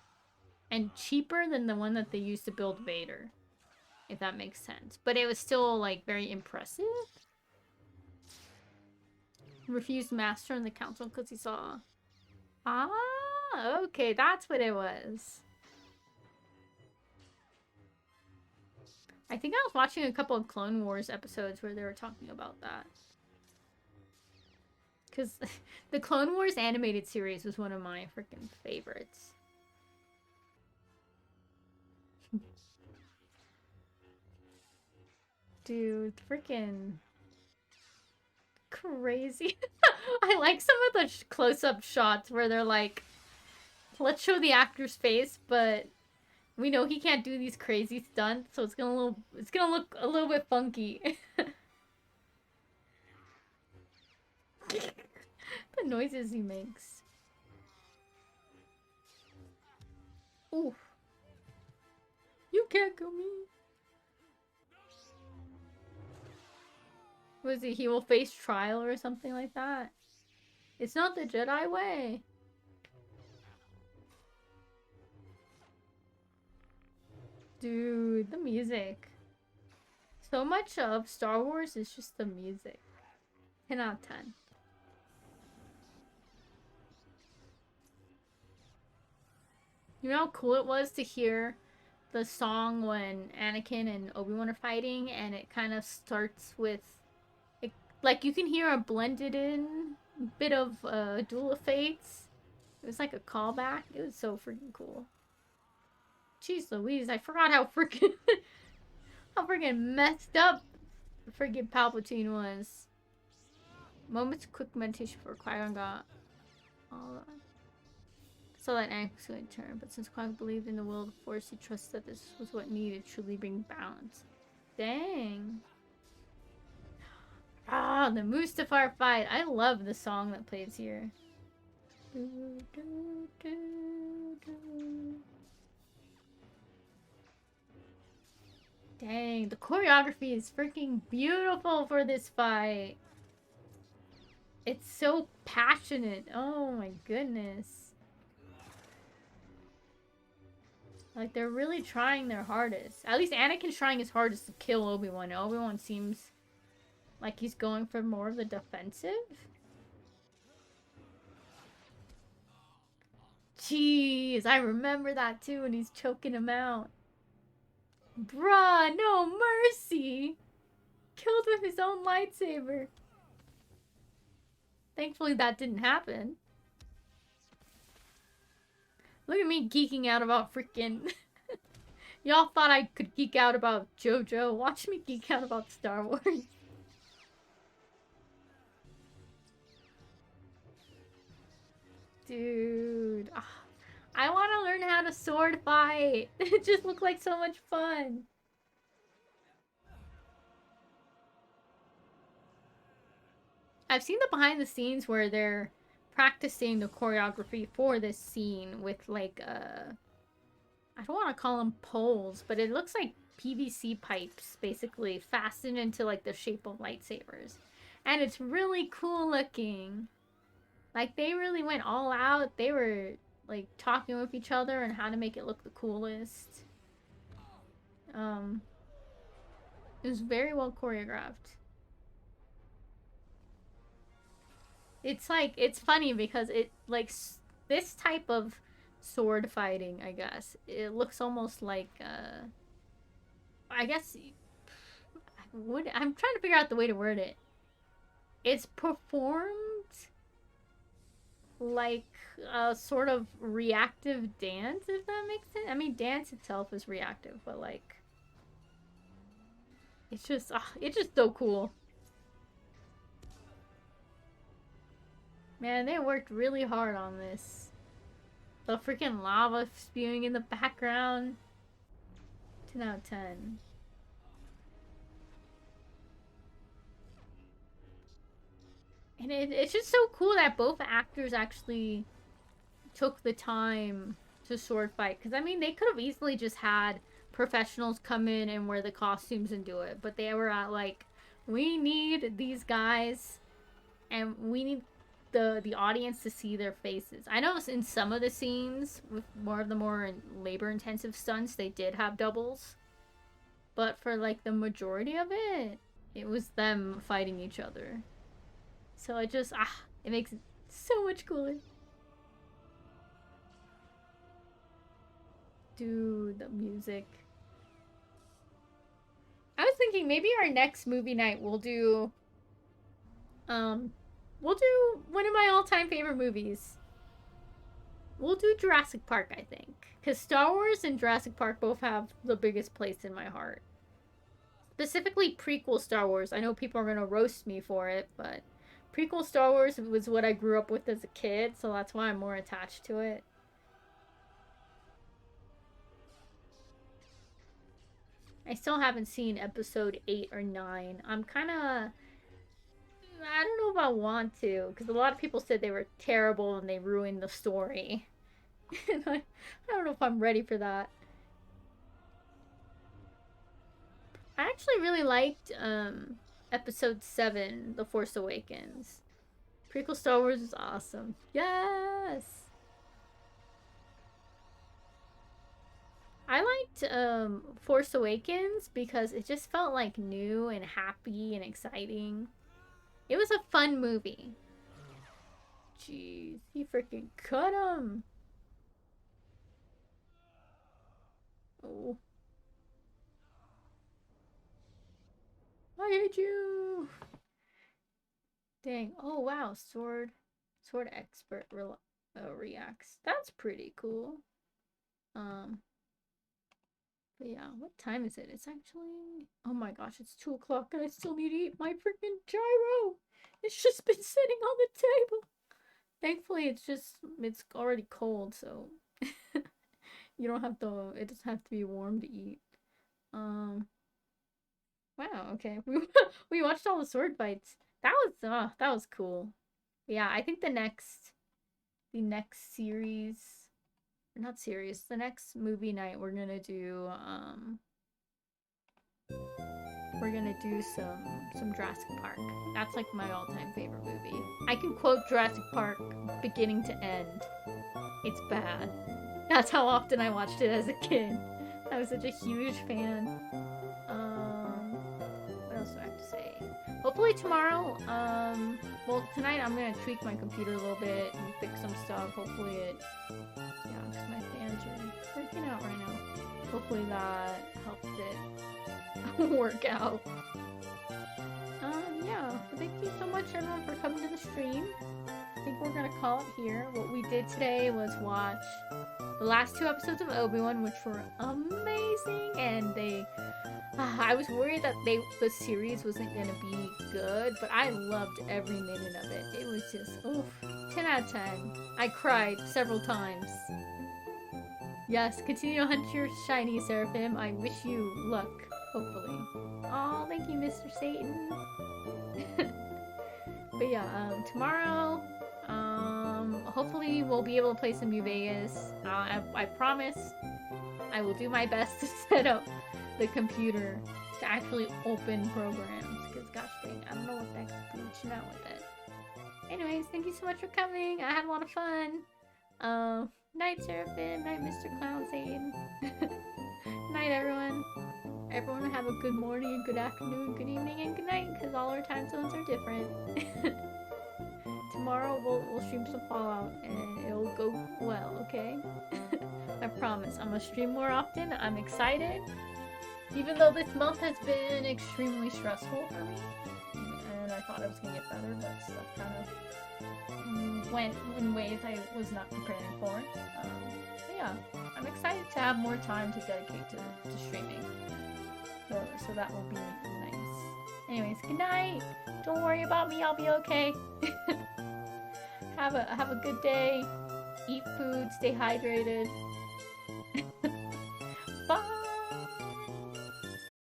and cheaper than the one that they used to build Vader, if that makes sense. But it was still, like, very impressive. Refused master in the council because he saw... Ah, okay, that's what it was. I think I was watching a couple of Clone Wars episodes where they were talking about that. Because the Clone Wars animated series was one of my freaking favorites. Dude, freaking crazy. I like some of the close-up shots where they're like, let's show the actor's face, but we know he can't do these crazy stunts, so it's gonna look a little bit funky. The noises he makes. Oof. You can't kill me. Was he will face trial or something like that? It's not the Jedi way. Dude, the music. So much of Star Wars is just the music. 10 out of 10. You know how cool it was to hear the song when Anakin and Obi-Wan are fighting, and it kind of starts with, like, you can hear a blended in bit of Duel of Fates. It was like a callback. It was so freaking cool. Jeez Louise, I forgot how freaking messed up freaking Palpatine was. Moments of quick meditation before Qui-Gon got all that. So that Anakin was going to turn, but since Qui-Gon believed in the will of the Force, he trusted that this was what needed to truly bring balance. Dang. Ah, the Mustafar fight. I love the song that plays here. Dang, the choreography is freaking beautiful for this fight. It's so passionate. Oh my goodness. Like, they're really trying their hardest. At least Anakin's trying his hardest to kill Obi-Wan. Obi-Wan seems like he's going for more of the defensive. Jeez, I remember that too when he's choking him out. Bruh, no mercy! Killed with his own lightsaber. Thankfully that didn't happen. Look at me geeking out about freaking... Y'all thought I could geek out about JoJo. Watch me geek out about Star Wars. Dude. I want to learn how to sword fight. It just looked like so much fun. I've seen the behind the scenes where they're practicing the choreography for this scene with like I don't want to call them poles, but it looks like PVC pipes basically fastened into like the shape of lightsabers. And it's really cool looking. Like they really went all out. They were like talking with each other and how to make it look the coolest. It was very well choreographed. It's like, it's funny because it, like, this type of sword fighting, I guess, it looks almost like, I guess, I'm trying to figure out the way to word it. It's performed like a sort of reactive dance, if that makes sense. I mean, dance itself is reactive, but like, it's just so cool. Man, they worked really hard on this. The freaking lava spewing in the background. 10 out of 10. And it's just so cool that both actors actually took the time to sword fight. Because, I mean, they could have easily just had professionals come in and wear the costumes and do it. But they were at, like, we need these guys and we need the audience to see their faces. I know in some of the scenes, with more of the more labor-intensive stunts, they did have doubles. But for, like, the majority of it, it was them fighting each other. So it just, it makes it so much cooler. Dude, the music. I was thinking maybe our next movie night we'll do one of my all-time favorite movies. We'll do Jurassic Park, I think. Because Star Wars and Jurassic Park both have the biggest place in my heart. Specifically prequel Star Wars. I know people are going to roast me for it, but prequel Star Wars was what I grew up with as a kid, so that's why I'm more attached to it. I still haven't seen episode 8 or 9. I'm kind of... I don't know if I want to, because a lot of people said they were terrible and they ruined the story. And I don't know if I'm ready for that. I actually really liked episode 7, The Force Awakens. Prequel Star Wars is awesome. Yes! I liked Force Awakens because it just felt like new and happy and exciting. It was a fun movie. Jeez, he freaking cut him. Oh. I hate you. Dang. Oh wow, sword expert reacts. That's pretty cool. But yeah, what time is it? It's actually... Oh my gosh, it's 2 o'clock and I still need to eat my freaking gyro. It's just been sitting on the table. Thankfully, it's already cold, so you don't have to... It doesn't have to be warm to eat. Wow, okay. We watched all the sword fights. That was cool. Yeah, I think the next series... Not series. The next movie night we're gonna do some Jurassic Park. That's like my all-time favorite movie. I can quote Jurassic Park beginning to end. It's bad. That's how often I watched it as a kid. I was such a huge fan. What else do I have to say? Hopefully tomorrow, well tonight I'm gonna tweak my computer a little bit and fix some stuff. Hopefully it, yeah, because my fans are freaking out right now. Hopefully that helps it work out. Yeah, but thank you so much everyone for coming to the stream. I think we're gonna call it here. What we did today was watch the last 2 episodes of ObiWan, which were amazing, and I was worried that the series wasn't gonna be good, but I loved every minute of it. It was just, oof, 10 out of 10. I cried several times. Yes, continue to hunt your shiny Seraphim. I wish you luck, hopefully. Oh, thank you, Mr. Satan. But yeah, tomorrow, hopefully we'll be able to play some New Vegas. I promise I will do my best to set up the computer to actually open programs, because gosh dang, I don't know what that's glitching out with it. Anyways, thank you so much for coming. I had a lot of fun. Night Seraphim, night Mr. Clown Satan. Night everyone. Everyone have a good morning, good afternoon, good evening, and good night, because all our time zones are different. Tomorrow we'll stream some Fallout and it'll go well, okay? I promise. I'm gonna stream more often. I'm excited. Even though this month has been extremely stressful for me. And I thought it was gonna get better, but stuff kind of went in ways I was not preparing for. But yeah, I'm excited to have more time to dedicate to streaming. So that will be nice. Anyways, good night. Don't worry about me. I'll be okay. Have a good day. Eat food. Stay hydrated.